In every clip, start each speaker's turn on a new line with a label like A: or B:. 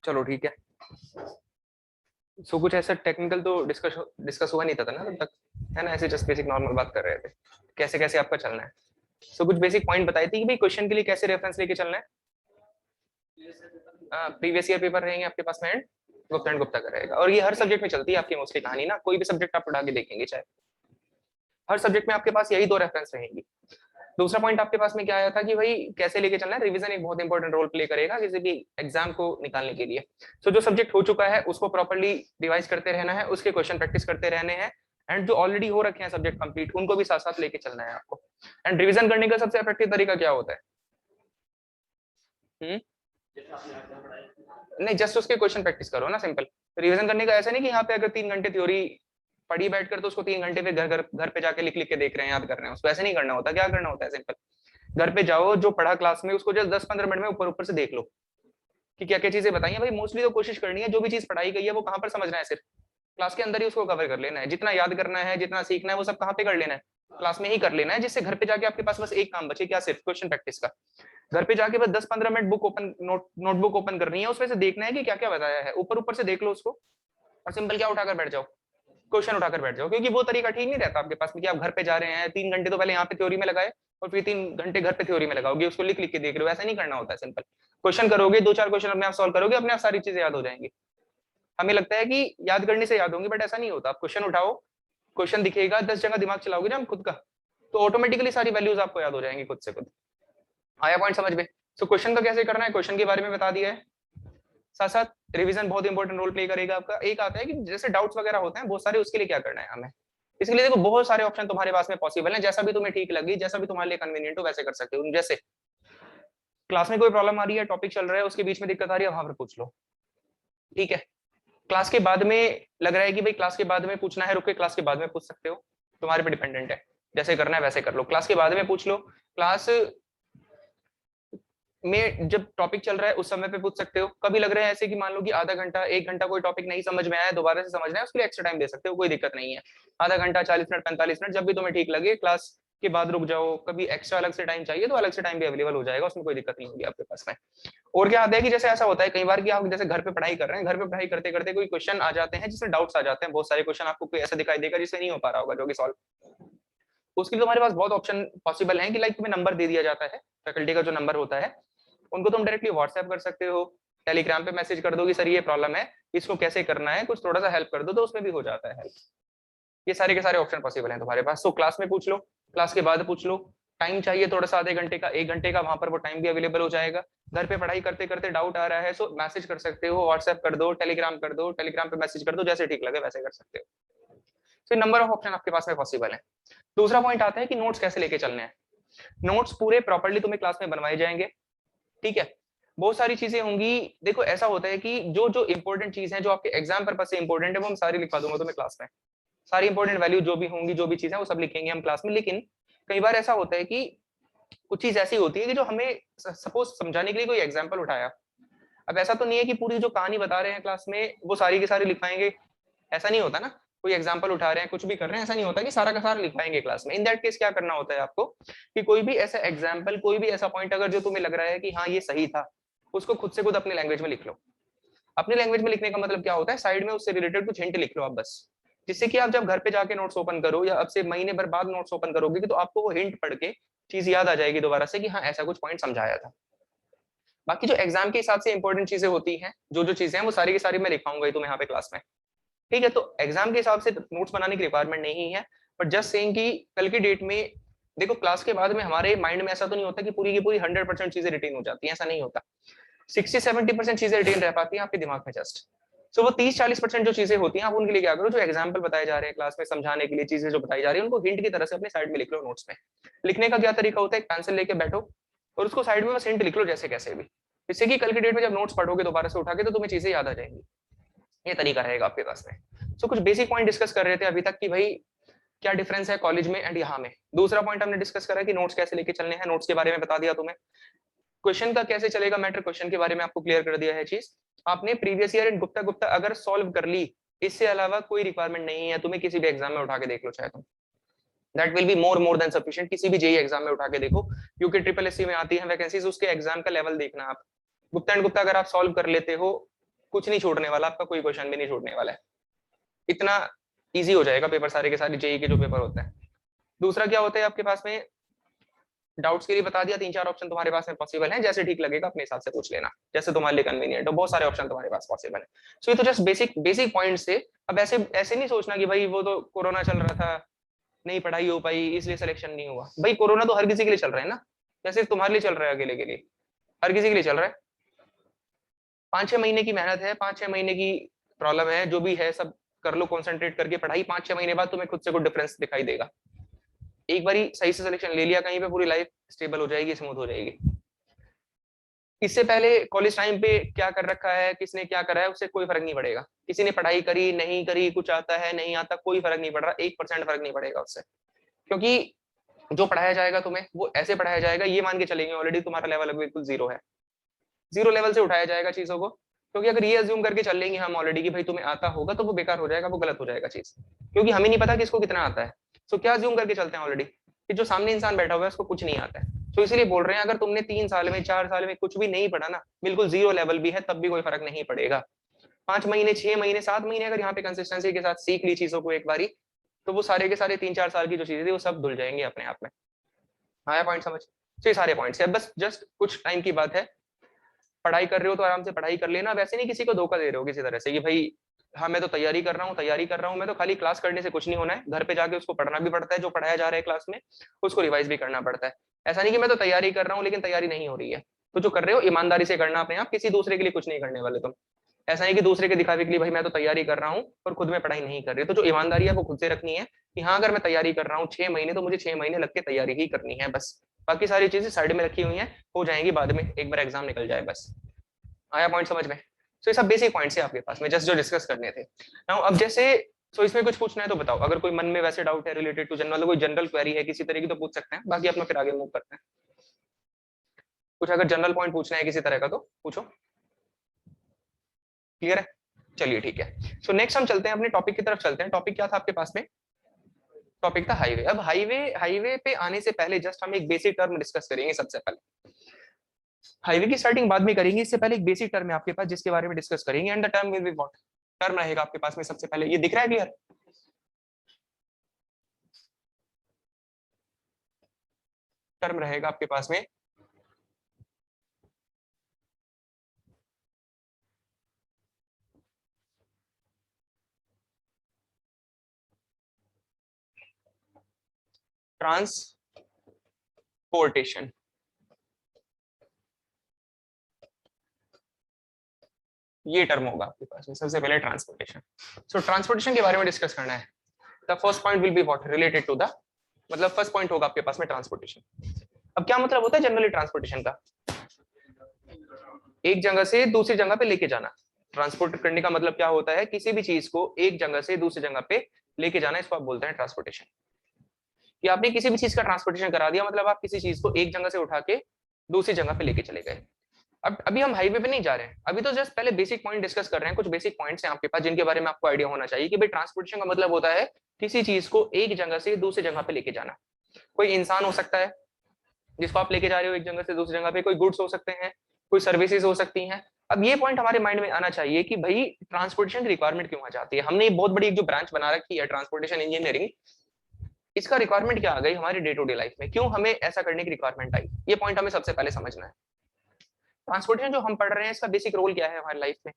A: चलो ठीक है। सो कुछ ऐसा टेक्निकल तो डिस्कस हुआ नहीं था ना तब तक, है ना? ऐसे जस्ट बेसिक नॉर्मल बात कर रहे थे कैसे कैसे आपका चलना है। सो कुछ बेसिक पॉइंट बताए थे कि भाई क्वेश्चन के लिए कैसे रेफरेंस लेके चलना है। प्रीवियस ईयर पेपर रहेंगे आपके पास में एंड गुप्ता का रहेगा, और ये हर सब्जेक्ट में चलती है आपकी मोस्टली कहानी ना, कोई भी सब्जेक्ट आप पढ़ा के देखेंगे चाहे, हर सब्जेक्ट में आपके पास यही दो रेफरेंस रहेंगी। दूसरा पॉइंट आपके पास में क्या आया था कि भाई कैसे लेके चलना है, रिवीजन एक बहुत इंपॉर्टेंट रोल प्ले करेगा किसी भी एग्जाम को निकालने के लिए। सो जो सब्जेक्ट हो चुका है उसको प्रॉपर्ली रिवाइज करते रहना है, उसके क्वेश्चन प्रैक्टिस करते रहने हैं, एंड जो ऑलरेडी हो रखे हैं सब्जेक्ट कंप्लीट उनको भी साथ साथ लेके चलना है आपको। एंड रिवीजन करने का सबसे इफेक्टिव तरीका क्या होता है? नहीं, जस्ट उसके क्वेश्चन प्रैक्टिस करो ना, सिंपल। रिवीजन करने का ऐसा नहीं कि यहाँ पे अगर 3 घंटे थ्योरी पढ़ी बैठकर तो उसको 3 घंटे पे घर पे जाके लिख लिख के देख रहे हैं, याद कर रहे हैं, उसको ऐसे नहीं करना होता। क्या करना होता है? सिंपल घर पे जाओ, जो पढ़ा क्लास में उसको जस्ट 10-15 मिनट में ऊपर ऊपर से देख लो कि क्या क्या चीजें बताई हैं। भाई मोस्टली तो कोशिश करनी है जो भी चीज पढ़ाई गई है वो कहाँ पर समझना है, सिर्फ क्लास के अंदर ही उसको कवर कर लेना है। जितना याद करना है, जितना सीखना है, वो सब कहाँ पे कर लेना है? क्लास में ही कर लेना है, जिससे घर पे जाके आपके पास बस एक काम बचे, क्या? सिर्फ क्वेश्चन प्रैक्टिस का। घर पे जाके बस 10-15 minute book open notebook open करनी है, उसमें से देखना है कि क्या क्या बताया है, ऊपर ऊपर से देख लो उसको, और सिंपल क्या उठाकर बैठ जाओ, क्वेश्चन उठाकर बैठ जाओ। क्योंकि वो तरीका ठीक नहीं रहता आपके पास में कि आप घर पे जा रहे हैं 3 घंटे तो पहले यहाँ पे थ्योरी में लगाए और फिर 3 घंटे घर पे थ्योरी में लगाओगे, उसको लिख लिख के देख रहे हो। ऐसा नहीं करना होता है। सिंपल क्वेश्चन करोगे, 2-4 क्वेश्चन अपने आप सॉल्व करोगे, अपने आप सारी चीजें याद हो जाएंगी। हमें लगता है कि याद करने से याद होंगी, बट ऐसा नहीं होता। आप क्वेश्चन उठाओ, क्वेश्चन दिखेगा, 10 जगह दिमाग चलाओगे ना हम खुद का, तो ऑटोमेटिकली सारी वैल्यूज आपको याद हो जाएंगी खुद से खुद। आया पॉइंट समझ में? सो क्वेश्चन का कैसे करना है, क्वेश्चन के बारे में बता दिया है, साथ साथ रिवीजन बहुत इंपॉर्टेंट रोल प्ले करेगा आपका। एक आता है कि जैसे डाउट्स वगैरह होते हैं बहुत सारे, उसके लिए क्या करना है हमें। इसके लिए देखो बहुत सारे ऑप्शन तुम्हारे पास में पॉसिबल हैं, जैसा भी तुम्हें ठीक लगी, जैसा भी तुम्हारे लिए कन्वीनियंट हो वैसे कर सकते हो। जैसे क्लास में कोई प्रॉब्लम आ रही है, टॉपिक चल रहा है, उसके बीच में दिक्कत आ रही है, वहां पर पूछ लो, ठीक है। क्लास के बाद में लग रहा है कि भाई क्लास के बाद में पूछना है, रुक के क्लास के बाद में पूछ सकते हो, तुम्हारे पे डिपेंडेंट है, जैसे करना है वैसे कर लो। क्लास के बाद में पूछ लो, क्लास में जब टॉपिक चल रहा है उस समय पे पूछ सकते हो। कभी लग रहा है ऐसे कि मान लो कि आधा घंटा 1 घंटा कोई टॉपिक नहीं समझ में आया, दोबारा से समझना है, उसके लिए एक्स्ट्रा टाइम दे सकते हो, कोई दिक्कत नहीं है। आधा घंटा, 40 मिनट, 45 मिनट, जब भी तुम्हें ठीक लगे क्लास के बाद रुक जाओ। कभी एक्स्ट्रा अलग से टाइम चाहिए तो अलग से टाइम भी अवेलेबल हो जाएगा, उसमें कोई दिक्कत नहीं होगी आपके पास में। और क्या आता है कि जैसे ऐसा होता है कई बार कि आप जैसे घर पे पढ़ाई कर रहे हैं, घर पे पढ़ाई करते करते कोई क्वेश्चन आ जाते हैं जिसमें डाउट्स आ जाते हैं, बहुत सारे क्वेश्चन आपको कोई ऐसा दिखाई देगा जिससे नहीं हो पा रहा होगा जो कि सॉल्व। उसके लिए तुम्हारे पास बहुत ऑप्शन पॉसिबल हैं कि लाइक तुम्हें नंबर दे दिया जाता है, फैकल्टी का जो नंबर होता है, उनको तुम डायरेक्टली व्हाट्सएप कर सकते हो, टेलीग्राम पे मैसेज कर दो कि सर ये प्रॉब्लम है, इसको कैसे करना है, कुछ थोड़ा सा हेल्प कर दो, तो उसमें भी हो जाता है हेल्प। ये सारे के सारे ऑप्शन पॉसिबल हैं तुम्हारे पास। सो क्लास में पूछ लो, क्लास के बाद पूछ लो, टाइम चाहिए थोड़ा सा आधे घंटे का, 1 घंटे का, वहां पर वो टाइम भी अवेलेबल हो जाएगा। घर पे पढ़ाई करते करते डाउट आ रहा है सो मैसेज कर सकते हो, व्हाट्सएप कर दो, टेलीग्राम कर दो, टेलीग्राम पे मैसेज कर दो, जैसे ठीक लगे वैसे कर सकते हो। तो नंबर ऑफ ऑप्शन आपके पास में पॉसिबल है। दूसरा पॉइंट आता है कि नोट्स कैसे लेके चलने हैं। नोट्स पूरे प्रॉपर्ली तुम्हें क्लास में बनवाए जाएंगे, ठीक है। बहुत सारी चीजें होंगी। देखो ऐसा होता है कि जो जो इंपॉर्टेंट चीज है, जो आपके एग्जाम पर्पस से इंपॉर्टेंट है, वो हम सारी लिखवा दूंगा तुम्हें क्लास में। सारी इंपॉर्टेंट वैल्यू जो भी होंगी, जो भी चीजें वो सब लिखेंगे हम क्लास में। लेकिन कई बार ऐसा होता है कि कुछ चीज ऐसी होती है कि जो हमें सपोज समझाने के लिए कोई एग्जाम्पल उठाया, अब ऐसा तो नहीं है कि पूरी जो कहानी बता रहे हैं क्लास में वो सारी की सारी लिखवाएंगे, ऐसा नहीं होता ना। कोई एग्जाम्पल उठा रहे हैं, कुछ भी कर रहे हैं, ऐसा नहीं होता कि सारा का सारा लिखवाएंगे क्लास में। इन दैट केस क्या करना होता है आपको कि कोई भी ऐसा एग्जाम्पल, कोई भी ऐसा पॉइंट अगर जो तुम्हें लग रहा है कि हाँ ये सही था, उसको खुद से खुद अपनी लैंग्वेज में लिख लो। अपनी लैंग्वेज में लिखने का मतलब क्या होता है, साइड में उससे रिलेटेड कुछ हिंट लिख लो आप बस, जिससे कि आप जब घर पे जाके नोट्स ओपन करो या अब से महीने भर बाद नोट्स ओपन करोगे तो आपको वो हिंट पढ़ के चीज याद आ जाएगी दोबारा से कि हाँ ऐसा कुछ पॉइंट समझाया था। बाकी जो एग्जाम के हिसाब से इंपॉर्टेंट चीजें होती हैं, जो जो चीजें हैं वो सारी की सारी मैं लिखाऊंगा ही तुम्हें यहाँ पे क्लास में, ठीक है। तो एग्जाम के हिसाब से नोट्स बनाने की रिक्वायरमेंट नहीं है, बट जस्ट सेइंग कि कल की डेट में देखो क्लास के बाद में हमारे माइंड में ऐसा तो नहीं होता कि पूरी की पूरी 100% चीजें रिटेन हो जाती हैं, ऐसा नहीं होता। 60-70% चीजें रिटेन रह पाती हैं आपके दिमाग में जस्ट। सो वो 30-40% जो चीजें होती हैं आप उनके लिए क्या करो, जो एग्जाम्पल बताए जा रहे हैं क्लास में समझाने के लिए, चीजें जो बताई जा रही है उनको हिंट की तरह से अपने साइड में लिख लो नोट्स में। लिखने का क्या तरीका होता है, एक पेंसिल लेके बैठो और उसको साइड में बस हिंट लिख लो जैसे कैसे भी, जिससे कि कल की डेट में जब नोट्स पढ़ोगे दोबारा से उठा के तो तुम्हें चीजें याद आ जाएंगी। ये तरीका रहेगा आपके पास में। सो कुछ बेसिक पॉइंट डिस्कस कर रहे थे अभी तक कि भाई क्या डिफरेंस है कॉलेज में एंड यहाँ में। दूसरा पॉइंट हमने डिस्कस करा कि नोट्स कैसे लेके चलने हैं, नोट्स के बारे में बता दिया तुम्हें। क्वेश्चन का कैसे चलेगा मैटर, क्वेश्चन के बारे में आपको क्लियर कर दिया है चीज। आपने previous year and Gupta Gupta अगर सॉल्व कर ली, इससे अलावा कोई रिक्वायरमेंट नहीं है, तुम्हें किसी भी एग्जाम में उठा के देख लो चाहे तुम, that will be more than sufficient. किसी भी जेई एग्जाम में उठा के देखो, क्योंकि ट्रिपल एससी में आती है वैकेंसीज, उसके एग्जाम का लेवल देखना आप। गुप्ता एंड गुप्ता अगर आप सॉल्व कर लेते हो कुछ नहीं छूटने वाला, आपका कोई क्वेश्चन भी नहीं छूटने वाला है, इतना इजी हो जाएगा पेपर, सारे के सारे जेई के जो पेपर होते हैं। दूसरा क्या होता है आपके पास में, डाउट्स के लिए बता दिया, 3-4 ऑप्शन तुम्हारे पास में पॉसिबल हैं, जैसे ठीक लगेगा अपने हिसाब से पूछ लेना, जैसे तुम्हारे लिए कन्वीनियंट हो, बहुत सारे ऑप्शन तुम्हारे पास पॉसिबल है। सो ये तो जस्ट बेसिक बेसिक पॉइंट्स थे। अब ऐसे ऐसे नहीं सोचना कि भाई वो तो कोरोना चल रहा था, नहीं पढ़ाई हो पाई इसलिए सिलेक्शन नहीं हुआ। भाई कोरोना तो हर किसी के लिए चल रहा है ना, या सिर्फ तुम्हारे लिए चल रहा है अकेले के लिए? हर किसी के लिए चल रहा है। 5-6 महीने की मेहनत है, 5-6 महीने की प्रॉब्लम है, जो भी है सब कर लो कॉन्सेंट्रेट करके पढ़ाई, 5-6 महीने बाद तुम्हें खुद से कुछ डिफरेंस दिखाई देगा। एक बारी सही से सिलेक्शन ले लिया कहीं पे, पूरी लाइफ स्टेबल हो जाएगी, स्मूथ हो जाएगी। इससे पहले कॉलेज टाइम पे क्या कर रखा है, किसने क्या करा है, उससे कोई फर्क नहीं पड़ेगा। किसी ने पढ़ाई करी नहीं करी, कुछ आता है नहीं आता, कोई फर्क नहीं पड़ रहा, 1% फर्क नहीं पड़ेगा उससे। क्योंकि जो पढ़ाया जाएगा तुम्हें वो ऐसे पढ़ाया जाएगा, ये मान के चलेंगे ऑलरेडी तुम्हारा लेवल बिल्कुल जीरो है, जीरो लेवल से उठाया जाएगा चीजों को। क्योंकि अगर ये अज्यूम करके चल लेंगे हम ऑलरेडी कि भाई तुम्हें आता होगा, तो वो बेकार हो जाएगा, वो गलत हो जाएगा चीज, क्योंकि हमें नहीं पता कि इसको कितना आता है। सो क्या अज्यूम करके चलते हैं ऑलरेडी कि जो सामने इंसान बैठा हुआ है उसको कुछ नहीं आता है। तो इसलिए बोल रहे हैं अगर तुमने 3 साल में 4 साल में कुछ भी नहीं पढ़ा ना, बिल्कुल जीरो लेवल भी है, तब भी कोई फर्क नहीं पड़ेगा। 5 महीने 6 महीने 7 महीने अगर यहाँ पे कंसिस्टेंसी के साथ सीख ली चीजों को एक बारी, तो वो सारे के सारे 3-4 साल की जो चीजें थी वो सब धुल जाएंगी अपने आप में। आया पॉइंट समझ? तो ये सारे पॉइंट्स है, बस जस्ट कुछ टाइम की बात है। पढ़ाई कर रहे हो तो आराम से पढ़ाई कर लेना, वैसे नहीं किसी को धोखा दे रहे हो किसी तरह से कि भाई हाँ मैं तो तैयारी कर रहा हूँ, तैयारी कर रहा हूँ, मैं तो खाली क्लास करने से कुछ नहीं होना है, घर पे जाके उसको पढ़ना भी पड़ता है, जो पढ़ाया जा रहा है क्लास में उसको रिवाइज भी करना पड़ता है। ऐसा नहीं कि मैं तो तैयारी कर रहा हूँ लेकिन तैयारी नहीं हो रही है। तो जो कर रहे हो ईमानदारी से करना अपने आप, किसी दूसरे के लिए कुछ नहीं करने वाले तुम। ऐसा नहीं कि दूसरे के दिखावे के लिए भाई मैं तो तैयारी कर रहा हूँ और खुद में पढ़ाई नहीं कर रही। तो जो ईमानदारी है वो खुद से रखनी है कि हाँ अगर मैं तैयारी कर रहा हूँ 6 महीने, तो मुझे 6 महीने लग के तैयारी ही करनी है बस। बाकी सारी चीजें साइड में रखी हुई हैं, हो जाएंगी बाद में, एक बार एग्जाम निकल जाए बस। आया पॉइंट समझ में? तो ये सब बेसिक पॉइंट्स है आपके पास में, जस्ट जो डिस्कस करने थे। नाउ अब जैसे तो इसमें कुछ पूछना है तो बताओ, अगर कोई मन में वैसे डाउट है रिलेटेड टू जनरल, कोई जनरल क्वेरी है किसी तरह की तो पूछ सकते हैं, बाकी अपना फिर आगे मूव करते हैं। कुछ अगर जनरल पॉइंट पूछना है किसी तरह का तो पूछो। क्लियर है? चलिए ठीक है। सो नेक्स्ट हम चलते हैं अपने टॉपिक की तरफ चलते हैं। टॉपिक क्या था आपके पास में? टॉपिक था हाईवे। अब हाईवे हाईवे पे आने से पहले जस्ट हम एक बेसिक टर्म डिस्कस करेंगे सबसे पहले। हाईवे की स्टार्टिंग बाद में करेंगे, इससे पहले एक बेसिक टर्म है आपके पास जिसके बारे में डिस्कस करेंगे, and the term will be what. Term रहेगा आपके पास में सबसे पहले, ये दिख रहा है क्लियर? टर्म रहेगा आपके पास में ट्रांसपोर्टेशन। ये टर्म होगा आपके पास में सबसे पहले, ट्रांसपोर्टेशन। सो ट्रांसपोर्टेशन के बारे में डिस्कस करना है। The first point will be what related to the, मतलब फर्स्ट पॉइंट होगा आपके पास में ट्रांसपोर्टेशन। अब क्या मतलब होता है जनरली ट्रांसपोर्टेशन का? एक जगह से दूसरी जगह पे लेके जाना। ट्रांसपोर्ट करने का मतलब क्या होता है? किसी भी चीज को एक जगह से दूसरी जगह पे लेके जाना, इसको आप बोलते हैं ट्रांसपोर्टेशन। कि आपने किसी भी चीज का ट्रांसपोर्टेशन करा दिया, मतलब आप किसी चीज को एक जगह से उठा के दूसरी जगह पे लेके चले गए। अब अभी हम हाईवे पे नहीं जा रहे हैं, अभी तो जस्ट पहले बेसिक पॉइंट डिस्कस कर रहे हैं। कुछ बेसिक पॉइंट्स हैं आपके पास जिनके बारे में आपको आइडिया होना चाहिए कि भाई ट्रांसपोर्टेशन का मतलब होता है किसी चीज को एक जगह से दूसरी जगह पे लेके जाना। कोई इंसान हो सकता है जिसको आप लेके जा रहे हो एक जगह से दूसरी जगह पे, कोई गुड्स हो सकते हैं, कोई सर्विसेज हो सकती हैं। अब ये पॉइंट हमारे माइंड में आना चाहिए कि भाई ट्रांसपोर्टेशन की रिक्वायरमेंट क्यों आ जाती है। हमने बहुत बड़ी एक जो ब्रांच बना रखी है ट्रांसपोर्टेशन इंजीनियरिंग, इसका रिक्वायरमेंट क्या आ गई हमारी डे टू डे लाइफ में, क्यों हमें ऐसा करने की रिक्वायरमेंट आई, ये पॉइंट हमें सबसे पहले समझना है। ट्रांसपोर्टेशन जो हम पढ़ रहे हैं इसका बेसिक रोल क्या है हमारी लाइफ में,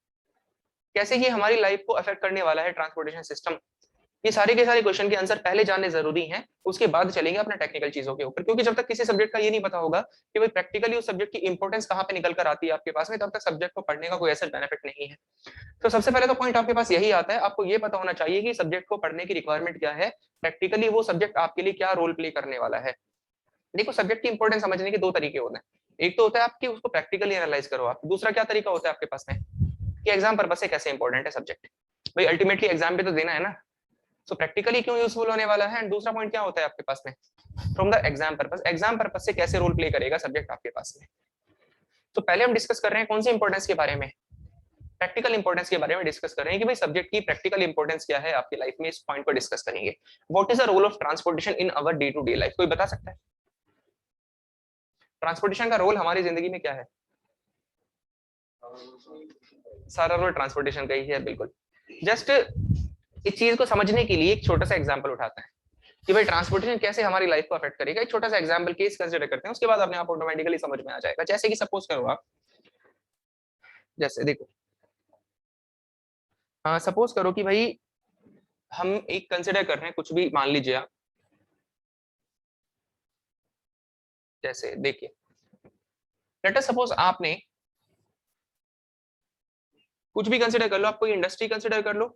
A: कैसे ये हमारी लाइफ को अफेक्ट करने वाला है ट्रांसपोर्टेशन सिस्टम। ये सारे के सारे क्वेश्चन के आंसर पहले जानने जरूरी हैं, उसके बाद चलेंगे अपने टेक्निकल चीजों के ऊपर। क्योंकि जब तक किसी सब्जेक्ट का ये नहीं पता होगा कि भाई प्रैक्टिकली उस सब्जेक्ट की इंपॉर्टेंस कहाँ पे निकल कर आती है आपके पास में, तब तक सब्जेक्ट को पढ़ने का कोई ऐसा बेनिफिट नहीं है। तो सबसे पहले तो पॉइंट आपके पास यही आता है, आपको ये पता होना चाहिए कि सब्जेक्ट को पढ़ने की रिक्वायरमेंट क्या है, प्रैक्टिकली वो सब्जेक्ट आपके लिए क्या रोल प्ले करने वाला है। देखो सब्जेक्ट की इंपॉर्टेंस समझने के दो तरीके होते हैं। एक तो होता है आपकी उसको प्रैक्टिकली एनालाइज करो आप, दूसरा क्या तरीका होता है आपके पास में कि एग्जाम पर्पस से कैसे इंपॉर्टेंट है सब्जेक्ट। भाई अल्टीमेटली एग्जाम पे तो देना है ना, सो प्रैक्टिकली क्यों यूजफुल होने वाला है। एंड दूसरा पॉइंट क्या होता है आपके पास में from the exam purpose, exam purpose से कैसे रोल प्ले करेगा सब्जेक्ट आपके पास में। तो पहले हम डिस्कस कर रहे हैं कौन सी इंपॉर्टेंस के बारे में, प्रैक्टिकल इंपॉर्टेंस के बारे में डिस्कस कर रहे हैं कि भाई सब्जेक्ट की प्रैक्टिकल इंपॉर्टेंस क्या है आपकी लाइफ में। इस पॉइंट को डिस्कस करेंगे। What is the role of transportation in our day to day life, कोई बता सकता है ट्रांसपोर्टेशन का रोल हमारी जिंदगी में क्या है? सारा रोल ट्रांसपोर्टेशन का ही है, बिल्कुल। जस्ट इस चीज को समझने के लिए एक छोटा सा एग्जांपल उठाते हैं कि भाई ट्रांसपोर्टेशन कैसे हमारी लाइफ को अफेक्ट करेगा। एक छोटा सा एग्जांपल केस कंसीडर करते हैं, उसके बाद अपने आप ऑटोमेटिकली समझ में आ जाएगा। जैसे कि सपोज करो आप, जैसे देखो, हाँ सपोज करो कि भाई हम एक कंसिडर कर रहे हैं कुछ भी, मान लीजिए आप, जैसे देखिए लेट अस सपोज आपने कुछ भी कंसिडर कर लो, आप कोई इंडस्ट्री कंसिडर कर लो,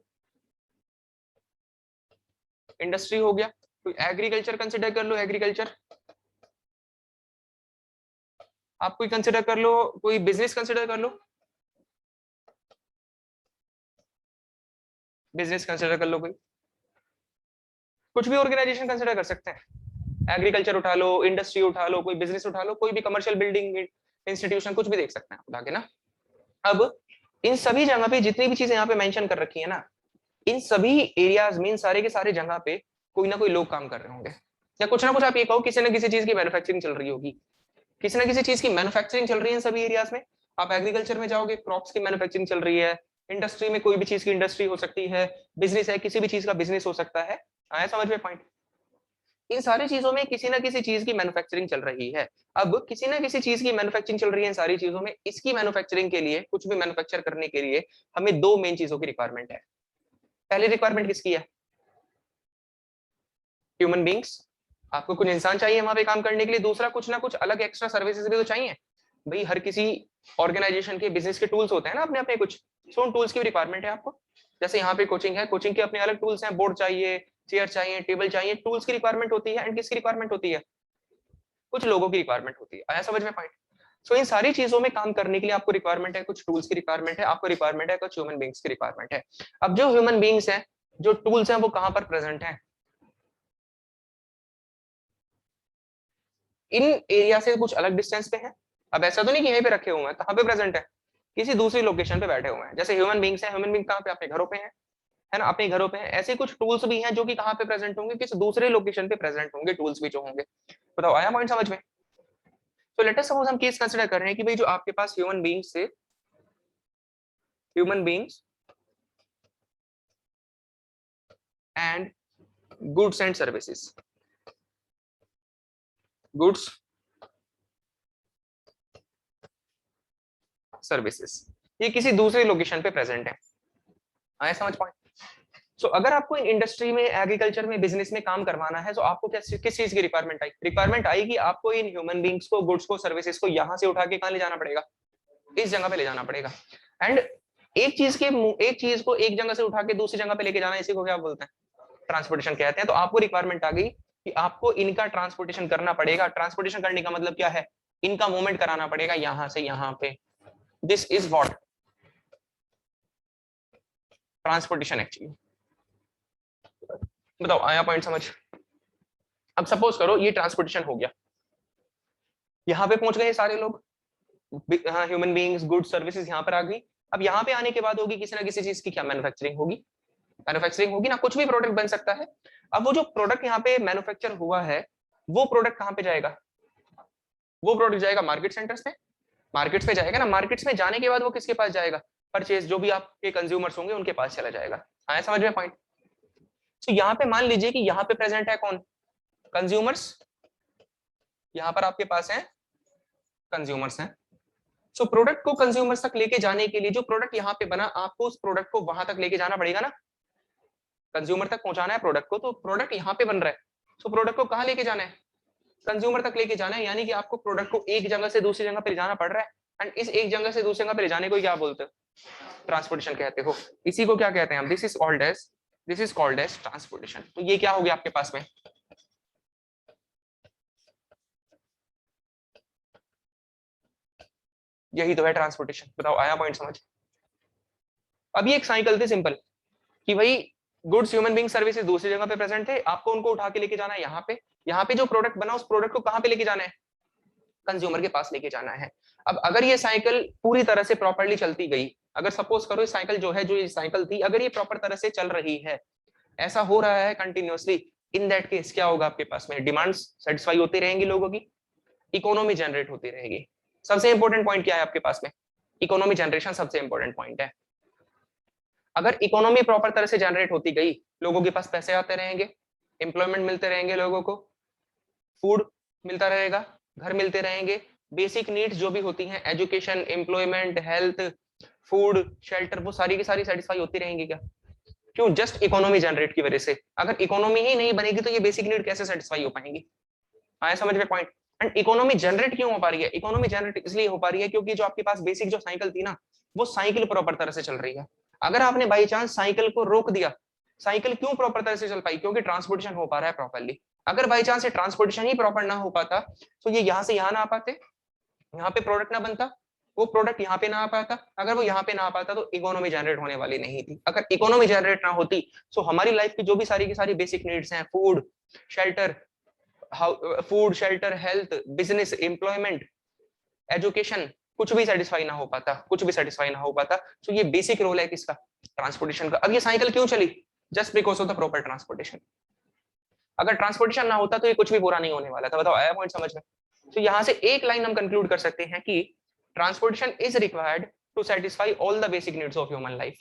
A: इंडस्ट्री हो गया, कोई एग्रीकल्चर कंसिडर कर लो, एग्रीकल्चर, आप कोई कंसिडर कर लो, कोई बिजनेस कंसिडर कर लो, बिजनेस कंसिडर कर लो, कोई कुछ भी ऑर्गेनाइजेशन कंसिडर कर सकते हैं, एग्रीकल्चर उठा लो, इंडस्ट्री उठा लो, कोई बिजनेस उठा लो, कोई भी कमर्शियल बिल्डिंग इंस्टीट्यूशन, कुछ भी देख सकते हैं उठा के ना। अब इन सभी जगह पे जितनी भी चीजें यहाँ पे मेंशन कर रखी है ना, इन सभी एरियाज में, इन सारे के सारे जगह पे कोई ना कोई लोग काम कर रहे होंगे, या कुछ ना कुछ आप ये कहो किसी ना किसी चीज की मैन्युफैक्चरिंग चल रही होगी, किसी ना किसी चीज की मैन्युफैक्चरिंग चल रही है इन सभी एरियाज में। आप एग्रीकल्चर में जाओगे, क्रॉप्स की मैन्युफैक्चरिंग चल रही है, इंडस्ट्री में कोई भी चीज की इंडस्ट्री हो सकती है, बिजनेस है, किसी भी चीज का बिजनेस हो सकता है। आया समझ में पॉइंट? इन सारी चीजों में किसी ना किसी चीज की मैन्युफैक्चरिंग चल रही है। अब किसी ना किसी चीज की मैन्युफैक्चरिंग चल रही है इन सारी चीजों में, इसकी मैन्युफैक्चरिंग के लिए, कुछ भी मैन्युफैक्चर करने के लिए हमें दो मेन चीजों की रिक्वायरमेंट है। पहली रिक्वायरमेंट किसकी है? ह्यूमन बींग्स, आपको कुछ इंसान चाहिए वहां पे काम करने के लिए। दूसरा, कुछ ना कुछ अलग एक्स्ट्रा सर्विसेज भी तो चाहिए भाई। हर किसी ऑर्गेनाइजेशन के बिजनेस के टूल्स होते हैं ना अपने अपने कुछ, सो उन टूल्स की रिक्वायरमेंट है आपको। जैसे यहाँ पे कोचिंग है, कोचिंग के अपने अलग टूल्स हैं, बोर्ड चाहिए, चेयर चाहिए, टेबल चाहिए, टूल्स की रिक्वायरमेंट होती है। एंड किसकी रिक्वायरमेंट होती है? कुछ लोगों की रिक्वायरमेंट होती है। आया समझ में पॉइंट? सो इन सारी चीजों में काम करने के लिए आपको रिक्वायरमेंट है, कुछ टूल्स की रिक्वायरमेंट है, आपको रिक्वायरमेंट है कुछ ह्यूमन बींग्स की रिक्वायरमेंट है। अब जो ह्यूमन बींग्स हैं, जो टूल्स हैं, वो कहां पर प्रेजेंट है? इन एरिया से कुछ अलग डिस्टेंस पे है। अब ऐसा तो नहीं कि यहीं पे रखे हुए हैं, कहां पे प्रेजेंट है? किसी दूसरी लोकेशन पे बैठे हुए हैं। जैसे ह्यूमन बींग्स हैं, ह्यूमन बींग कहां पे? अपने घरों पे है ना, अपने घरों पे हैं। ऐसे कुछ टूल्स भी हैं जो कि कहां पे प्रेजेंट होंगे? किसी दूसरे लोकेशन पे प्रेजेंट होंगे, टूल्स भी जो होंगे। बताओ आया पॉइंट समझ में? तो लेट अस सपोज हम केस कंसीडर कर रहे हैं कि भाई जो आपके पास ह्यूमन बींग्स से, human beings and goods and services, goods services, ये किसी दूसरे लोकेशन पे प्रेजेंट है। आया समझ पॉइंट? सो अगर आपको इन इंडस्ट्री में, एग्रीकल्चर में, बिजनेस में काम करवाना है, तो आपको किस चीज की रिक्वायरमेंट आई? रिक्वायरमेंट आई कि आपको इन ह्यूमन बींग्स को, गुड्स को, सर्विसेज को यहां से उठा के कहां ले जाना पड़ेगा? इस जगह पे ले जाना पड़ेगा। एंड एक चीज को एक जगह से उठा के दूसरी जगह पे लेके जाना, इसी को क्या बोलते हैं? ट्रांसपोर्टेशन कहते हैं। तो आपको रिक्वायरमेंट आ गई कि आपको इनका ट्रांसपोर्टेशन करना पड़ेगा। ट्रांसपोर्टेशन करने का मतलब क्या है? इनका मूवमेंट कराना पड़ेगा यहां से यहां पे। This is what transportation actually. बताओ आया पॉइंट समझ? अब सपोज करो ये ट्रांसपोर्टेशन हो गया, यहाँ पे पहुंच गए सारे लोग, ह्यूमन बीइंग्स, गुड सर्विसेज यहाँ पर आ गई। अब यहाँ पे आने के बाद होगी किसी ना किसी चीज की क्या? मैन्युफैक्चरिंग होगी। मैन्युफैक्चरिंग होगी ना, कुछ भी प्रोडक्ट बन सकता है। अब वो जो प्रोडक्ट यहाँ पे मैन्युफैक्चर हुआ है, वो प्रोडक्ट कहाँ पे जाएगा? वो प्रोडक्ट जाएगा मार्केट सेंटर्स पे, मार्केट्स पे जाएगा ना। मार्केट्स में जाने के बाद वो किसके पास जाएगा? परचेज, जो भी आपके कंज्यूमर्स होंगे उनके पास चला जाएगा। आया समझ में पॉइंट? तो यहाँ पे मान लीजिए कि यहाँ पे प्रेजेंट है कौन? कंज्यूमर्स। यहाँ पर आपके पास है कंज्यूमर्स हैं। सो प्रोडक्ट को कंज्यूमर्स तक लेके जाने के लिए, जो प्रोडक्ट यहाँ पे बना, आपको उस प्रोडक्ट को वहां तक लेके जाना पड़ेगा ना। कंज्यूमर तक पहुंचाना है प्रोडक्ट को, तो प्रोडक्ट यहाँ पे बन रहा है, सो प्रोडक्ट को कहाँ लेके जाना है? कंज्यूमर तक लेके जाना है। यानी कि आपको प्रोडक्ट को एक जगह से दूसरी जगह पे ले जाना पड़ रहा है। एंड इस एक जगह से दूसरी जगह पे ले जाने को क्या बोलते हो? ट्रांसपोर्टेशन कहते हो। इसी को क्या कहते हैं हम? This is called as transportation. तो ये क्या हो गया आपके पास में? यही तो है ट्रांसपोर्टेशन। बताओ आया पॉइंट समझ? अभी एक साइकिल थी सिंपल कि भाई गुड्स, ह्यूमन बीइंग, सर्विसेज दूसरी जगह पे प्रेजेंट थे, आपको उनको उठा के लेके जाना है यहाँ पे। यहाँ पे जो प्रोडक्ट बना, उस प्रोडक्ट को कहाँ पे लेके जाना है? कंज्यूमर के पास लेके जाना है। अब अगर ये साइकिल पूरी तरह से प्रॉपरली चलती गई, अगर सपोज करो ये साइकिल जो है, जो ये साइकिल थी, अगर ये प्रॉपर तरह से चल रही है, ऐसा हो रहा है कंटिन्यूअसली, इन दैट केस क्या होगा आपके पास में? डिमांड्स सेटिस्फाई होती रहेंगी लोगों की, इकोनॉमी जनरेट होती रहेगी। सबसे इंपॉर्टेंट पॉइंट क्या है आपके पास में? इकोनॉमी जनरेशन सबसे इंपॉर्टेंट पॉइंट है। अगर इकोनॉमी प्रॉपर तरह से जनरेट होती गई, लोगों के पास पैसे आते रहेंगे, एम्प्लॉयमेंट मिलते रहेंगे, लोगों को फूड मिलता रहेगा, घर मिलते रहेंगे, बेसिक नीड्स जो भी होती हैं, education, employment, health, food, shelter, वो सारी की सारी सेटिस्फाई होती रहेंगी क्या? क्यों? जस्ट इकोनॉमी जनरेट की वजह से। अगर इकोनॉमी ही नहीं बनेगी तो ये बेसिक नीड कैसे सेटिस्फाई हो पाएंगी? आया समझ में पॉइंट? एंड इकोनॉमी जनरेट क्यों हो पा रही है? इकोनॉमी जनरेट इसलिए हो पा रही है क्योंकि जो आपके पास बेसिक जो साइकिल थी ना, वो साइकिल प्रॉपर तरह से चल रही है। अगर आपने बाई चांस साइकिल को रोक दिया, साइकिल क्यों प्रॉपर तरह से चल पाई? क्योंकि ट्रांसपोर्टेशन हो पा रहा है प्रॉपरली। अगर बाई चांस ये ट्रांसपोर्टेशन ही प्रॉपर ना हो पाता तो ये यहाँ से यहाँ ना आ पाते, यहाँ पे प्रोडक्ट ना बनता, वो प्रोडक्ट यहाँ पे ना आ पाता, अगर वो यहाँ पे ना आ पाता तो इकोनॉमी जनरेट होने वाली नहीं थी। अगर इकोनॉमी जनरेट ना होती तो हमारी लाइफ की जो भी सारी की सारी बेसिक नीड्स हैं, food, shelter, food, shelter, health, business, employment, education, कुछ भी सेटिस्फाई ना हो पाता, कुछ भी सेटिस्फाई ना हो पाता। तो ये बेसिक रोल है किसका? ट्रांसपोर्टेशन का। अब ये साइकिल क्यों चली? Just because of the proper transportation. अगर ट्रांसपोर्टेशन ना होता तो ये कुछ भी पूरा नहीं होने वाला था। बताओ, आया पॉइंट समझ में? तो यहां से एक लाइन हम कंक्लूड कर सकते हैं कि transportation is required to satisfy all the basic needs of human life.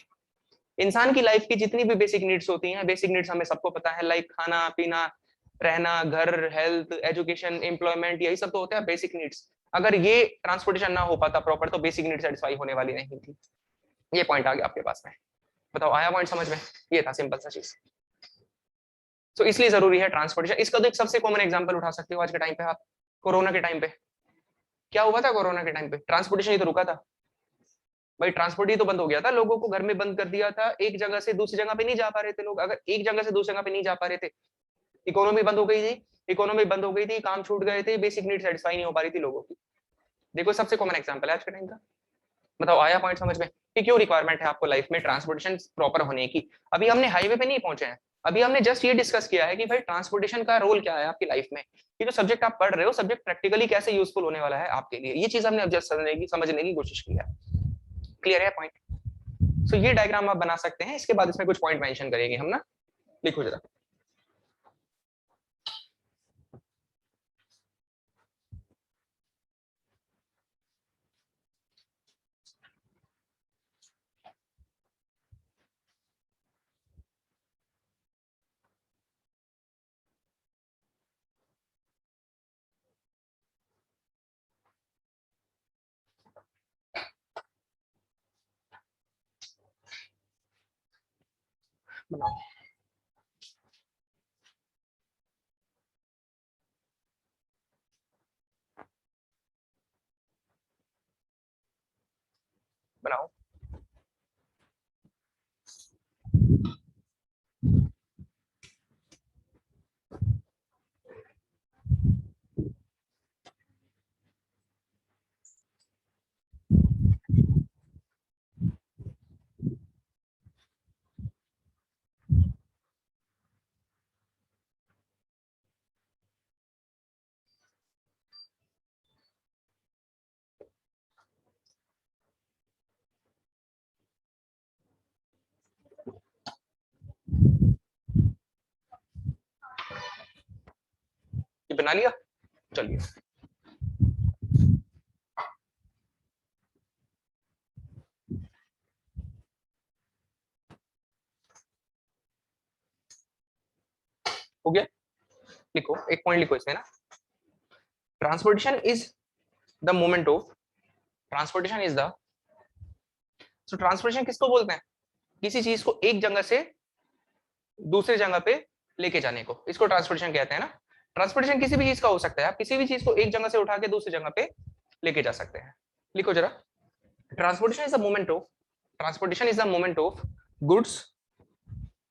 A: इंसान की लाइफ की जितनी भी बेसिक नीड्स होती हैं, बेसिक नीड्स हमें सबको पता है, लाइक खाना पीना, रहना, घर, हेल्थ, एजुकेशन, एम्प्लॉयमेंट, यही सब तो होते हैं बेसिक नीड्स। अगर ये ट्रांसपोर्टेशन ना हो पाता प्रॉपर तो बेसिक नीड सेटिस्फाई होने वाली नहीं थी। ये पॉइंट आ गया आपके पास में। बताओ, आया पॉइंट समझ में? ये था सिंपल सा चीज। तो इसलिए जरूरी है ट्रांसपोर्टेशन। इसका तो एक सबसे कॉमन एग्जांपल उठा सकते हो आज के टाइम पे आप। कोरोना के टाइम पे क्या हुआ था? कोरोना के टाइम पे ट्रांसपोर्टेशन ही तो रुका था भाई। ट्रांसपोर्ट ही तो बंद हो गया था, लोगों को घर में बंद कर दिया था, एक जगह से दूसरी जगह पे नहीं जा पा रहे थे लोग। अगर एक जगह से दूसरी जगह पे नहीं जा पा रहे थे, इकोनॉमी बंद हो गई थी, इकोनॉमी बंद हो गई थी, काम छूट गए थे, बेसिक नीड सेटिस्फाई नहीं हो पा रही थी लोगों की। देखो, सबसे कॉमन एग्जांपल है आज के टाइम का। बताओ, आया पॉइंट समझ में कि क्यों रिक्वायरमेंट है आपको लाइफ में ट्रांसपोर्टेशन प्रॉपर होने की? अभी हमने हाईवे पे नहीं पहुंचे हैं, अभी हमने जस्ट ये डिस्कस किया है कि भाई ट्रांसपोर्टेशन का रोल क्या है आपकी लाइफ में। ये जो सब्जेक्ट आप पढ़ रहे हो, सब्जेक्ट प्रैक्टिकली कैसे यूजफुल होने वाला है आपके लिए, ये चीज हमने अब जस्ट समझने की कोशिश की है। क्लियर है पॉइंट? सो ये डायग्राम आप बना सकते हैं, इसके बाद इसमें कुछ पॉइंट मेंशन करेंगे हम ना। लिखो जरा। बनाओ। बनाओ। ये बना लिया? चलिए। हो गया? लिखो, एक पॉइंट लिखो इसमें ना। Transportation is the moment of, transportation is the, so transportation किसको बोलते हैं? किसी चीज को एक जगह से दूसरे जगह पे लेके जाने को, इसको ट्रांसपोर्टेशन कहते हैं ना। ट्रांसपोर्टेशन किसी भी चीज का हो सकता है, आप किसी भी चीज को एक जगह से उठा के दूसरी जगह पे लेके जा सकते हैं। लिखो जरा। Transportation is the moment of, transportation is the moment of goods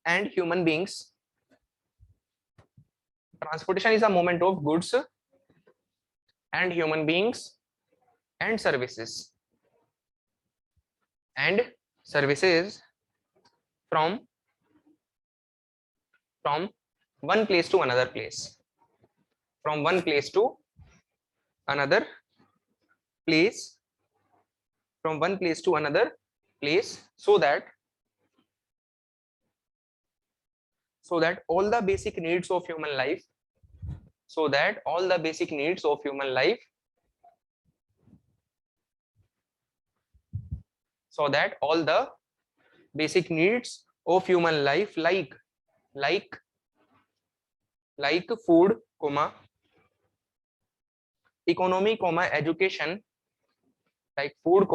A: and human beings, transportation is a movement of goods and human beings and services from one place to another place, from one place to another place, from one place to another place, so that all the basic needs of human life, so that all the basic needs of human life so that all the basic needs of human life like food, economy, education, like food,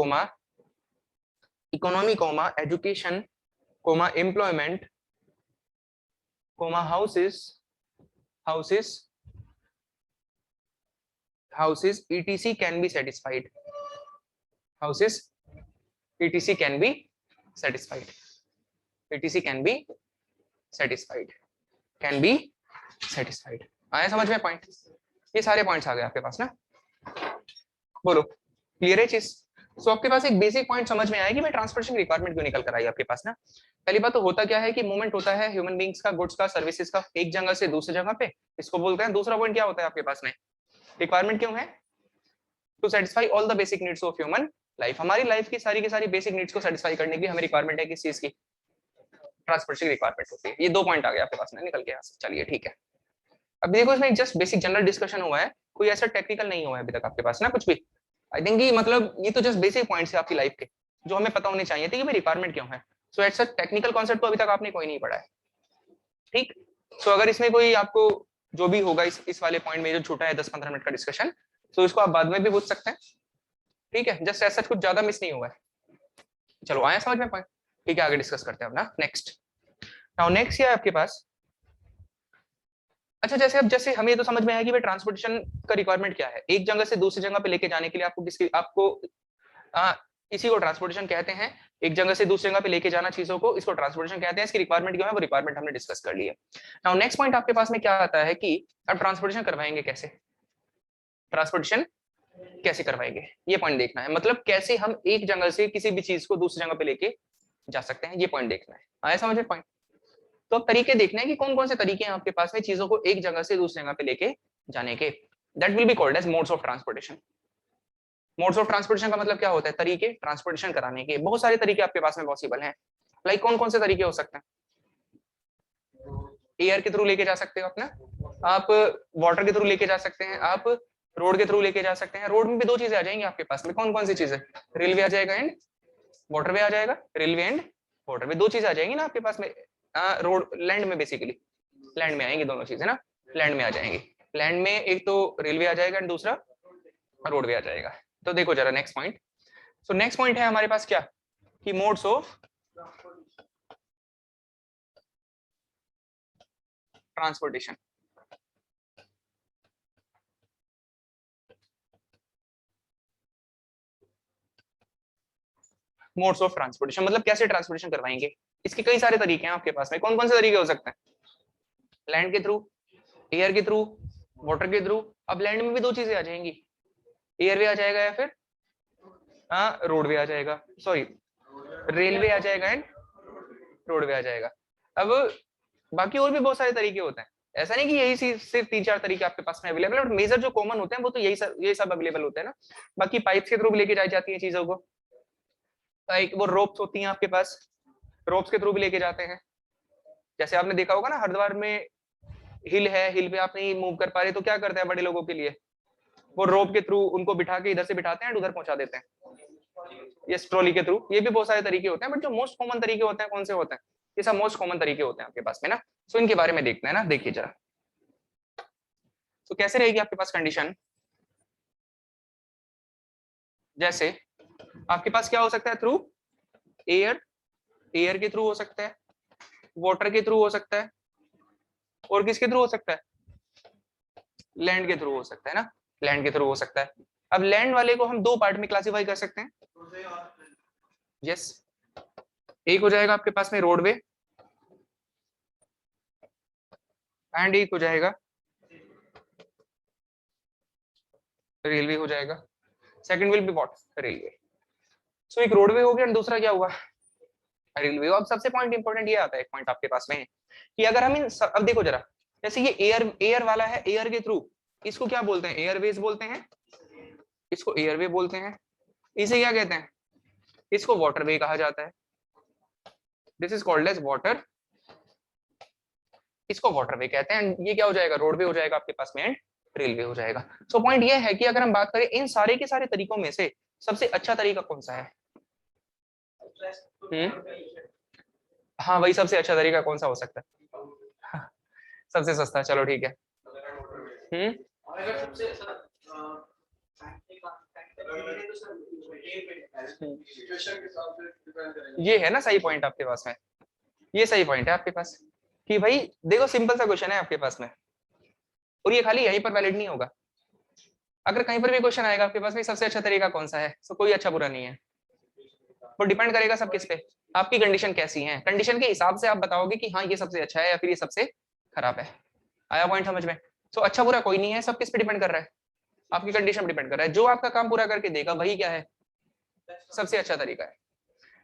A: economy, education, employment, houses, etc can be satisfied. Houses, etc can be satisfied. etc can be satisfied. Can be satisfied. आया समझ में point? ये सारे points आ गए आपके पास ना? बोलो, clear है चीज? सो आपके पास एक बेसिक पॉइंट समझ में आया कि मैं ट्रांसपोर्टेशन रिक्वायरमेंट क्यों निकल कर आई आपके पास ना? पहली बात तो होता क्या है कि मूवमेंट होता है ह्यूमन बींग्स का, गुड्स का, सर्विसेज का, एक जगह से दूसरी जगह पे, इसको बोलते हैं। दूसरा पॉइंट क्या होता है आपके पास में? रिक्वायरमेंट क्यों है? To satisfy all the basic needs of human life. हमारी लाइफ की सारी बेसिक नीड्स को सेटिस्फाई करने की हमें रिक्वायरमेंट है किस चीज की? ट्रांसपोर्टेशन रिक्वायरमेंट होती है। ये दो पॉइंट आ गए आपके पास में निकल के यहाँ से। चलिए ठीक है, अब देखो इसमें जस्ट बेसिक जनरल डिस्कशन हुआ है, कोई ऐसा टेक्निकल नहीं हुआ है अभी तक आपके पास ना कुछ भी। आई थिंक ये मतलब ये तो जस्ट बेसिक पॉइंट्स है आपकी लाइफ के जो हमें पता होने चाहिए थे कि भाई रिक्वायरमेंट क्यों है। सो एट सच टेक्निकल कॉन्सेप्ट तो अभी तक आपने कोई नहीं पढ़ा है, ठीक। सो अगर इसमें कोई आपको जो भी होगा इस वाले पॉइंट में जो छूटा है 10-15 मिनट का डिस्कशन, तो इसको आप बाद में भी पूछ सकते हैं, ठीक है। जस्ट ऐसा कुछ ज्यादा मिस नहीं हुआ है। चलो आया समझ में पॉइंट? ठीक है, आगे डिस्कस करते हैं अपना नेक्स्ट। नाउ नेक्स्ट क्या है आपके पास? अच्छा, जैसे हमें तो समझ में आया कि भाई ट्रांसपोर्टेशन का रिक्वायरमेंट क्या है। एक जगह से दूसरी जगह पे लेके जाने के लिए आपको इसी को ट्रांसपोर्टेशन कहते हैं। एक जगह से दूसरी जगह पे लेके जाना चीजों को, इसको ट्रांसपोर्टेशन कहते हैं। इसकी रिक्वायरमेंट क्या है वो रिक्वायरमेंट हमने डिस्कस कर ली है। नाउ नेक्स्ट पॉइंट आपके पास में क्या आता है कि अब ट्रांसपोर्टेशन करवाएंगे कैसे? ट्रांसपोर्टेशन कैसे करवाएंगे ये पॉइंट देखना है। मतलब कैसे हम एक जगह से किसी भी चीज को दूसरी जगह पे लेके जा सकते हैं, ये पॉइंट देखना है। आया समझ में पॉइंट? तो अब तरीके देखने हैं कि कौन कौन से तरीके हैं आपके पास में चीजों को एक जगह से दूसरी जगह पे लेके जाने के। That will be called as modes of transportation. Modes of transportation का मतलब क्या होता है? तरीके ट्रांसपोर्टेशन कराने के। बहुत सारे तरीके आपके पास में पॉसिबल हैं। लाइक कौन कौन से तरीके हो सकते हैं? एयर के थ्रू लेके जा सकते हो अपना, आप वाटर के थ्रू लेके जा सकते हैं, आप रोड के थ्रू लेके जा सकते हैं। रोड में भी दो चीजें आ जाएंगी आपके पास में। कौन कौन सी चीजें? रेलवे आ जाएगा एंड वाटरवे आ जाएगा। रेलवे एंड वाटरवे दो चीजें आ जाएंगी ना आपके पास में। रोड लैंड में, बेसिकली लैंड में आएंगी दोनों चीजें ना, लैंड में आ जाएंगी। लैंड में एक तो रेलवे आ जाएगा एंड दूसरा रोडवे आ जाएगा। तो देखो जरा next point. So next point है हमारे पास क्या कि modes of transportation. Modes of transportation मतलब कैसे ट्रांसपोर्टेशन करवाएंगे। इसके कई सारे तरीके हैं आपके पास में। कौन कौन से तरीके हो सकते हैं? लैंड के थ्रू, एयर के थ्रू, वाटर के थ्रू। अब लैंड में भी दो चीजें आ जाएंगी, एयरवे आ जाएगा या फिर रोडवे आ जाएगा, सॉरी रेलवे आ जाएगा एंड रोडवे आ जाएगा। अब बाकी और भी बहुत सारे तरीके होते हैं। ऐसा नहीं कि यही सिर्फ 3-4 तरीके आपके पास में अवेलेबल है, और मेजर जो कॉमन होते हैं वो तो यही सब अवेलेबल होते हैं ना। बाकी पाइप्स के थ्रू भी लेके जाई जाती है चीजों को। एक वो रोप्स होती हैं आपके पास, रोप्स के थ्रू भी लेके जाते हैं। जैसे आपने देखा होगा ना हरिद्वार में हिल है, हिल पे आप नहीं मूव कर पा रहे तो क्या करते हैं बड़े लोगों के लिए? वो रोप के थ्रू उनको बिठा के इधर से बिठाते हैं उधर पहुंचा देते हैं, ये ट्रॉली के थ्रू। ये भी बहुत सारे तरीके होते हैं, बट जो मोस्ट कॉमन तरीके होते हैं कौन से होते हैं? ये सब मोस्ट कॉमन तरीके होते हैं आपके पास में ना। सो इनके बारे में देखना है ना, देखिए जरा। तो कैसे रहेगी आपके पास कंडीशन? जैसे आपके पास क्या हो सकता है? थ्रू एयर, एयर के थ्रू हो सकता है, वाटर के थ्रू हो सकता है, और किसके थ्रू हो सकता है? लैंड के थ्रू हो सकता है ना, लैंड के थ्रू हो सकता है। अब लैंड वाले को हम दो पार्ट में क्लासिफाई कर सकते हैं। यस, एक हो जाएगा आपके पास में रोडवे एंड एक हो जाएगा रेलवे हो जाएगा। Second will be what? Railway. So एक रोडवे हो गया और दूसरा क्या हुआ? रेलवे। अब सबसे पॉइंट इंपॉर्टेंट ये आता है, एक पॉइंट आपके पास में कि अगर हम अब देखो जरा, जैसे ये एयर वाला है, एयर के थ्रू, इसको क्या बोलते हैं? एयरवेज बोलते हैं, इसको एयरवे बोलते हैं। इसे क्या कहते हैं? इसको वाटरवे कहा जाता है। This is called as water, इसको वाटरवे कहते हैं। ये क्या हो जाएगा? रोडवे हो जाएगा आपके पास में एंड रेलवे हो जाएगा। सो पॉइंट ये है कि अगर हम बात करें इन सारे के सारे तरीकों में से सबसे अच्छा तरीका कौन सा है? हाँ वही सबसे अच्छा तरीका कौन सा हो सकता है? सबसे सस्ता, चलो ठीक है। ये है ना सही पॉइंट आपके पास में, ये सही पॉइंट है आपके पास कि भाई देखो सिंपल सा क्वेश्चन है आपके पास में, और ये खाली यहीं पर वैलिड नहीं होगा। अगर कहीं पर भी क्वेश्चन आएगा आपके पास में सबसे अच्छा तरीका कौन सा है, तो कोई अच्छा बुरा नहीं है, वो डिपेंड करेगा सब किस पे, आपकी कंडीशन कैसी है, कंडीशन के हिसाब से आप बताओगे कि हाँ ये सबसे अच्छा है या फिर ये सबसे खराब है। आया पॉइंट समझ में? तो अच्छा बुरा कोई नहीं है, सब किस पे डिपेंड कर रहा है, आपकी कंडीशन पे डिपेंड कर रहा है। जो आपका काम पूरा करके देगा वही क्या है, सबसे अच्छा तरीका है।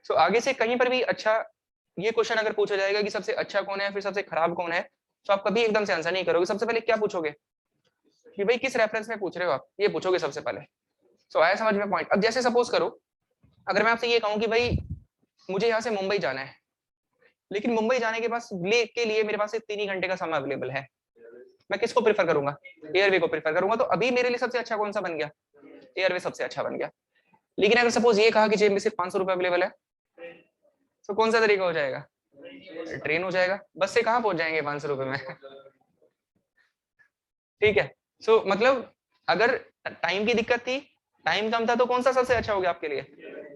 A: सो आगे से कहीं पर भी अच्छा ये क्वेश्चन अगर पूछा जाएगा कि सबसे अच्छा कौन है फिर सबसे खराब कौन है, तो आप कभी एकदम से आंसर नहीं करोगे। सबसे पहले क्या पूछोगे कि भाई किस रेफरेंस में पूछ रहे हो आप, ये पूछोगे सबसे पहले। सो आया समझ में पॉइंट? अब जैसे सपोज करो अगर मैं आपसे ये कहूँ कि भाई मुझे यहाँ से मुंबई जाना है, लेकिन मुंबई जाने के पास के लिए मेरे पास 3 ही घंटे का समय अवेलेबल है, मैं किसको प्रेफर करूंगा, एयरवे को प्रेफर करूंगा। तो अभी मेरे लिए सबसे अच्छा कौन सा बन गया, एयरवे सबसे अच्छा बन गया। लेकिन अगर सपोज ये कहा कि जेब में सिर्फ 500 रुपए अवेलेबल है, तो कौन सा तरीका हो जाएगा, ट्रेन हो जाएगा। बस से कहाँ पहुंच जाएंगे 500 रुपए में? ठीक है। सो मतलब अगर टाइम की दिक्कत थी, टाइम कम था, तो कौन सा सबसे अच्छा हो गया आपके लिए,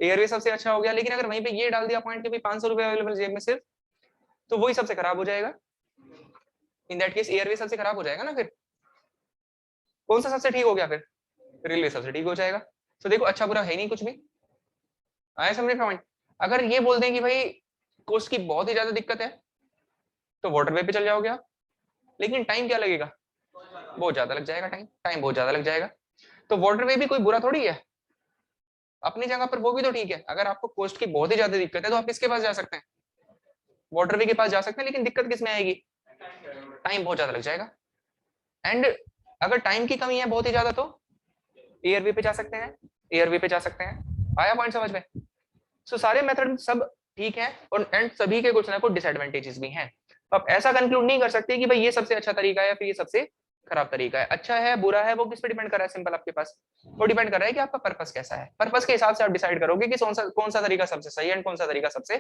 A: एयरवे सबसे अच्छा हो गया। लेकिन अगर वहीं पे ये डाल दिया पॉइंट कि भाई 500 रुपए अवेलेबल जेब में सिर्फ, तो वही सबसे खराब हो जाएगा। इन दैट केस एयरवे सबसे खराब हो जाएगा ना, फिर कौन सा सबसे ठीक हो गया, फिर रेलवे सबसे ठीक हो जाएगा। तो देखो अच्छा बुरा है नहीं कुछ भी, आया समझ पॉइंट? अगर ये बोल दें कि भाई कोस्ट की बहुत ही ज्यादा दिक्कत है, तो वाटरवे पे चल जाओगे आप, लेकिन टाइम क्या लगेगा, बहुत ज्यादा लग जाएगा, टाइम बहुत ज्यादा लग जाएगा। तो वाटरवे भी कोई बुरा थोड़ी है, अपनी जगह पर वो भी तो ठीक है। अगर आपको कोस्ट की बहुत ही ज्यादा दिक्कत है तो आप किसके पास जा सकते हैं, वाटरवे के पास जा सकते हैं। लेकिन दिक्कत किस में आएगी, टाइम बहुत ज्यादा लग जाएगा। एंड अगर टाइम की कमी है बहुत ही ज्यादा, तो एयरवे पे जा सकते हैं, एयरवे पे जा सकते हैं। आया पॉइंट समझ में? सो सारे मेथड सब ठीक है, और एंड सभी के कुछ ना कुछ डिसएडवांटेजेस भी हैं। तो आप ऐसा कंक्लूड नहीं कर सकते कि भाई ये सबसे अच्छा तरीका है फिर ये सबसे खराब तरीका है। अच्छा है बुरा है वो किस पे डिपेंड कर रहा है, सिंपल आपके पास वो डिपेंड कर रहा है कि आपका पर्पस कैसा है। पर्पस के हिसाब से आप डिसाइड करोगे कि कौन सा तरीका सबसे सही है एंड कौन सा तरीका सबसे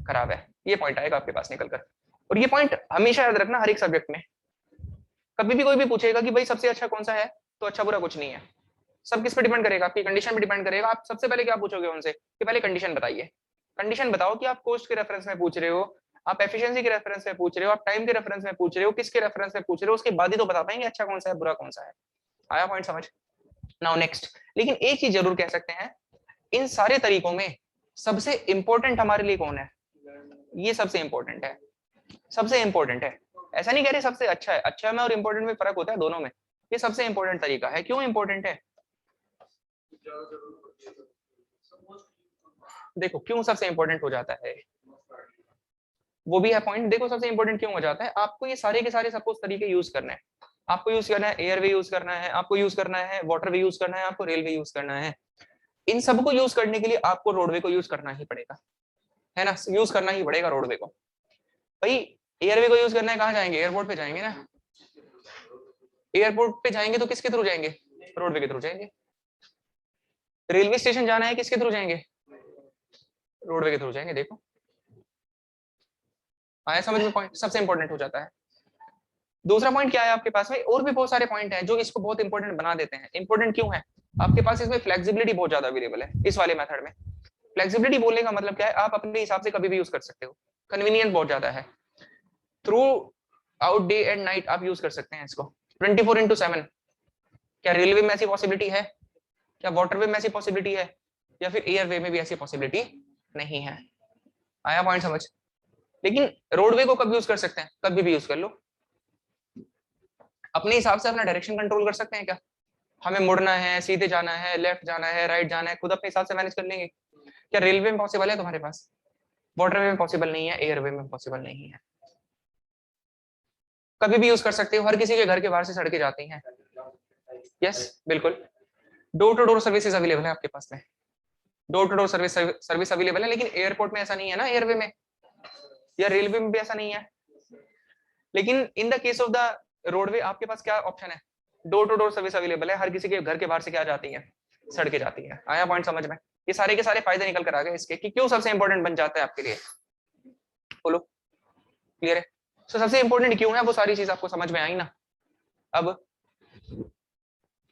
A: खराब है। ये पॉइंट आएगा आपके पास निकल कर। और ये पॉइंट हमेशा याद रखना हर एक सब्जेक्ट में, कभी भी कोई भी पूछेगा कि भाई सबसे अच्छा कौन सा है, तो अच्छा बुरा कुछ नहीं है, सब किस पे डिपेंड करेगा, आपकी कंडीशन पे डिपेंड करेगा। आप सबसे पहले क्या पूछोगे उनसे कि पहले कंडीशन बताइए, कंडीशन बताओ कि आप कोस्ट के रेफरेंस में पूछ रहे हो, आप एफिशिएंसी के रेफरेंस में पूछ रहे हो, आप टाइम के रेफरेंस में पूछ रहे हो, किसके रेफरेंस में पूछ रहे हो, उसके बाद ही तो बता पाएंगे अच्छा कौन सा है बुरा कौन सा है। आया पॉइंट समझ? नाउ नेक्स्ट, लेकिन एक चीज जरूर कह सकते हैं, इन सारे तरीकों में सबसे इंपॉर्टेंट हमारे लिए कौन है, ये सबसे इंपॉर्टेंट है, सबसे इंपॉर्टेंट है। ऐसा नहीं कह रहे सबसे अच्छा है, अच्छा में और इंपॉर्टेंट में फर्क होता है दोनों में। ये सबसे इंपॉर्टेंट तरीका है। क्यों इंपॉर्टेंट है, देखो क्यों सबसे इंपॉर्टेंट हो जाता है, वो भी है पॉइंट। देखो सबसे इंपॉर्टेंट क्यों हो जाता है, आपको ये सारे के सारे सपोज तरीके यूज करने हैं। आपको यूज करना है एयरवे यूज करना है, आपको यूज करना है वाटरवे यूज करना है, आपको रेलवे यूज करना है। इन सबको यूज करने के लिए आपको रोडवे को यूज करना ही पड़ेगा, है ना, यूज करना ही पड़ेगा रोडवे को। भाई एयरवे को यूज करना है, कहाँ जाएंगे, एयरपोर्ट पे जाएंगे ना, एयरपोर्ट पे जाएंगे तो किसके थ्रू जाएंगे, रोडवे के थ्रू जाएंगे। रेलवे स्टेशन जाना है, किसके थ्रू जाएंगे, रोडवे के थ्रू जाएंगे। देखो आया समझ में पॉइंट, सबसे इंपॉर्टेंट हो जाता है। दूसरा पॉइंट क्या है आपके पास में, और भी बहुत सारे पॉइंट हैं जो इसको बहुत इंपॉर्टेंट बना देते हैं। इंपॉर्टेंट क्यों है, आपके पास इसमें फ्लेक्सिबिलिटी बहुत ज्यादा अवेलेबल है इस वाले मेथड में। फ्लेक्सिबिलिटी बोलने का मतलब क्या है, आप अपने हिसाब से कभी भी यूज कर सकते हो, कन्वीनियंस बहुत ज्यादा है। Through out day and night आप यूज कर सकते हैं इसको 24/7। क्या रेलवे में ऐसी पॉसिबिलिटी है, क्या वाटरवे में ऐसी पॉसिबिलिटी है, या फिर एयरवे में भी ऐसी पॉसिबिलिटी नहीं है। आया पॉइंट समझ? लेकिन रोडवे को कब यूज कर सकते हैं, कभी भी यूज कर लो, अपने हिसाब से अपना डायरेक्शन कंट्रोल कर सकते हैं। क्या हमें मुड़ना है, सीधे जाना है, लेफ्ट जाना है, राइट जाना है, खुद अपने हिसाब से मैनेज कर लेंगे। क्या रेलवे में पॉसिबल है तुम्हारे पास, वाटरवे में पॉसिबल नहीं है, एयरवे में पॉसिबल नहीं है। कभी भी यूज कर सकते हो, हर किसी के घर के बाहर से सड़कें जाती हैं। यस बिल्कुल, door to door services available है आपके पास में, door to door service available है। लेकिन एयरपोर्ट में ऐसा नहीं है ना, एयरवे में या रेलवे में भी ऐसा नहीं है। लेकिन in the case of the roadway आपके पास क्या ऑप्शन है, door to door service available है, हर किसी के घर के बाहर से क्या जाती है, सड़कें जाती है। आया पॉइंट समझ में? ये सारे के सारे फायदे निकल कर आ गए इसके कि क्यों सबसे इंपॉर्टेंट बन जाता है आपके लिए। बोलो क्लियर है? तो सबसे इंपॉर्टेंट क्यों है वो सारी चीज आपको समझ में आई ना। अब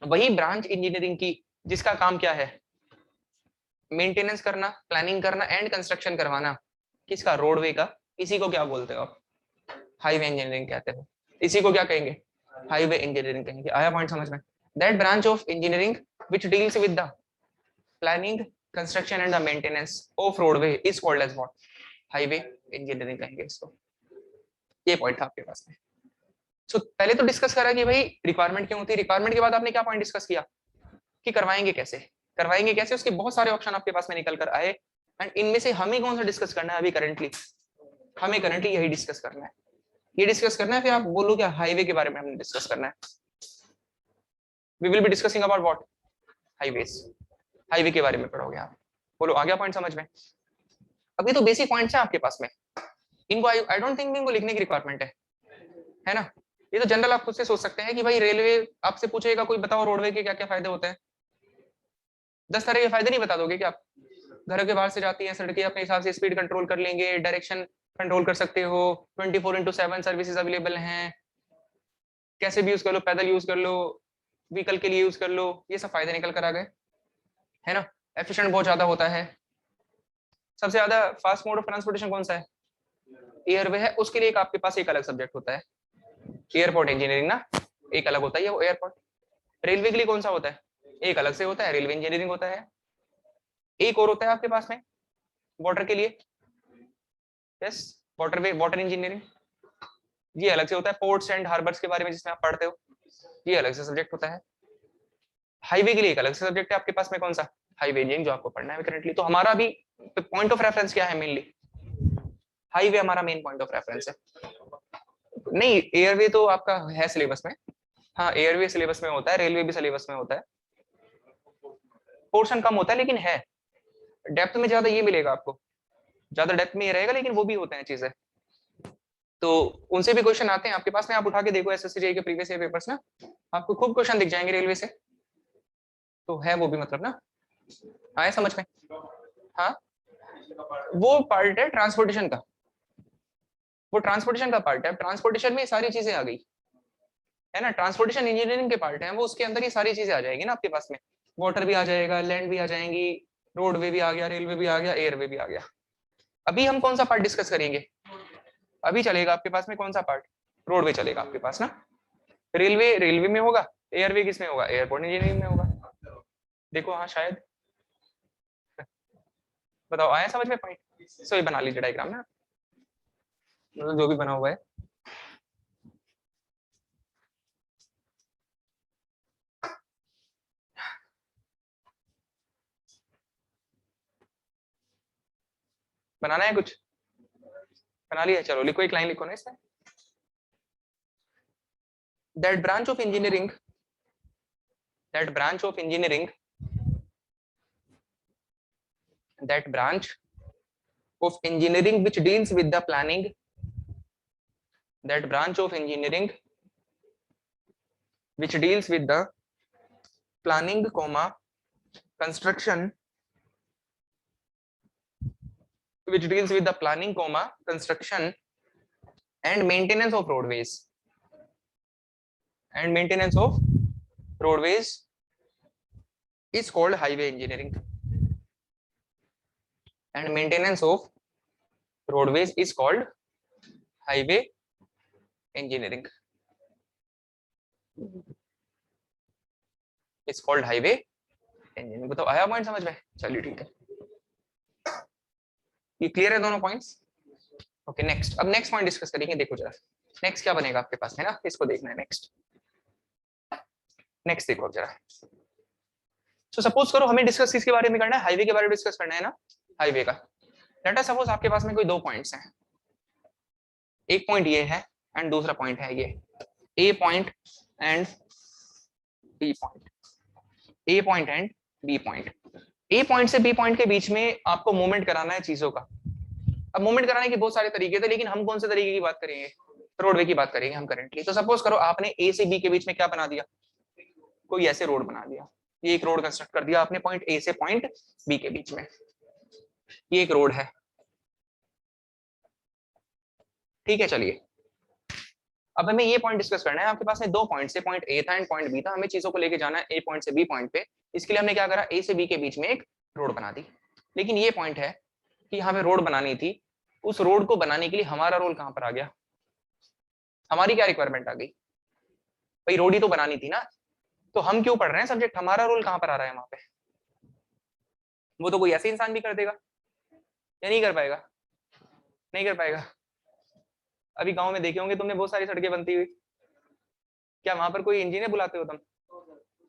A: वही ब्रांच इंजीनियरिंग की जिसका काम क्या है, मेंटेनेंस करना, प्लानिंग करना एंड कंस्ट्रक्शन करवाना। किसका? रोडवे का। इसी को क्या बोलते हो आप? हाईवे इंजीनियरिंग कहते हो। इसी को क्या कहेंगे? हाईवे इंजीनियरिंग कहेंगे। आया पॉइंट समझ में? That branch of engineering which deals with the planning, construction and the maintenance of roadway is called as what? Highway engineering कहेंगे इसको। ये पॉइंट था आपके पास में। सो पहले तो डिस्कस करा कि भाई रिक्वायरमेंट क्यों होती है। रिक्वायरमेंट के बाद आपने क्या पॉइंट डिस्कस किया कि करवाएंगे कैसे, करवाएंगे कैसे। उसके बहुत सारे ऑप्शन आपके पास में निकल कर आए एंड इनमें से हमें कौन सा डिस्कस करना है अभी करंटली? हमें करंटली यही डिस्कस करना है, ये डिस्कस करना है। फिर आप बोलो क्या? हाईवे के बारे में हमने डिस्कस करना है। We will be discussing about what? Highways. Highway के बारे में पढ़ोगे आप। बोलो आ गया पॉइंट समझ में? अभी तो बेसिक पॉइंट्स हैं आपके पास में, इनको आई डोंट थिंक इनको लिखने की रिक्वायरमेंट है ना। ये तो जनरल आप खुद से सोच सकते हैं कि भाई रेलवे आपसे पूछेगा कोई बताओ रोडवे के क्या क्या फायदे होते हैं। 10 तरह के फायदे नहीं बता दोगे क्या आप? घर के बाहर से जाती हैं सड़कें, अपने हिसाब से स्पीड कंट्रोल कर लेंगे, डायरेक्शन कंट्रोल कर सकते हो, 24/7 सर्विसेज अवेलेबल हैं, कैसे भी यूज कर लो, पैदल यूज कर लो, व्हीकल के लिए यूज कर लो। ये सब फायदे निकल कर आ गए, है ना। एफिशिएंट बहुत ज्यादा होता है। सबसे ज्यादा फास्ट मोड ऑफ ट्रांसपोर्टेशन कौन सा है? एयरवे है। उसके लिए एक आपके पास एक अलग सब्जेक्ट होता है, एयरपोर्ट इंजीनियरिंग ना, एक अलग होता है वो एयरपोर्ट। रेलवे के लिए कौन सा होता है? एक अलग से होता है, रेलवे इंजीनियरिंग होता है। एक और होता है आपके पास में वाटर के लिए, यस, वाटरवे, वाटर इंजीनियरिंग। ये अलग से होता है। पोर्ट्स एंड हार्बर्स के बारे में जिसमें आप पढ़ते हो, ये अलग से सब्जेक्ट होता है। हाईवे के लिए एक अलग से सब्जेक्ट है आपके पास में, कौन सा? हाईवे इंजीनियरिंग, जो आपको पढ़ना है करंटली। तो हमारा भी पॉइंट ऑफ रेफरेंस क्या है? मेनली हाईवे हमारा मेन पॉइंट ऑफ रेफरेंस है। नहीं, एयरवे तो आपका है सिलेबस में। हाँ, एयरवे सिलेबस में होता है, रेलवे भी सिलेबस में होता है। पोर्शन कम होता है लेकिन है, डेप्थ में ज्यादा ये मिलेगा आपको, ज्यादा डेप्थ में ये रहेगा, लेकिन वो भी होते हैं चीजें। तो उनसे भी क्वेश्चन आते हैं आपके पास में। आप उठा के देखो एसएससी जेईई के प्रीवियस ईयर पेपर्स ना, आपको खूब क्वेश्चन दिख जाएंगे रेलवे से। तो है वो भी मतलब ना, आए समझ में? हाँ, वो पार्ट है ट्रांसपोर्टेशन का, वो ट्रांसपोर्टेशन का पार्ट है। ट्रांसपोर्टेशन में सारी चीजें आ गई है ना, ट्रांसपोर्टेशन इंजीनियरिंग के पार्ट है वो, उसके अंदर ये सारी चीजें आ जाएगी ना आपके पास में। वाटर भी आ जाएगा, लैंड भी आ जाएंगी, रोडवे भी आ गया, रेलवे भी आ गया, एयरवे भी आ गया। अभी हम कौन सा पार्ट डिस्कस करेंगे? अभी चलेगा आपके पास में कौन सा पार्ट? रोडवे चलेगा आपके पास ना। रेलवे रेलवे में होगा, एयरवे किस में होगा? एयरपोर्ट इंजीनियरिंग में होगा। देखो हाँ शायद, बताओ आया समझ में पॉइंट? सो ये बना लीजिए डायग्राम ना, मतलब जो भी बना हुआ है। बनाना है कुछ? बना लिया, चलो लिखो, एक लाइन लिखो ना इसमें। That branch of engineering, that branch of engineering, that branch of engineering which deals with the planning, that branch of engineering which deals with the planning comma construction, which deals with the planning comma construction and maintenance of roadways, and maintenance of roadways is called highway engineering, and maintenance of roadways is called highway engineering, is called highway engineering। बताओ आया point समझ में? चलिए ठीक है, ये clear है दोनों पॉइंट्स? ओके नेक्स्ट, अब नेक्स्ट पॉइंट डिस्कस करेंगे। देखो जरा नेक्स्ट क्या बनेगा आपके पास है ना, इसको देखना है। नेक्स्ट नेक्स्ट देखो जरा। तो सपोज करो हमें डिस्कस किसके बारे में करना है? हाईवे के बारे में डिस्कस करना है ना, हाईवे का। लेट अस सपोज आपके पास में कोई दो पॉइंट्स हैं, एक पॉइंट ये है एंड दूसरा पॉइंट है ये, A point and B point, A point and B point. A point से बी पॉइंट के बीच में आपको मूवमेंट कराना है चीजों का। अब मूवमेंट कराने के बहुत सारे तरीके थे, लेकिन हम कौन से तरीके की बात करेंगे? रोडवे की बात करेंगे हम करेंटली। तो सपोज करो आपने ए से बी के बीच में क्या बना दिया? कोई ऐसे रोड बना दिया, ये एक रोड कंस्ट्रक्ट कर दिया आपने पॉइंट ए से पॉइंट बी के बीच में, ये एक रोड है, ठीक है। चलिए अब हमें ये पॉइंट डिस्कस करना है। आपके पास में दो पॉइंट से, पॉइंट ए था एंड पॉइंट बी था, हमें चीजों को लेके जाना है ए पॉइंट से बी पॉइंट पे। इसके लिए हमने क्या करा, ए से बी के बीच में एक रोड बना दी। लेकिन ये पॉइंट है कि यहाँ पे रोड बनानी थी, उस रोड को बनाने के लिए हमारा रोल कहां पर आ गया, हमारी क्या रिक्वायरमेंट आ गई, भाई रोड ही तो बनानी थी ना। तो हम क्यों पढ़ रहे हैं सब्जेक्ट, हमारा रोल कहां पर आ रहा है वहां पे। वो तो कोई ऐसे इंसान भी कर देगा या नहीं कर पाएगा, नहीं कर पाएगा। अभी गांव में देखे होंगे तुमने बहुत सारी सड़कें बनती हुई, क्या वहां पर कोई इंजीनियर बुलाते हो तुम,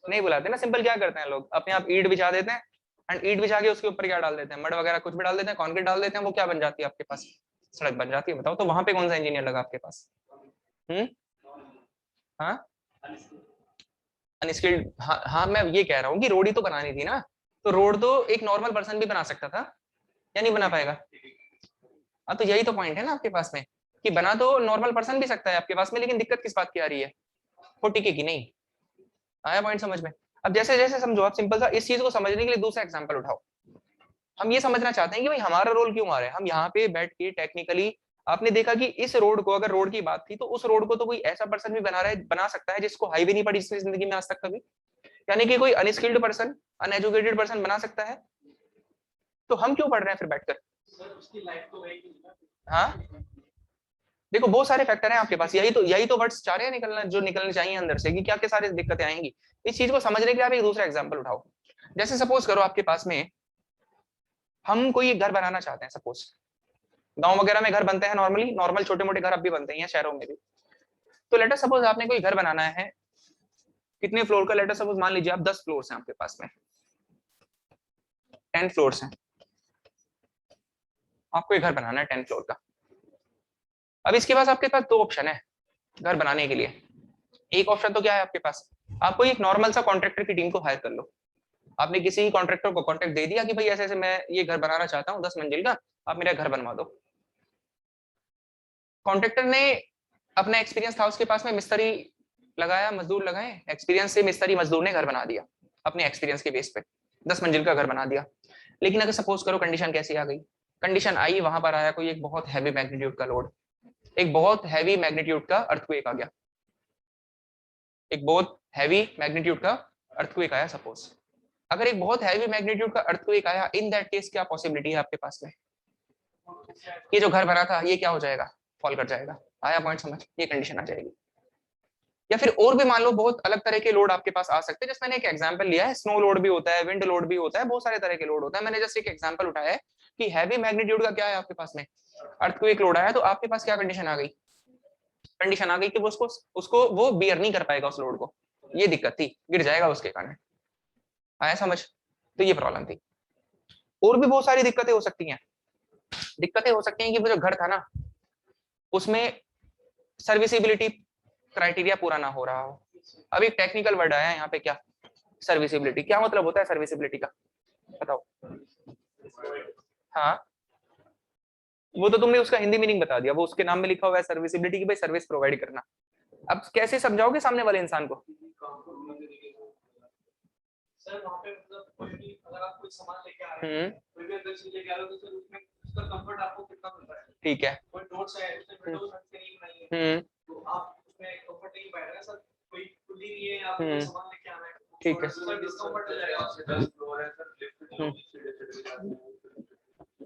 A: नहीं बुलाते ना। सिंपल क्या करते हैं लोग, अपने आप ईंट बिछा देते हैं एंड ईंट बिछा के उसके ऊपर क्या डाल देते हैं, मड वगैरह कुछ भी डाल देते हैं, कंक्रीट डाल देते हैं, वो क्या बन जाती है आपके पास, सड़क बन जाती है। बताओ तो वहां पे कौन सा इंजीनियर लगा आपके पास। हाँ अनस्किल्ड। हाँ हाँ मैं ये कह रहा हूँ कि रोड ही तो बनानी थी ना, तो रोड तो एक नॉर्मल पर्सन भी बना सकता था या नहीं बना पाएगा। हाँ तो यही तो पॉइंट है ना आपके पास में, कि बना तो नॉर्मल पर्सन भी सकता है आपके पास में, लेकिन दिक्कत किस बात की आ रही है, वो टिके की नहीं। आया पॉइंट समझ में। अब जैसे जैसे समझो आप, सिंपल सा इस चीज को समझने के लिए दूसरा एग्जांपल उठाओ। हम ये समझना चाहते हैं कि भाई हमारा रोल क्यों आ रहा है, हम यहाँ पे बैठ के टेक्निकली आपने देखा कि इस रोड को, अगर रोड की बात थी तो उस रोड को तो कोई ऐसा पर्सन भी बना रहा है, बना सकता है जिसको हाईवे नहीं पड़ी इसकी जिंदगी में आज तक कभी, यानी कि कोई अनस्किल्ड पर्सन, अनएजुकेटेड पर्सन बना सकता है। तो हम क्यों पढ़ रहे हैं फिर बैठकर। हाँ देखो बहुत सारे फैक्टर हैं आपके पास, यही तो वर्ड्स चाह रहे हैं निकलना, जो निकलने चाहिए अंदर से कि क्या क्या सारी दिक्कतें आएंगी। इस चीज को समझने के लिए आप एक दूसरा एग्जांपल उठाओ। जैसे सपोज करो आपके पास में हम कोई घर बनाना चाहते हैं, सपोज गांव वगैरह में घर बनते हैं नॉर्मली, नॉर्मल छोटे मोटे घर अब भी बनते हैं शहरों में भी। तो लेटर सपोज आपने कोई घर बनाना है, कितने फ्लोर का, लेटर सपोज मान लीजिए आप 10 फ्लोर हैं आपके पास में, 10 फ्लोर हैं, आपको एक घर बनाना है 10 फ्लोर का। अब इसके पास आपके पास दो ऑप्शन है घर बनाने के लिए। एक ऑप्शन तो क्या है आपके पास, आपको एक नॉर्मल सा कॉन्ट्रैक्टर की टीम को हायर कर लो। आपने किसी कॉन्ट्रैक्टर को कॉन्ट्रैक्ट दे दिया कि भाई ऐसे ऐसे मैं ये घर बनाना चाहता हूँ 10 मंजिल का, आप मेरा घर बनवा दो। कॉन्ट्रैक्टर ने अपना एक्सपीरियंस था उसके पास में, मिस्त्री लगाया, मजदूर लगाए, एक्सपीरियंस से मिस्त्री मजदूर ने घर बना दिया अपने एक्सपीरियंस के बेस पे, 10 मंजिल का घर बना दिया। लेकिन अगर सपोज करो कंडीशन कैसी आ गई, कंडीशन आई वहां पर आया कोई एक बहुत हैवी मैग्नीट्यूड का लोड, एक बहुत हैवी मैग्नीट्यूड का अर्थक्वेक आ गया, एक बहुत हैवी मैग्नीट्यूड का अर्थक्वेक आया सपोज। अगर एक बहुत हैवी मैग्नीट्यूड का अर्थक्वेक आया, इन दैट केस क्या पॉसिबिलिटी है आपके पास में, ये जो घर बना था ये क्या हो जाएगा, फॉल कर जाएगा। आया पॉइंट समझ, ये कंडीशन आ जाएगी। या फिर और भी मान लो बहुत अलग तरह के लोड आपके पास आ सकते हैं, जैसे मैंने एक एग्जांपल लिया है, स्नो लोड भी होता है, विंड लोड भी होता है, बहुत सारे तरह के लोड होता है। मैंने जस्ट एक एग्जांपल उठाया है कि हैवी मैग्नीट्यूड का क्या है आपके पास में, अर्थक्वेक लोड आया, तो आपके पास क्या कंडीशन आ गई, कंडीशन आ गई कि वो उसको उसको वो बियर नहीं कर पाएगा उस लोड को, ये दिक्कत थी, गिर जाएगा उसके कारण। आया समझ, तो ये प्रॉब्लम थी। और भी बहुत सारी दिक्कतें हो सकती हैं, दिक्कतें हो सकती हैं कि वो जो घर था ना उसमें सर्विसिबिलिटी क्राइटेरिया पूरा ना हो रहा हो। अब एक टेक्निकल वर्ड आया है यहाँ पे, क्या सर्विसिबिलिटी, क्या मतलब होता है सर्विसिबिलिटी का, बताओ। हाँ वो तो तुमने उसका हिंदी मीनिंग बता दिया, वो उसके नाम में लिखा हुआ है सर्विसिबिलिटी की, भाई सर्विस प्रोवाइड करना। अब कैसे समझाओगे सामने वाले इंसान को। सर वहाँ पे मतलब कोई भी अगर आप कोई सामान लेके आ रहे हैं, कोई भी अंदर चीज लेके आ रहे हो तो सर उसमें उसका कंफर्ट आपको कितना मिलता है, ठीक है, कोई नोट्स है उसमें विंडोज नहीं बनाई है, तो आप उसमें कंफर्ट नहीं पाएगा सर, कोई खुली नहीं है, आप कोई सामान लेके आना है, ठीक है सर डिस्कंफर्ट हो जाएगा आपसे, 10 फ्लोर है सर, लिफ्ट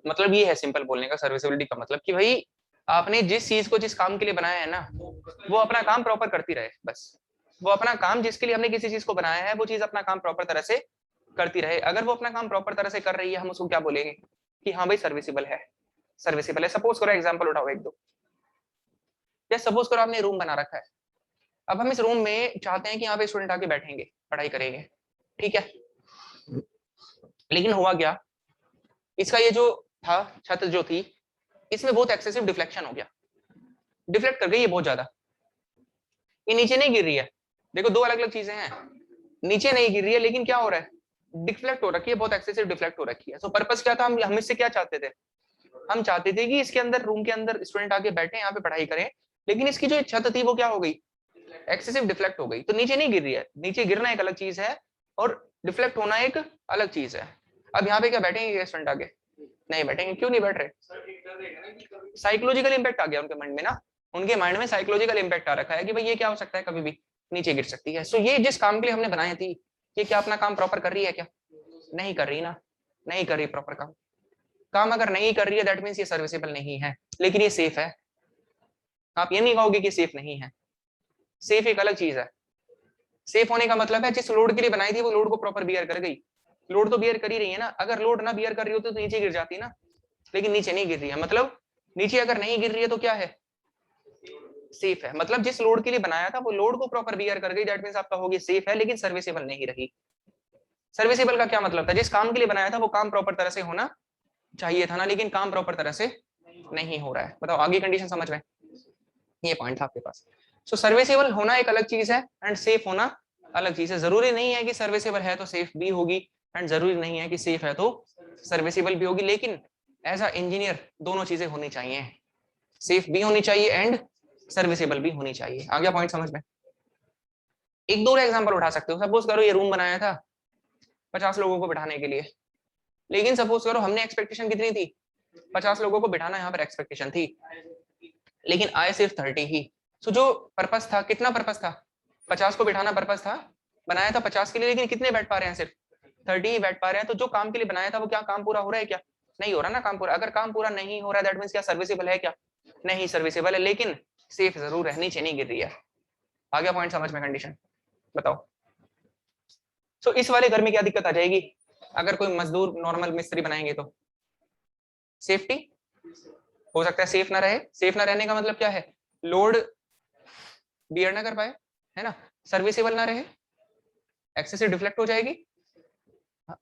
A: मतलब ये है सिंपल बोलने का सर्विसिबिलिटी का मतलब कि भाई आपने जिस चीज को जिस काम के लिए बनाया है ना वो अपना काम प्रॉपर करती रहे, बस वो अपना काम जिसके लिए हमने किसी चीज को बनाया है वो चीज अपना काम प्रॉपर तरह से करती रहे। अगर वो अपना काम प्रॉपर तरह से कर रही है हम उसको क्या बोलेंगे कि हाँ भाई सर्विसिबल है, सर्विसिबल है। सपोज करो एग्जांपल उठाओ एक दो, जैसे सपोज करो आपने रूम बना रखा है, अब हम इस रूम में चाहते हैं कि यहाँ पे स्टूडेंट आके बैठेंगे पढ़ाई करेंगे, ठीक है, लेकिन हुआ क्या, इसका ये जो था छत जो थी इसमें बहुत एक्सेसिव डिफ्लेक्शन हो गया, डिफ्लेक्ट कर गई ये बहुत ज्यादा, ये नीचे नहीं गिर रही है। देखो दो अलग अलग चीजें हैं, नीचे नहीं गिर रही है लेकिन क्या हो रहा है, डिफ्लेक्ट हो रखी है, बहुत एक्सेसिव डिफ्लेक्ट हो रखी है। सो पर्पस क्या था, हम इससे क्या चाहते थे, हम चाहते थे कि इसके अंदर रूम के अंदर स्टूडेंट आके बैठे यहाँ पे पढ़ाई करें, लेकिन इसकी जो छत थी वो क्या हो गई, एक्सेसिव डिफ्लेक्ट हो गई, तो नीचे नहीं गिर रही है। नीचे गिरना एक अलग चीज है और डिफ्लेक्ट होना एक अलग चीज है। अब यहाँ पे क्या बैठेंगे स्टूडेंट आगे? नहीं बैठेंगे। क्यों नहीं बैठ रहे? साइकोलॉजिकल इंपैक्ट आ गया उनके माइंड में ना, उनके माइंड में साइकोलॉजिकल इंपैक्ट आ रखा है कि भाई ये क्या हो सकता है, कभी भी नीचे गिर सकती है। सो ये जिस काम के लिए हमने बनाई थी, ये क्या अपना काम प्रॉपर कर रही है क्या? नहीं कर रही ना, नहीं कर रही प्रॉपर काम। काम अगर नहीं कर रही है दैट मीन्स ये सर्विसेबल नहीं है, लेकिन ये सेफ है। आप ये नहीं कहोगे कि सेफ नहीं है। सेफ एक अलग चीज है। सेफ होने का मतलब है जिस लोड के लिए बनाई थी वो लोड को प्रॉपर बियर कर गई। लोड तो बियर कर ही रही है ना, अगर लोड ना बियर कर रही होती तो नीचे गिर जाती ना, लेकिन नीचे नहीं गिर रही है। मतलब नीचे अगर नहीं गिर रही है तो क्या है? सेफ है। मतलब जिस लोड के लिए बनाया था वो लोड को प्रॉपर बियर कर गई, दैट मींस आप कहोगे सेफ है, लेकिन सर्विसेबल नहीं रही। सर्विसेबल का क्या मतलब था? जिस काम के लिए बनाया था वो काम प्रॉपर तरह से होना चाहिए था ना, लेकिन काम प्रॉपर तरह से नहीं हो रहा है। बताओ आगे कंडीशन समझ में? ये पॉइंट था आपके पास। सो सर्विसेबल होना एक अलग चीज है एंड सेफ होना अलग चीज है। जरूरी नहीं है कि सर्विसेबल है तो सेफ भी होगी, एंड जरूरी नहीं है कि सेफ है तो सर्विसेबल भी होगी, लेकिन एज अ इंजीनियर दोनों चीजें होनी चाहिए। सेफ भी होनी चाहिए एंड सर्विसेबल भी होनी चाहिए। आ गया पॉइंट समझ में? एक दो एग्जांपल उठा सकते हो। सपोज करो ये रूम बनाया था 50 लोगों को बिठाने के लिए, लेकिन सपोज करो हमने एक्सपेक्टेशन कितनी थी? 50 लोगों को बिठाना यहाँ पर एक्सपेक्टेशन थी, लेकिन आए सिर्फ 30 ही। सो जो पर्पस था, कितना पर्पस था? 50 को बिठाना पर्पस था, बनाया था 50 के लिए, लेकिन कितने बैठ पा रहे हैं? सिर्फ 30 ही बैठ पा रहे हैं। तो जो काम के लिए बनाया था वो क्या काम पूरा हो रहा है क्या? नहीं हो रहा ना काम पूरा। अगर काम पूरा नहीं हो रहा है दैट मींस क्या सर्विसेबल है क्या? नहीं सर्विसेबल है, लेकिन सेफ जरूर है, नीचे नहीं गिर रही है। आ गया पॉइंट समझ में? कंडीशन बताओ। सो इस वाले घर में क्या दिक्कत आ जाएगी अगर कोई मजदूर नॉर्मल मिस्त्री बनाएंगे तो? सेफ्टी हो सकता है सेफ ना रहे। सेफ ना रहने का मतलब क्या है? लोड बियर ना कर पाए, है ना, सर्विसेबल ना रहे, एक्सेसिव डिफ्लेक्ट हो जाएगी।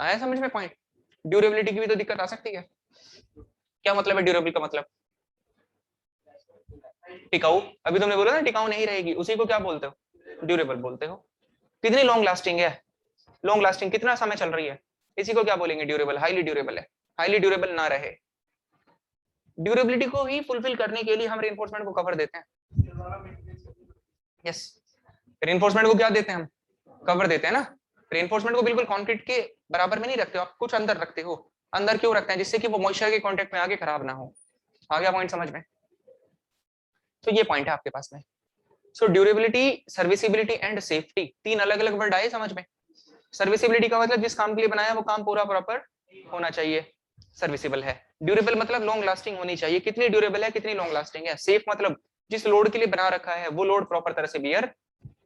A: आया समझ में पॉइंट? ड्यूरेबिलिटी की भी तो दिक्कत आ सकती है। क्या मतलब है ड्यूरेबल का? मतलब टिकाऊ। अभी तुमने बोला ना टिकाऊ नहीं रहेगी, उसी को क्या बोलते हो? ड्यूरेबल बोलते हो। कितनी लॉन्ग लास्टिंग है? लॉन्ग लास्टिंग कितना समय चल रही है, इसी को क्या बोलेंगे? ड्यूरेबल। हाईली ड्यूरेबल है। हाईली ड्यूरेबल ना रहे। ड्यूरेबिलिटी को ही फुलफिल करने के लिए हम रेनफोर्समेंट को कवर देते हैं। यस, रेनफोर्समेंट को क्या देते हैं हम? कवर देते हैं ना। रेनफोर्समेंट को बिल्कुल कंक्रीट के बराबर में नहीं रखते हो आप, कुछ अंदर रखते हो। अंदर क्यों रखते हैं? जिससे कि वो मॉइस्चर के कांटेक्ट में आके खराब ना हो। आ गया पॉइंट समझ में? तो ये पॉइंट है आपके पास में। सो ड्यूरेबिलिटी, सर्विसिबिलिटी एंड सेफ्टी, तीन अलग अलग वर्ड आए समझ में? सर्विसिबिलिटी का मतलब जिस काम के लिए बनाया वो काम पूरा प्रॉपर होना चाहिए, सर्विसेबल है। ड्यूरेबल मतलब लॉन्ग लास्टिंग होनी चाहिए, कितनी ड्यूरेबल है, कितनी लॉन्ग लास्टिंग है। सेफ मतलब जिस लोड के लिए बना रखा है वो लोड प्रॉपर तरह से बियर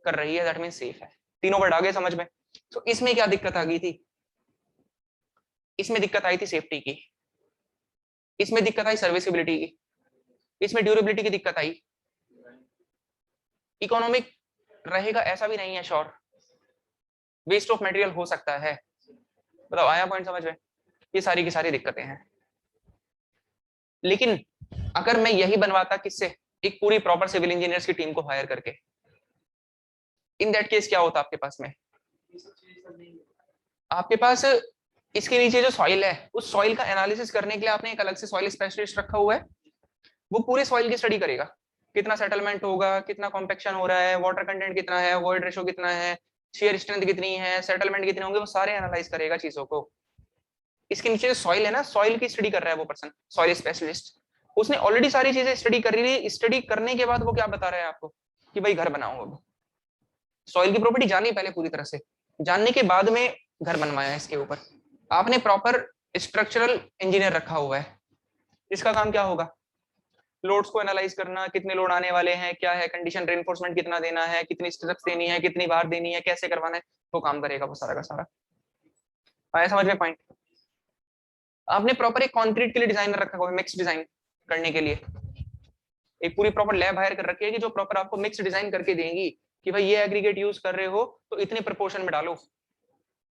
A: कर रही है, दैट मीन सेफ है। तीनों वर्ड आ गए समझ में? तो इसमें क्या दिक्कत आ गई थी? इसमें दिक्कत आई थी सेफ्टी की, इसमें दिक्कत आई सर्विसिबिलिटी की, इसमें ड्यूरेबिलिटी की दिक्कत आई। इकोनॉमिक रहेगा ऐसा भी नहीं है, श्योर वेस्ट ऑफ मटेरियल हो सकता है। बताओ आया पॉइंट समझ में? ये सारी की सारी दिक्कतें हैं। लेकिन अगर मैं यही बनवाता किससे? एक पूरी प्रॉपर सिविल इंजीनियर्स की टीम को हायर करके, इन दैट केस क्या होता आपके पास में? आपके पास इसके नीचे जो सॉइल है उस सॉइल का एनालिसिस करने के लिए आपने एक अलग से सॉइल स्पेशलिस्ट रखा हुआ है। वो पूरे सॉइल की स्टडी करेगा, कितना सेटलमेंट होगा, कितना कॉम्पेक्शन हो रहा है, वाटर कंटेंट कितना है, वॉइड रेशो कितना है, शेयर स्ट्रेंथ कितनी है, सेटलमेंट कितने होंगे, वो सारे एनालाइज करेगा चीजों को। इसके नीचे जो सॉइल है ना, सॉइल की स्टडी कर रहा है वो पर्सन, सॉइल स्पेशलिस्ट। उसने ऑलरेडी सारी चीजें स्टडी कर ली। स्टडी करने के बाद वो क्या बता रहा है आपको कि भाई घर बनाओ। अब सॉइल की प्रॉपर्टी जानी पहले पूरी तरह से, जानने के बाद में घर बनवाया। इसके ऊपर आपने प्रॉपर स्ट्रक्चरल इंजीनियर रखा हुआ है, इसका काम क्या होगा? लोड्स को एनालाइज करना, कितने लोड आने वाले हैं, क्या है कंडीशन, रेनफोर्समेंट कितना देना है, कितनी स्ट्रक्स देनी है, कितनी बार देनी है, कैसे करवाना है, वो काम करेगा वो सारा का सारा। आया समझ में पॉइंट? आपने प्रॉपर एक कंक्रीट के लिए डिजाइनर रखा हुआ है, मिक्स डिजाइन करने के लिए एक पूरी प्रॉपर लैब हायर कर रखी है कि जो प्रॉपर आपको मिक्स डिजाइन करके देंगी कि भाई ये एग्रीगेट यूज कर रहे हो तो इतने प्रोपोर्शन में डालो,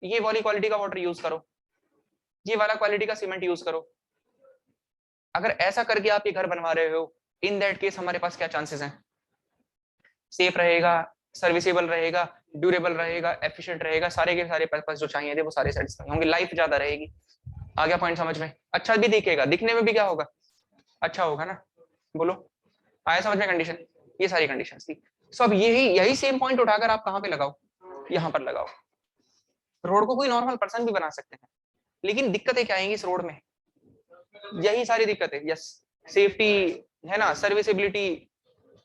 A: ये वाली क्वालिटी का वाटर यूज करो, ये वाला क्वालिटी का सीमेंट यूज करो। अगर ऐसा करके आप ये घर बनवा रहे हो, इन दैट केस हमारे पास क्या चांसेस हैं? सेफ रहेगा, सर्विसेबल रहेगा, ड्यूरेबल रहेगा, एफिशिएंट रहेगा, सारे के सारे पर्पस जो चाहिए थे वो सारे सेटिस्फाई होंगे, लाइफ ज्यादा रहेगी। आ गया पॉइंट समझ में? अच्छा भी दिखेगा, दिखने में भी क्या होगा? अच्छा होगा ना। बोलो आया समझ में कंडीशन? ये सारी कंडीशंस थी। सो अब यही सेम पॉइंट उठाकर आप कहाँ पे लगाओ? यहाँ पर लगाओ। रोड को कोई नॉर्मल पर्सन भी बना सकते हैं, लेकिन दिक्कतें क्या आएंगी इस रोड में? यही सारी दिक्कतें, यस, सेफ्टी है ना, सर्विसिबिलिटी,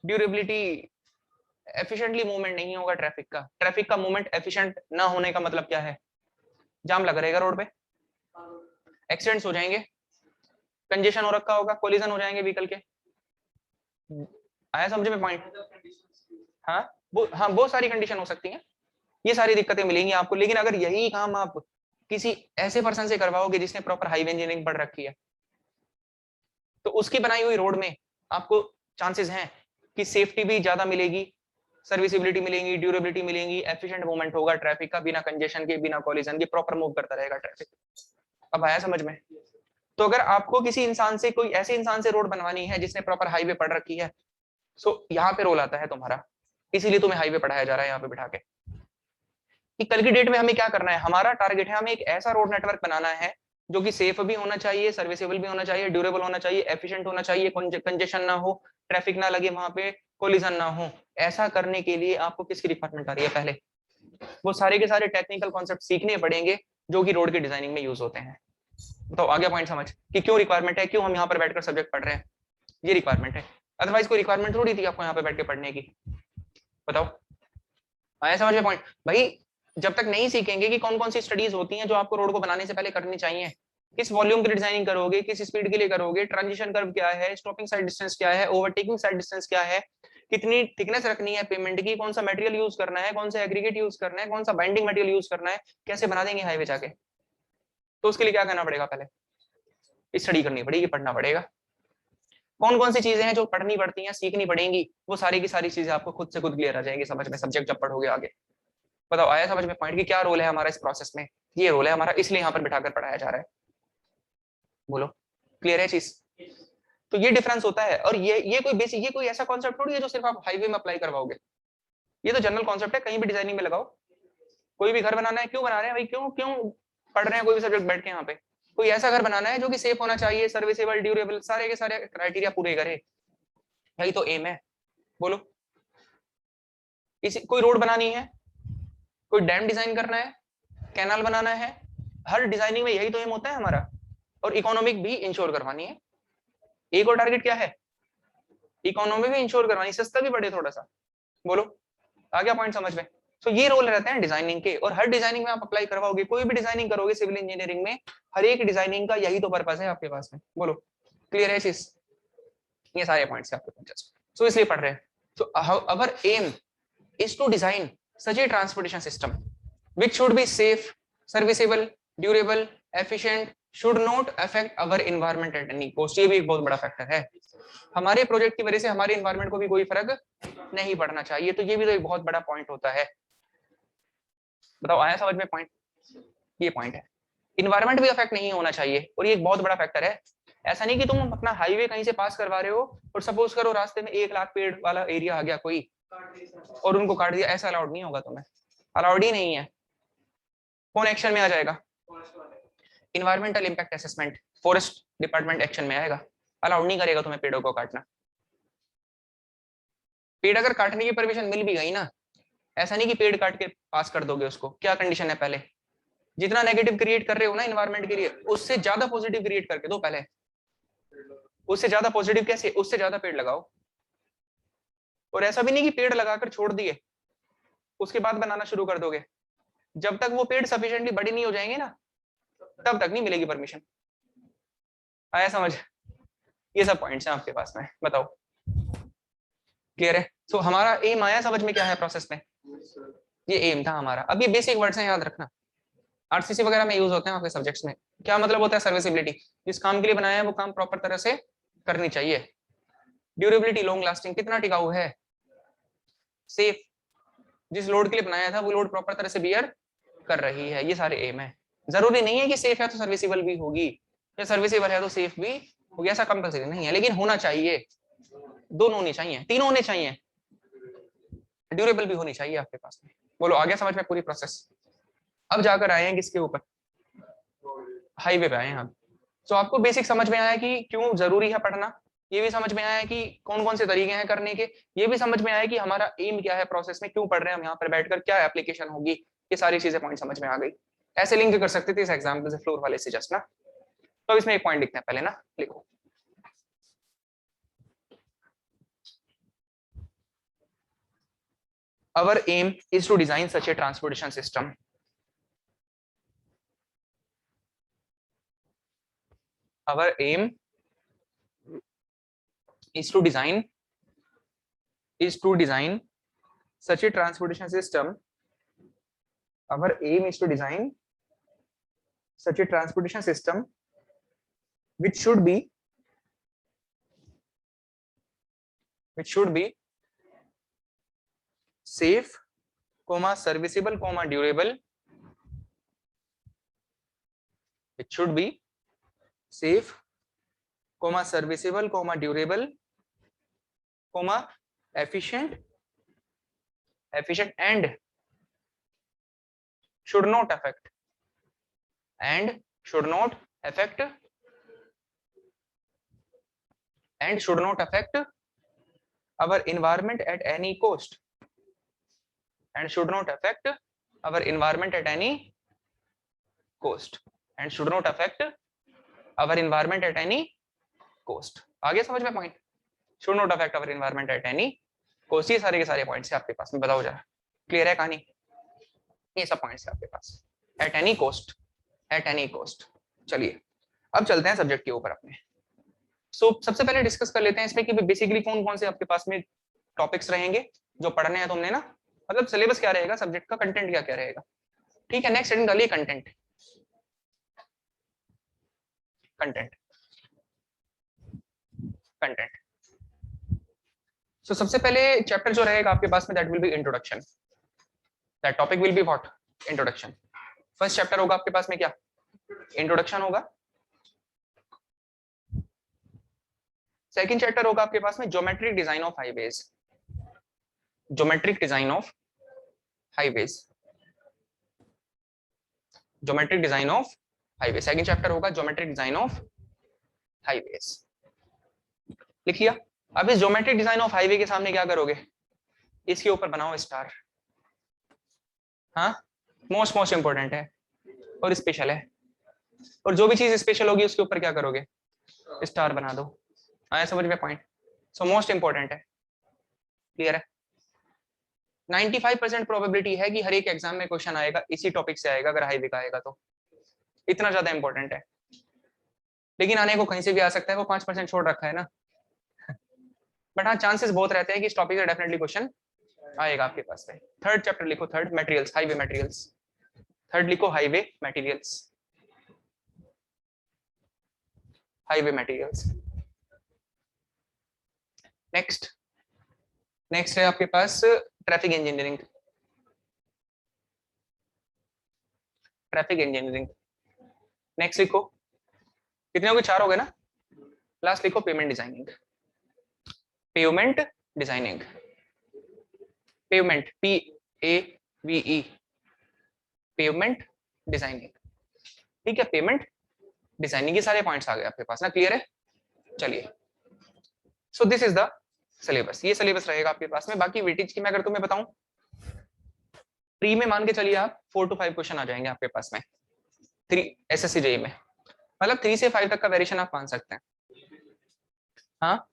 A: ड्यूरेबिलिटी, एफिशिएंटली मूवमेंट नहीं होगा ट्रैफिक का मूवमेंट एफिशिएंट ना होने का मतलब क्या है? जाम लगा रहेगा रोड पे, एक्सीडेंट्स हो जाएंगे, कंजेशन हो रखा होगा, कोलिजन हो जाएंगे व्हीकल के। आया समझ में पॉइंट? हाँ बहुत सारी कंडीशन हो सकती हैं, ये सारी दिक्कतें मिलेंगी आपको। लेकिन अगर यही काम आप किसी ऐसे पर्सन से करवाओगे जिसने प्रॉपर हाईवे इंजीनियरिंग पढ़ रखी है, तो उसकी बनाई हुई रोड में आपको चांसेस हैं कि सेफ्टी भी ज्यादा मिलेगी, सर्विसिबिलिटी मिलेगी, ड्यूरेबिलिटी मिलेगी, एफिशिएंट मूवमेंट होगा ट्रैफिक का, बिना कंजेशन के, बिना कोलिजन के, प्रॉपर मूव करता रहेगा ट्रैफिक। अब आया समझ में? तो अगर आपको किसी इंसान से, कोई ऐसे इंसान से रोड बनवानी है जिसने प्रॉपर हाईवे पढ़ रखी है, सो यहाँ पे रोल आता है तुम्हारा, इसीलिए तुम्हें हाईवे पढ़ाया जा रहा है यहाँ पे बिठा के, कि कल की डेट में हमें क्या करना है। हमारा टारगेट है, हमें एक ऐसा रोड नेटवर्क बनाना है जो कि सेफ भी होना चाहिए, सर्विसेबल भी होना चाहिए, ड्यूरेबल होना चाहिए, एफिशिएंट होना चाहिए, कंजेशन ना हो, ट्रैफिक ना लगे वहां पे, कोलिजन ना हो। ऐसा करने के लिए आपको किसकी रिक्वायरमेंट आ रही है? पहले वो सारे के सारे टेक्निकल कॉन्सेप्ट सीखने पड़ेंगे जो कि रोड की डिजाइनिंग में यूज होते हैं। तो आगे पॉइंट समझ कि क्यों रिक्वायरमेंट है, क्यों हम यहाँ पर बैठकर सब्जेक्ट पढ़ रहे हैं, ये रिक्वायरमेंट है। अदरवाइज कोई रिक्वायरमेंट थोड़ी थी आपको यहाँ पे बैठ के पढ़ने की, बताओ? आया समझ में पॉइंट? भाई जब तक नहीं सीखेंगे कि कौन कौन सी स्टडीज होती हैं जो आपको रोड को बनाने से पहले करनी चाहिए, किस वॉल्यूम की डिजाइनिंग करोगे, किस स्पीड के लिए करोगे, ट्रांजिशन कर्व क्या है, स्टॉपिंग साइड डिस्टेंस क्या है, ओवरटेकिंग साइड डिस्टेंस क्या है, कितनी थिकनेस रखनी है पेमेंट की, कौन सा मटेरियल यूज करना है, कौन सा एग्रीगेट यूज करना है, कौन सा बाइंडिंग मटेरियल यूज करना है, कैसे बना देंगे हाईवे जाके, तो उसके लिए क्या करना पड़ेगा? पहले स्टडी करनी पड़ेगी, पढ़ना पड़ेगा। कौन कौन सी चीजें हैं जो पढ़नी पड़ती हैं, सीखनी पड़ेंगी, वो सारी की सारी चीजें आपको खुद से खुद क्लियर आ जाएंगी समझ में, सब्जेक्ट जब पढ़ोगे आगे। बताओ आया समझ में पॉइंट की क्या रोल है हमारा इस प्रोसेस में? ये रोल है हमारा, इसलिए यहाँ पर बिठाकर पढ़ाया जा रहा है। बोलो क्लियर है चीज? तो ये डिफरेंस होता है। और ये कोई बेसिक, ये कोई ऐसा कॉन्सेप्ट थोड़ी है जो सिर्फ आप हाईवे में अप्लाई करवाओगे। ये तो जनरल कॉन्सेप्ट है, कहीं भी डिजाइनिंग में लगाओ। कोई भी घर बनाना है, क्यों बना रहे हैं भाई? क्यों क्यों पढ़ रहे हैं कोई भी सब्जेक्ट बैठ के यहाँ पे? कोई ऐसा घर बनाना है जो कि सेफ होना चाहिए, सर्विसेबल, ड्यूरेबल, सारे के सारे क्राइटेरिया पूरे करे, यही तो एम है। बोलो इसी, कोई रोड बनानी है, कोई डैम डिजाइन करना है, कैनाल बनाना है, हर डिजाइनिंग में यही तो एम होता है हमारा। और इकोनॉमिक भी इंश्योर करवानी है। एक और टारगेट क्या है? इकोनॉमी भी इंश्योर करवानी, सस्ता भी पड़े थोड़ा सा। बोलो आ गया पॉइंट समझ में? तो ये रोल रहते हैं डिजाइनिंग के, और हर डिजाइनिंग में आप अप्लाई करवाओगे, कोई भी डिजाइनिंग करोगे सिविल इंजीनियरिंग में, हर एक डिजाइनिंग का यही तो पर्पस है आपके पास में। बोलो क्लियर है चीज? ये सारे पॉइंट्स आपके पास, सो इसलिए पढ़ रहे हैं। तो our aim is to design such a transportation system which should be safe, serviceable, durable, efficient, should not affect our environment at any cost। ये भी एक बहुत बड़ा फैक्टर है। हमारे प्रोजेक्ट की वजह से हमारे एनवायरनमेंट को भी कोई फर्क नहीं पड़ना चाहिए, तो ये भी तो एक बहुत बड़ा पॉइंट होता है। बताओ आया समझ में पॉइंट? ये पॉइंट है, इन्वायरमेंट भी अफेक्ट नहीं होना चाहिए, और ये एक बहुत बड़ा फैक्टर है। ऐसा नहीं कि तुम अपना हाईवे कहीं से पास करवा रहे हो और सपोज करो रास्ते में 1 लाख पेड़ वाला एरिया आ गया कोई और उनको काट दिया, ऐसा अलाउड नहीं होगा, तुम्हें अलाउड ही नहीं है। कौन एक्शन में आ जाएगा? Environmental impact assessment, forest department action में आएगा, अलाउड नहीं करेगा तुम्हें पेड़ों को काटना। पेड़ अगर काटने की परमिशन मिल भी गई ना, ऐसा नहीं कि पेड़ काट के पास कर दोगे उसको, क्या कंडीशन है? पहले जितना नेगेटिव क्रिएट कर रहे हो ना इन्वायरमेंट के लिए, उससे ज्यादा पॉजिटिव क्रिएट करके दो पहले। उससे ज्यादा पॉजिटिव कैसे? उससे ज्यादा पेड़ लगाओ। और ऐसा भी नहीं कि पेड़ लगाकर छोड़ दिए उसके बाद बनाना शुरू कर दोगे, जब तक वो पेड़ सफिशिएंटली बड़े नहीं हो जाएंगे ना, तब तक नहीं मिलेगी परमिशन। आया समझ? ये सब पॉइंट्स हैं आपके पास में, बताओ क्लियर है? सो हमारा एम आया समझ में क्या है प्रोसेस में? ये एम था हमारा। अब ये बेसिक वर्ड्स हैं, याद रखना, आरसीसी वगैरह में यूज होते हैं आपके सब्जेक्ट्स में। क्या मतलब होता है? सर्विसिबिलिटी, जिस काम के लिए बनाया है वो काम प्रॉपर तरह से करनी चाहिए। ड्यूरेबिलिटी, लॉन्ग लास्टिंग, कितना टिकाऊ है। सेफ, जिस लोड के लिए बनाया था वो लोड प्रॉपर तरह से बियर कर रही है। ये सारे एम है। जरूरी नहीं है कि सेफ है तो सर्विसेबल भी होगी, या सर्विसेबल है तो सेफ भी होगी, ऐसा कंपल्सरी नहीं है, लेकिन होना चाहिए, दोनों होने चाहिए, तीनों होने चाहिए, ड्यूरेबल भी होनी चाहिए आपके पास में। बोलो आ गया समझ में पूरी प्रोसेस? अब जाकर आए हैं किसके ऊपर? हाईवे पे आए हैं हम। तो आपको बेसिक समझ में आया कि क्यों जरूरी है पढ़ना, ये भी समझ में आया कि कौन कौन से तरीके हैं करने के, ये भी समझ में आया कि हमारा एम क्या है प्रोसेस में, क्यों पढ़ रहे हैं हम यहाँ पर बैठकर, क्या एप्लीकेशन होगी, ये सारी चीजें पॉइंट समझ में आ गई। ऐसे लिंक कर सकते थे इस एग्जाम्पल से फ्लोर वाले से जस्ट ना। तो इसमें एक पॉइंट लिखते हैं पहले ना, लिखो our aim is to design such a transportation system our aim is to design such a transportation system our aim is to design such a transportation system which should be safe, serviceable, durable. It should be safe, serviceable, durable, efficient and should not affect our environment at any cost. And should not affect our environment at any cost. And should not affect our environment at any cost. आगे समझ में point? Should not affect our environment at any cost. ये सारे के सारे points है आपके पास में, बताओ जरा क्लियर है कहानी? ये सब पॉइंट्स है आपके पास। At any cost, at any cost. चलिए अब चलते हैं सब्जेक्ट के ऊपर अपने। सबसे पहले डिस्कस कर लेते हैं इसमें कि बेसिकली कौन कौन से आपके पास में टॉपिक्स रहेंगे जो पढ़ने हैं तुमने ना, मतलब सिलेबस क्या रहेगा, सब्जेक्ट का कंटेंट क्या क्या रहेगा। ठीक है, नेक्स्ट हेडिंग डालिए कंटेंट। सो सबसे पहले चैप्टर जो रहेगा आपके पास में that will B introduction. That topic will be what? Introduction. First chapter होगा आपके पास में क्या? इंट्रोडक्शन होगा। सेकंड चैप्टर होगा आपके पास में geometric design of highways. Geometric design of highways. Geometric design of highway. Second chapter होगा ज्योमेट्रिक डिजाइन ऑफ हाईवेज। लिख लिया। अब इस ज्योमेट्रिक डिजाइन ऑफ हाईवे के सामने क्या करोगे? इसके ऊपर बनाओ स्टार। हाँ, मोस्ट इंपॉर्टेंट है और स्पेशल है, और जो भी चीज स्पेशल होगी उसके ऊपर क्या करोगे? स्टार बना दो। आया समझ में पॉइंट? सो मोस्ट इंपॉर्टेंट है। क्लियर है? 95% प्रोबेबिलिटी है कि हर एक एग्जाम में क्वेश्चन आएगा इसी टॉपिक से आएगा, अगर हाईवे का आएगा तो इतना ज्यादा इंपॉर्टेंट है। लेकिन आने को कहीं से भी आ सकता है, वो 5% छोड़ रखा है ना। बट हाँ, चांसेस बहुत रहते हैं कि इस टॉपिक से डेफिनेटली क्वेश्चन आएगा आपके पास में। थर्ड चैप्टर लिखो, third materials, highway materials. Third लिखो highway materials. Highway materials. Next है आपके पास traffic engineering. Traffic engineering. Next लिखो, कितने हो गए? 4 हो गए ना। लास्ट लिखो payment designing. Payment designing. Payment, PAVE, payment designing. ठीक है, पेमेंट डिजाइनिंग के सारे पॉइंट्स आ गए आपके पास ना। क्लियर है? चलिए, so this is the syllabus. ये सिलेबस रहेगा आपके पास में। बाकी वेटेज की मैं अगर तुम्हें बताऊं, प्री में मान के चलिए आप 4 to 5 क्वेश्चन आ जाएंगे आपके पास में। 3 SSC JEE में, मतलब 3 से 5 तक का वेरिएशन आप मान सकते हैं। हाँ,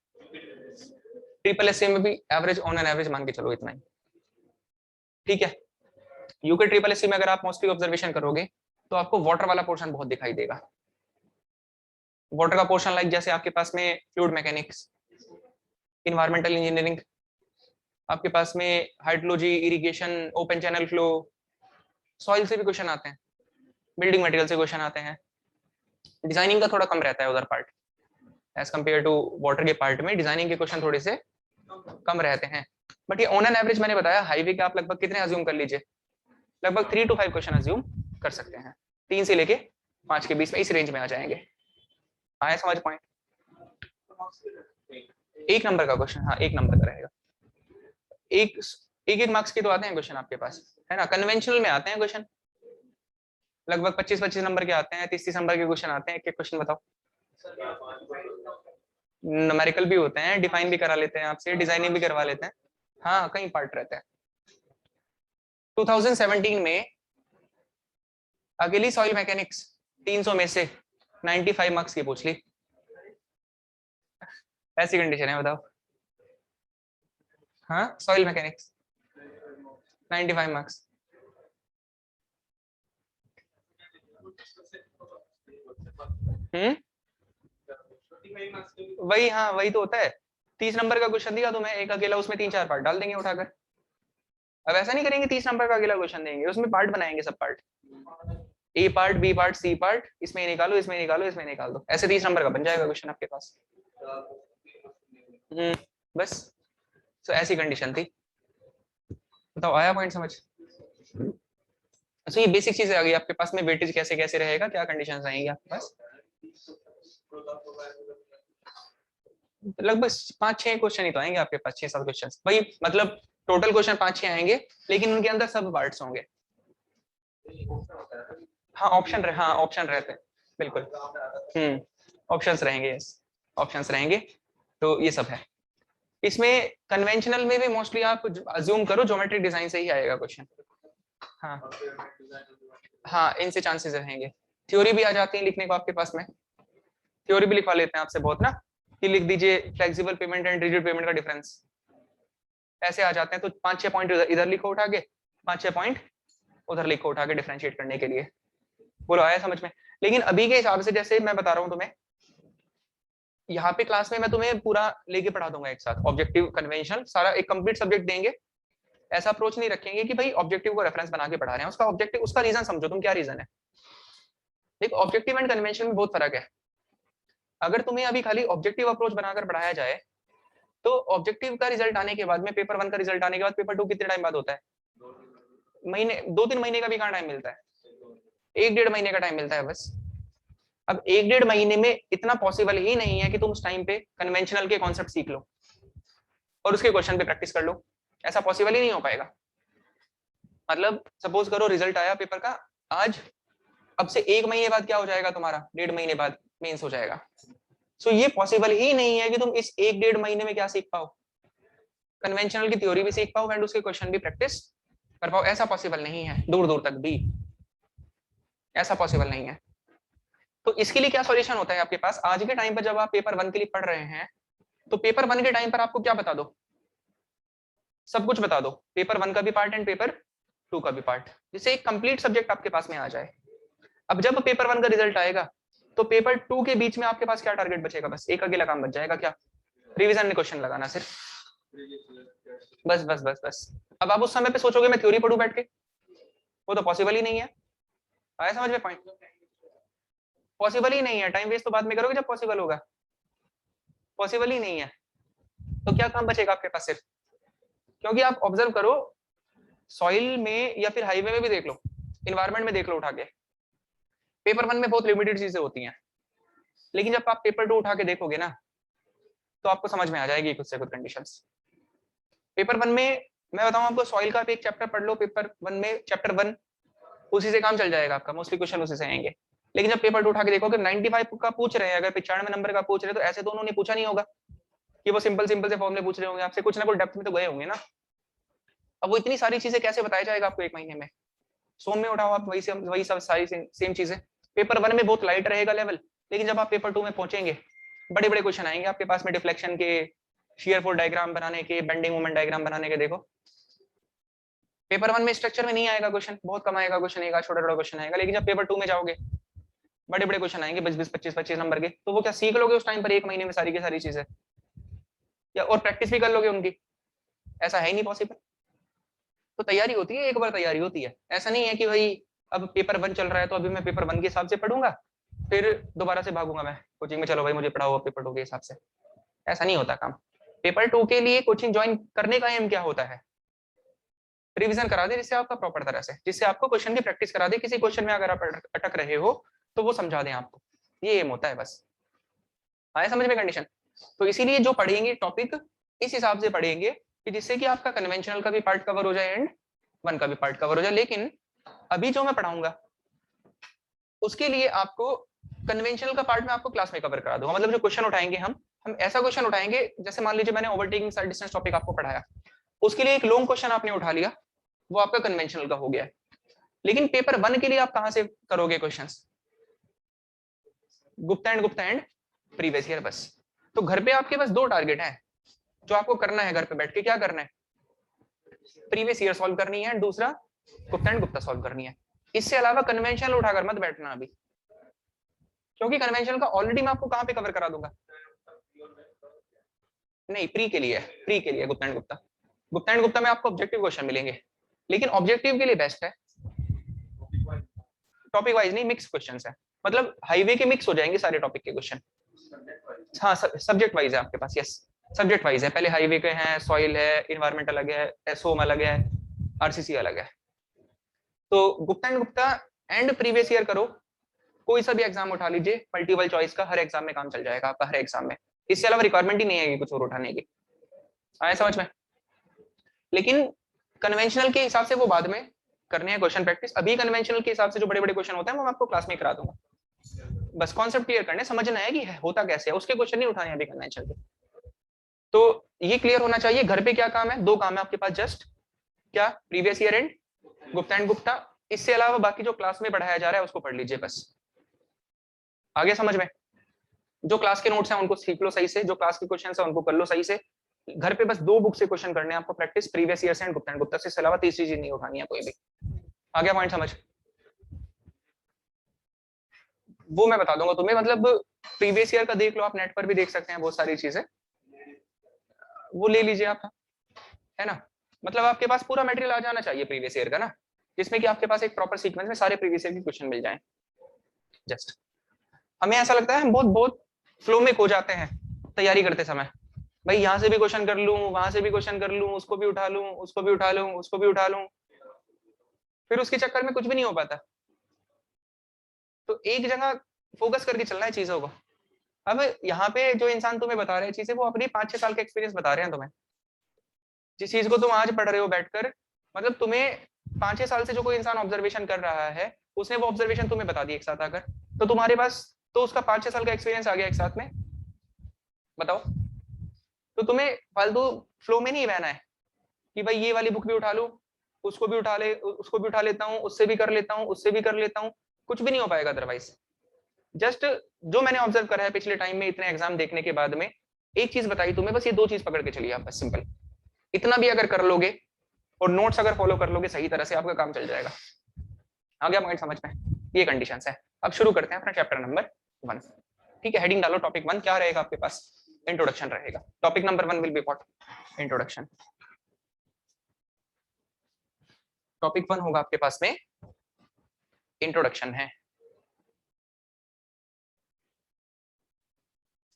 A: SSC में भी एवरेज, ऑन एन एवरेज मान के चलो इतना ही। ठीक है, यूके SSC में अगर आप मोस्टली ऑब्जर्वेशन करोगे तो आपको वाटर वाला पोर्शन बहुत दिखाई देगा। वाटर का पोर्शन लाइक जैसे आपके पास में फ्लूइड मैकेनिक्स, इन्वायरमेंटल इंजीनियरिंग, आपके पास में hydrology, irrigation, open channel flow, soil से भी क्वेश्चन आते हैं, बिल्डिंग मटेरियल से क्वेश्चन आते हैं। डिजाइनिंग का थोड़ा कम रहता है उधर part, as compare to water के पार्ट में डिजाइनिंग के क्वेश्चन थोड़े से कम रहते हैं। बट ये ऑन एन एवरेज मैंने बताया, हाईवे के आप लगभग कितने अज्यूम कर लीजिए? लगभग 3 to 5 क्वेश्चन अज्यूम कर सकते हैं। 3 से लेके 5 के बीच में, इस रेंज में आ जाएंगे। आया समझ पॉइंट? 1 नंबर का क्वेश्चन, हाँ 1 नंबर का रहेगा। एक मार्क्स के तो आते हैं क्वेश्चन आपके पास, है ना। कन्वेंशनल में आते हैं क्वेश्चन, लगभग 25 नंबर के आते हैं, 30 नंबर के क्वेश्चन आते हैं। एक क्वेश्चन बताओ। न्यूमेरिकल भी होते हैं, डिफाइन भी करा लेते हैं आपसे, डिजाइनिंग भी करवा लेते हैं। हाँ, कई पार्ट रहते हैं। 2017 में अकेली सॉइल मैकेनिक्स 300 में से 95 मार्क्स की पूछ ली, ऐसी कंडीशन है, बताओ। हाँ, सॉइल मैकेनिक्स 95 मार्क्स। वही, हाँ वही तो होता है। 30 नंबर का क्वेश्चन दिया तुम्हें एक अकेला, उसमें 3-4 पार्ट डाल देंगे उठाकर। अब ऐसा नहीं करेंगे 30 नंबर का अकेला क्वेश्चन देंगे, उसमें पार्ट बनाएंगे, सब part, A part, B part, C part, इसमें निकालो, इसमें निकालो, इसमें निकाल दो, ऐसे 30 नंबर का बन जाएगा क्वेश्चन आपके पास। बस, तो ऐसी कंडीशन थी। बताओ, आया पॉइंट समझ? तो ये बेसिक चीजें आ गई आपके पास में, वेटेज कैसे कैसे रहेगा, क्या कंडीशंस आएंगी आपके पास। लगभग 5-6 क्वेश्चन ही तो आएंगे आपके पास, 6-7 क्वेश्चन भाई, मतलब टोटल क्वेश्चन 5-6 आएंगे, लेकिन उनके अंदर सब पार्ट्स होंगे। हाँ ऑप्शन हाँ ऑप्शन रहते हैं, बिल्कुल। ऑप्शंस रहेंगे, यस ऑप्शंस रहेंगे। तो ये सब है इसमें। कन्वेंशनल में भी मोस्टली आप अज्यूम करो ज्योमेट्रिक डिजाइन से ही आएगा क्वेश्चन। हाँ हाँ, इनसे चांसेस रहेंगे। थ्योरी भी आ जाती है लिखने को आपके पास में, थ्योरी भी लिखवा लेते हैं आपसे बहुत ना, कि लिख दीजिए flexible pavement and rigid payment का डिफरेंस, ऐसे आ जाते हैं। तो 5-6 पॉइंट इधर लिखो उठा के, 5-6 पॉइंट उधर लिखो उठा के, डिफरेंशिएट करने के लिए। बोलो आया समझ में? लेकिन अभी के हिसाब से जैसे मैं बता रहा हूँ तुम्हें, यहाँ पे क्लास में मैं तुम्हें पूरा लेके पढ़ा दूंगा एक साथ, ऑब्जेक्टिव कन्वेंशनल सारा एक कंप्लीट सब्जेक्ट देंगे। ऐसा अप्रोच नहीं रखेंगे कि भाई ऑब्जेक्टिव को रेफरेंस बना के पढ़ा रहे हैं, उसका ऑब्जेक्टिव, उसका रीजन समझो तुम क्या रीजन है। देखो ऑब्जेक्टिव एंड कन्वेंशन में बहुत फर्क है। अगर तुम्हें अभी खाली ऑब्जेक्टिव अप्रोच बनाकर पढ़ाया जाए, तो ऑब्जेक्टिव का रिजल्ट आने के बाद में, पेपर 1 का रिजल्ट आने के बाद पेपर 2 कितने टाइम बाद होता है? महीने, 2-3 महीने का भी कहाँ टाइम मिलता है, 1-1.5 महीने का टाइम मिलता है बस। अब 1-1.5 महीने में इतना पॉसिबल ही नहीं है कि तुम उस टाइम पे कन्वेंशनल के कॉन्सेप्ट सीख लो और उसके क्वेश्चन पे प्रैक्टिस कर लो, ऐसा पॉसिबल ही नहीं हो पाएगा। मतलब सपोज करो रिजल्ट आया पेपर का आज, अब से 1 महीने बाद क्या हो जाएगा तुम्हारा, 1.5 महीने बाद मेंस हो जाएगा। सो ये पॉसिबल ही नहीं है कि तुम इस 1-1.5 महीने में क्या सीख पाओ, कन्वेंशनल की थ्योरी भी सीख पाओ एंड उसके क्वेश्चन भी प्रैक्टिस कर पाओ, ऐसा पॉसिबल नहीं है, दूर दूर तक भी ऐसा पॉसिबल नहीं है। तो इसके लिए क्या सॉल्यूशन होता है आपके पास, आज के टाइम पर जब आप पेपर 1 के लिए पढ़ रहे हैं, तो पेपर 1 के टाइम पर आपको क्या बता दो, सब कुछ बता दो, पेपर 1 का भी पार्ट एंड पेपर 2 का भी पार्ट, जिससे एक कंप्लीट सब्जेक्ट आपके पास में आ जाए। अब जब पेपर 1 का रिजल्ट आएगा, तो पेपर 2 के बीच में आपके पास क्या टारगेट बचेगा, बस एक अकेला काम बच जाएगा, क्या, रिवीजन में क्वेश्चन लगाना सिर्फ, बस बस बस बस। अब आप उस समय पे सोचोगे मैं थ्योरी पढ़ूं बैठ के, वो तो पॉसिबल ही नहीं है। आया समझ में पॉइंट? पॉसिबल ही नहीं है, टाइम वेस्ट तो बाद में करोगे जब पॉसिबल होगा, पॉसिबल ही नहीं है। तो क्या काम बचेगा आपके पास सिर्फ, क्योंकि आप ऑब्जर्व करो सॉइल में या फिर हाईवे में भी देख लो, इन्वायरमेंट में देख लो उठा के, पेपर 1 में बहुत लिमिटेड चीजें होती हैं, लेकिन जब आप पेपर 2 उठा के देखोगे ना, तो आपको समझ में आ जाएगी खुद से खुद कंडीशंस। पेपर 1 में मैं बताऊं आपको, सॉइल का एक चैप्टर पढ़ लो पेपर 1 में, चैप्टर 1 उसी से काम चल जाएगा आपका, मोस्टली क्वेश्चन उसी से आएंगे। लेकिन जब पेपर 2 उठा के देखोगे 95 का पूछ रहे हैं, अगर 95 नंबर का पूछ रहे हैं, तो ऐसे तो उन्होंने पूछा नहीं होगा कि वो सिंपल सिंपल से फॉर्मूले पूछ रहे होंगे आपसे, कुछ ना कुछ डेप्थ में तो गए होंगे ना। अब वो इतनी सारी चीजें कैसे बताया जाएगा आपको 1 महीने में, सोम में उठाओ आप वही सब सारी सेम चीजें। पेपर 1 में बहुत लाइट रहेगा लेवल, लेकिन जब आप पेपर 2 में पहुंचेंगे, बड़े बड़े क्वेश्चन आएंगे आपके पास में, डिफ्लेक्शन के, शियर फोर्स डायग्राम बनाने के, बेंडिंग मोमेंट डायग्राम बनाने के। देखो पेपर 1 में स्ट्रक्चर में नहीं आएगा क्वेश्चन, बहुत कम आएगा क्वेश्चन, एक छोटा छोटा क्वेश्चन आएगा, लेकिन जब पेपर 2 में जाओगे बड़े बड़े क्वेश्चन आएंगे 20-20, 25-25 नंबर के, तो वो क्या सीख लोगे उस टाइम पर 1 महीने में सारी की सारी चीजें, या और प्रैक्टिस भी कर लोगे उनकी, ऐसा है ही नहीं पॉसिबल। तो तैयारी होती है, एक बार तैयारी होती है, ऐसा नहीं है कि भाई अब पेपर 1 चल रहा है तो अभी मैं पेपर 1 के हिसाब से पढ़ूंगा, फिर दोबारा से भागूंगा मैं कोचिंग में, चलो भाई मुझे पढ़ाओ पेपर 2 के हिसाब से, ऐसा नहीं होता काम। पेपर 2 के लिए कोचिंग ज्वाइन करने का एम क्या होता है, रिवीजन करा दे जिससे आपका प्रॉपर तरह से, जिससे आपको क्वेश्चन की प्रैक्टिस करा दे, किसी क्वेश्चन में अगर आप अटक रहे हो तो वो समझा दें आपको, ये एम होता है बस। आया समझ में कंडीशन? तो इसीलिए जो पढ़ेंगे टॉपिक इस हिसाब से पढ़ेंगे कि जिससे कि आपका कन्वेंशनल का भी पार्ट कवर हो जाए एंड 1 का भी पार्ट कवर हो जाए। लेकिन अभी जो मैं पढ़ाऊंगा उसके लिए आपको कन्वेंशनल का पार्ट में आपको क्लास में कवर करा दूंगा, मतलब जो क्वेश्चन उठाएंगे हम ऐसा क्वेश्चन उठाएंगे, जैसे मान लीजिए मैंने ओवरटेकिंग साइड डिस्टेंस टॉपिक आपको पढ़ाया, उसके लिए एक लॉन्ग क्वेश्चन आपने उठा लिया, वो आपका कन्वेंशनल का हो गया। लेकिन पेपर 1 के लिए आप कहां से करोगे questions? Gupta and previous year बस। तो घर पे आपके पास 2 टारगेट है जो आपको करना है, घर पे बैठ के क्या करना है, प्रीवियस ईयर सॉल्व करनी है, दूसरा गुप्ता एंड गुप्ता सॉल्व करनी है। इससे अलावा कन्वेंशनल उठाकर मत बैठना अभी, क्योंकि कन्वेंशनल का ऑलरेडी मैं आपको कहां पे कवर करा दूंगा। नहीं, प्री के लिए गुप्ता एंड गुप्ता में आपको ऑब्जेक्टिव क्वेश्चन मिलेंगे, लेकिन ऑब्जेक्टिव के लिए बेस्ट है, टॉपिक वाइज नहीं, मिक्स क्वेश्चंस है, मतलब हाईवे के मिक्स हो जाएंगे सारे टॉपिक के क्वेश्चन। हाँ, सब्जेक्ट वाइज है आपके पास, यस सब्जेक्ट वाइज है। पहले हाईवे के हैं, सॉइल है, इन्वायरमेंट अलग है, एसओएम अलग है, आरसीसी अलग है। तो गुप्ता एंड प्रीवियस ईयर करो, कोई सा भी एग्जाम उठा लीजिए, मल्टीपल चॉइस का हर एग्जाम में काम चल जाएगा आपका, हर एग्जाम में। इससे अलावा रिक्वायरमेंट ही नहीं है कुछ और उठाने की, आया समझ में। लेकिन कन्वेंशनल के हिसाब से वो बाद में करने हैं क्वेश्चन प्रैक्टिस, अभी कन्वेंशनल के हिसाब से जो बड़े बड़े क्वेश्चन होते हैं वो मैं आपको क्लास में करा दूंगा। बस कॉन्सेप्ट क्लियर करने, समझना है कि होता कैसे है, उसके क्वेश्चन नहीं उठाने अभी कन्वेंशनल के। तो ये क्लियर होना चाहिए। घर पे क्या काम है, 2 काम है आपके पास, जस्ट क्या, प्रीवियस ईयर एंड गुप्ता। इससे अलावा बाकी जो क्लास में पढ़ाया जा रहा है उसको पढ़ लीजिए बस, आगे समझ में। जो क्लास के नोट्स हैं उनको सीख लो सही से, जो क्लास के क्वेश्चन है उनको कर लो सही से। घर पे बस 2 बुक से क्वेश्चन करने हैं आपको प्रैक्टिस, प्रीवियस ईयर से एंड गुप्ता से, इसके अलावा तीसरी चीज नहीं उठानी है कोई भी। आ गया पॉइंट समझ? वो मैं बता दूंगा तुम्हें, मतलब प्रीवियस ईयर का देख लो, आप नेट पर भी देख सकते हैं बहुत सारी चीजें, वो ले लीजिए आप, है ना। मतलब आपके पास पूरा मटेरियल आ जाना चाहिए प्रीवियस ईयर का ना, जिसमें कि आपके पास एक प्रॉपर सीक्वेंस में सारे प्रीवियस ईयर के क्वेश्चन मिल जाएं। जस्ट हमें ऐसा लगता है हम बहुत फ्लो में खो जाते हैं तैयारी करते समय, भाई यहाँ से भी क्वेश्चन कर लूं, वहां से भी क्वेश्चन कर लूं, उसको भी उठा लूं, उसको भी उठा लूं, उसको भी उठा लूं, फिर उसके चक्कर में कुछ भी नहीं हो पाता। तो एक जगह फोकस करके चलना है चीजों को। अब यहाँ पे जो इंसान तुम्हें बता रहे हैं चीजें, वो अपनी 5-6 साल का एक्सपीरियंस बता रहे हैं तुम्हें। जिस चीज को तुम आज पढ़ रहे हो बैठकर, मतलब तुम्हें 5-6 साल से जो कोई इंसान ऑब्जर्वेशन कर रहा है, उसने वो ऑब्जर्वेशन तुम्हें बता दी एक साथ आकर, तो तुम्हारे पास तो उसका 5-6 साल का एक्सपीरियंस आ गया एक साथ में। बताओ, तो तुम्हें फालतू फ्लो में नहीं बहना है कि भाई ये वाली बुक भी उठा लूं, उसको भी उठा ले, उसको भी उठा लेता हूँ, उससे भी कर लेता हूँ, उससे भी कर लेता हूँ, कुछ भी नहीं हो पाएगा अदरवाइज। जस्ट जो मैंने ऑब्जर्व करा है पिछले टाइम में इतने एग्जाम देखने के बाद में, एक चीज बताई तुम्हें, बस ये 2 चीज पकड़ के चलिए आप, बस सिंपल। इतना भी अगर कर लोगे और नोट्स अगर फॉलो कर लोगे सही तरह से, आपका काम चल जाएगा। आ गया पॉइंट समझ में? ये कंडीशंस है। अब शुरू करते हैं अपना चैप्टर नंबर 1। ठीक है, हेडिंग डालो, टॉपिक 1 क्या रहेगा आपके पास, इंट्रोडक्शन रहेगा। Topic number 1 will be what, introduction. Topic 1 होगा आपके पास में इंट्रोडक्शन है,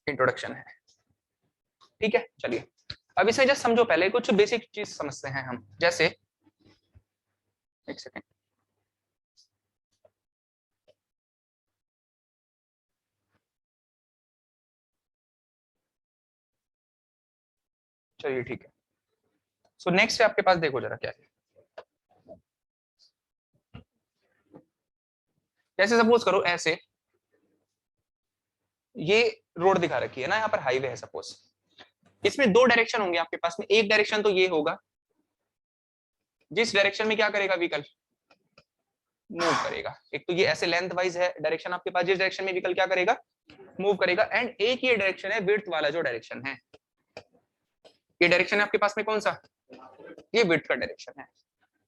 A: इंट्रोडक्शन है। ठीक है, चलिए अब इसे जस्ट समझो, पहले कुछ बेसिक चीज समझते हैं हम। जैसे एक सेकेंड, चलिए ठीक है। सो नेक्स्ट आपके पास देखो जरा क्या है। जैसे सपोज करो ऐसे, ये रोड दिखा रखी है ना, यहाँ पर हाईवे है सपोज, इसमें 2 डायरेक्शन होंगे आपके पास में। एक डायरेक्शन तो ये होगा, जिस डायरेक्शन में क्या करेगा व्हीकल, मूव करेगा। एक तो ये ऐसे लेंथ वाइज है डायरेक्शन आपके पास, जिस डायरेक्शन में व्हीकल क्या करेगा, मूव करेगा। एंड एक ये डायरेक्शन है विड्थ वाला, जो डायरेक्शन है, ये डायरेक्शन है आपके पास में कौन सा, ये विड्थ का डायरेक्शन है।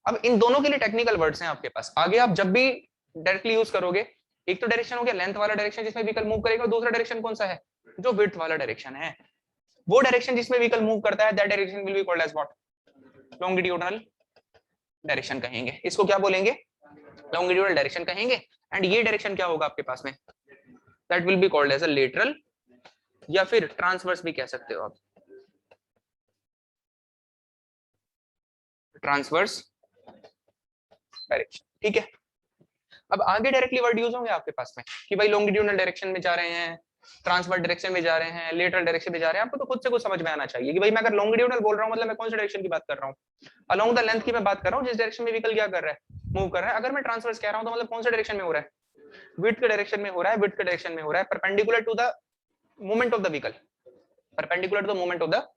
A: अब इन दोनों के लिए टेक्निकल वर्ड्स हैं आपके पास, आगे आप जब भी डायरेक्टली यूज करोगे। एक तो डायरेक्शन हो गया लेंथ वाला डायरेक्शन जिसमें व्हीकल मूव करेगा, दूसरा डायरेक्शन कौन सा है, जो विड्थ वाला डायरेक्शन है। वो डायरेक्शन जिसमें व्हीकल मूव करता है, that direction will be called as what, longitudinal direction कहेंगे। इसको क्या बोलेंगे, लॉन्गिट्यूडनल डायरेक्शन कहेंगे। एंड ये डायरेक्शन क्या होगा आपके पास में, that will be called as a lateral, या फिर ट्रांसवर्स भी कह सकते हो आप, ट्रांसवर्स डायरेक्शन। ठीक है, अब आगे डायरेक्टली वर्ड यूज होंगे आपके पास में कि भाई लॉन्गिट्यूडनल डायरेक्शन में जा रहे हैं, ट्रांसवर्स डायरेक्शन में जा रहे हैं, लेटरल डायरेक्शन में जा रहे हैं। आपको तो खुद से कुछ समझ में आना चाहिए कि भाई मैं अगर लॉन्गिट्यूडनल बोल रहा हूँ मतलब मैं कौन सी डायरेक्शन की बात कर रहा हूँ, अलोंग द लेंथ की मैं बात कर रहा हूँ, जिस डायरेक्शन में व्हीकल क्या कर रहा है, मूव कर रहा है। अगर मैं ट्रांसवर्स कह रहा हूँ तो मतलब कौन सा डायरेक्शन में हो रहा है, विड्थ के डायरेक्शन में हो रहा है, विड्थ के डायरेक्शन में हो रहा है, perpendicular to the movement of the vehicle, perpendicular to the movement of the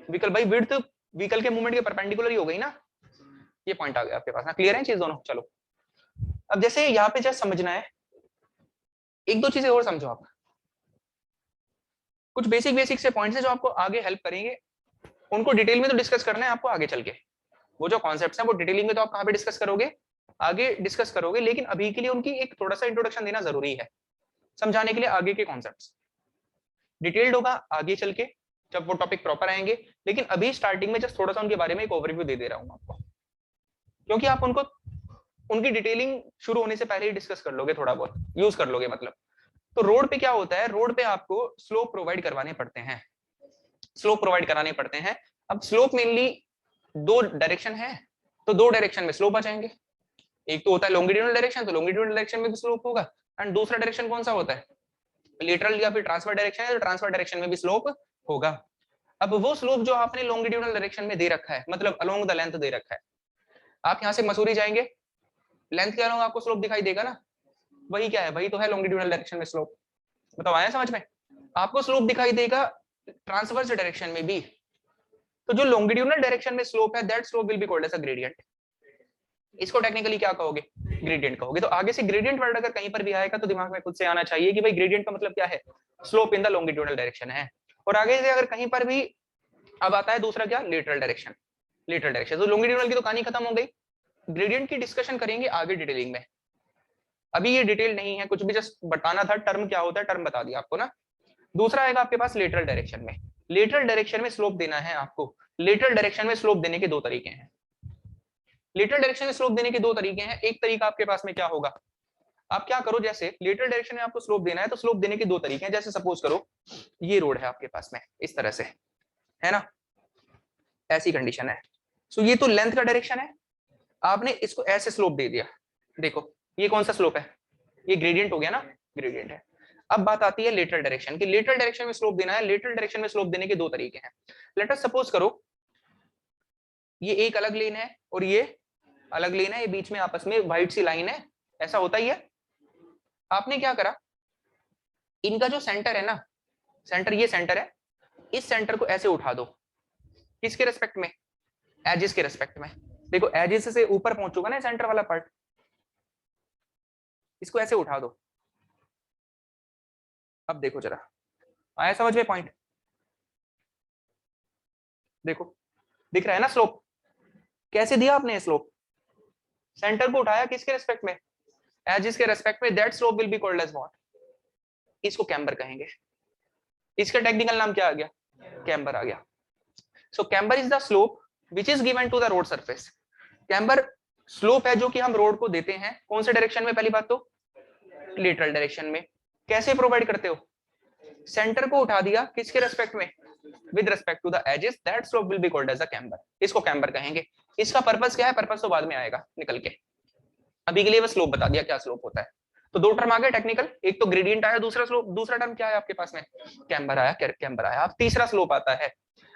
A: vehicle. भाई विड्थ व्हीकल के मूवमेंट के परपेंडिकुलर ही हो गई ना, ये पॉइंट आ गया आपके पास ना। क्लियर है चीज दोनों? चलो अब जैसे यहाँ पे जस्ट समझना है, एक दो चीजें और समझो आप, कुछ बेसिक बेसिक से पॉइंट्स है जो आपको आगे हेल्प करेंगे, उनको डिटेल में तो डिस्कस करना है आपको आगे चल के। वो जो कॉन्सेप्ट्स हैं वो डिटेलिंग में तो आप कहाँ पे डिस्कस करोगे, आगे डिस्कस करोगे, लेकिन अभी के लिए उनकी एक थोड़ा सा इंट्रोडक्शन देना जरूरी है समझाने के लिए आगे के कॉन्सेप्ट्स। डिटेल्ड होगा आगे चल के जब वो टॉपिक प्रॉपर आएंगे, लेकिन अभी स्टार्टिंग में जस्ट थोड़ा सा उनके बारे में एक ओवरव्यू दे रहा हूं आपको, क्योंकि आप उनको उनकी डिटेलिंग शुरू होने से पहले ही डिस्कस कर लोगे, थोड़ा बहुत यूज कर लोगे मतलब। तो रोड पे क्या होता है, रोड पे आपको स्लोप प्रोवाइड करवाने पड़ते हैं, स्लोप प्रोवाइड कराने पड़ते हैं। अब स्लोप मेनली दो डायरेक्शन है, तो दो डायरेक्शन में स्लोप आ जाएंगे। एक तो होता है लॉन्गिट्यूडनल डायरेक्शन, तो लॉन्गिट्यूडनल डायरेक्शन में भी स्लोप होगा, एंड दूसरा डायरेक्शन कौन सा होता है, लेटरल या फिर ट्रांसफर डायरेक्शन है, तो ट्रांसफर डायरेक्शन में भी स्लोप होगा। अब वो स्लोप जो आपने लॉन्गिट्यूडनल डायरेक्शन में दे रखा है, मतलब अलोंग द लेंथ दे रखा है, आप यहाँ से मसूरी जाएंगे, लेंथ के अलोंग आपको स्लोप दिखाई देगा ना, वही क्या है, वही तो है लॉन्गिट्यूडनल डायरेक्शन में स्लोप। बताओ आया समझ में, आपको स्लोप दिखाई देगा ट्रांसवर्स डायरेक्शन में भी, तो जो लॉन्गिट्यूडनल डायरेक्शन में स्लोप है that slope will be called as a gradient. इसको टेक्निकली क्या कहोगे, ग्रेडियंट कहोगे। तो आगे से ग्रेडियंट वर्ड अगर कहीं पर भी आएगा तो दिमाग में खुद से आना चाहिए कि भाई ग्रेडियंट का मतलब क्या है, slope in the longitudinal direction है। और आगे से अगर कहीं पर भी अब आता है दूसरा क्या, लेटरल डायरेक्शन, लेटरल डायरेक्शन, तो लॉन्गिट्यूडनल की तो कहानी खत्म हो गई, ग्रेडियंट की डिस्कशन करेंगे आगे डिटेलिंग में, अभी ये डिटेल नहीं है, कुछ भी जस्ट बताना था, टर्म क्या होता है टर्म बता दिया आपको ना। दूसरा आएगा आपके पास लेटरल डायरेक्शन में, लेटरल डायरेक्शन में स्लोप देना है आपको। लेटरल डायरेक्शन में स्लोप देने के दो तरीके हैं, लेटरल डायरेक्शन में स्लोप देने के दो तरीके हैं। एक तरीका आपके पास में क्या होगा, आप क्या करो, जैसे लेटरल डायरेक्शन में आपको स्लोप देना है तो स्लोप देने के दो तरीके हैं। जैसे सपोज करो ये रोड है आपके पास में इस तरह से, है ना, ऐसी कंडीशन है, सो ये तो लेंथ का डायरेक्शन है, आपने इसको ऐसे स्लोप दे दिया, देखो ये कौन सा स्लोप है, ये ग्रेडियंट हो गया ना, ग्रेडियंट है। अब बात आती है लेटरल डायरेक्शन की, लेटरल डायरेक्शन में स्लोप देना है, लेटरल डायरेक्शन में स्लोप देने के दो तरीके हैं। लेट अस सपोज करो ये एक अलग लेन है और ये अलग लेन है, ये बीच में आपस में व्हाइट सी लाइन है, ऐसा होता ही है। आपने क्या करा, इनका जो सेंटर है ना, सेंटर ये सेंटर है, इस सेंटर को ऐसे उठा दो, किसके रेस्पेक्ट में, एजिस के रेस्पेक्ट में। देखो एजिस से ऊपर पहुंचूगा ना सेंटर वाला पार्ट, इसको ऐसे उठा दो। अब देखो जरा आया समझ में पॉइंट, देखो दिख रहा है ना स्लोप, कैसे दिया आपने स्लोप, सेंटर को उठाया किसके रेस्पेक्ट में, एजिस के रेस्पेक्ट में, that slope will be called as what, इसको कैम्बर कहेंगे। इसका टेक्निकल नाम क्या आ गया, कैम्बर आ गया। So camber is the slope which is given to the road surface. Camber slope है जो कि हम रोड को देते हैं, कौन से डायरेक्शन में, पहली बात तो लेटरल डायरेक्शन में। कैसे प्रोवाइड करते हो, सेंटर को उठा दिया किसके रेस्पेक्ट में, with respect to the edges, that slope will be called as a camber, इसको कैम्बर कहेंगे। इसका पर्पस क्या है, पर्पस तो बाद में आएगा निकल के, अभी के लिए बस स्लोप बता दिया क्या स्लोप होता है। तो दो टर्म आ गए टेक्निकल, एक तो ग्रेडियंट आया, दूसरा स्लोप, दूसरा टर्म क्या है आपके पास में, कैम्बर आया, कैम्बर आया। अब तीसरा स्लोप आता है,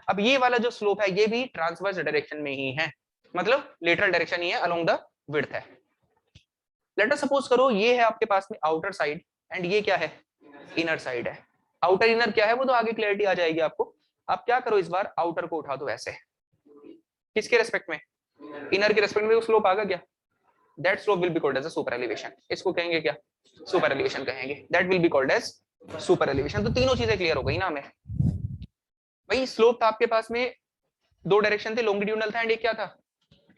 A: अब ये वाला जो स्लोप है ये भी ट्रांसवर्स डायरेक्शन में ही है, मतलब लेटरल डायरेक्शन ही है, अलोंग द विड्थ है। लेट अस सपोज करो ये है आपके पास में आउटर साइड एंड ये क्या है, इनर साइड है। आउटर इनर क्या है वो तो आगे क्लैरिटी आ जाएगी आपको। आप क्या करो, इस बार आउटर को उठा दो ऐसे, किसके रेस्पेक्ट में, इनर के रेस्पेक्ट में, वो स्लोप आगा क्या, that slope will be called as a super elevation, इसको कहेंगे क्या, सुपर एलिवेशन कहेंगे, that will be called as super elevation. तो तीनों चीजें क्लियर हो गई ना हमें। भाई स्लोप था आपके पास में, दो डायरेक्शन थे, लॉन्गिट्यूडनल था एंड एक क्या था,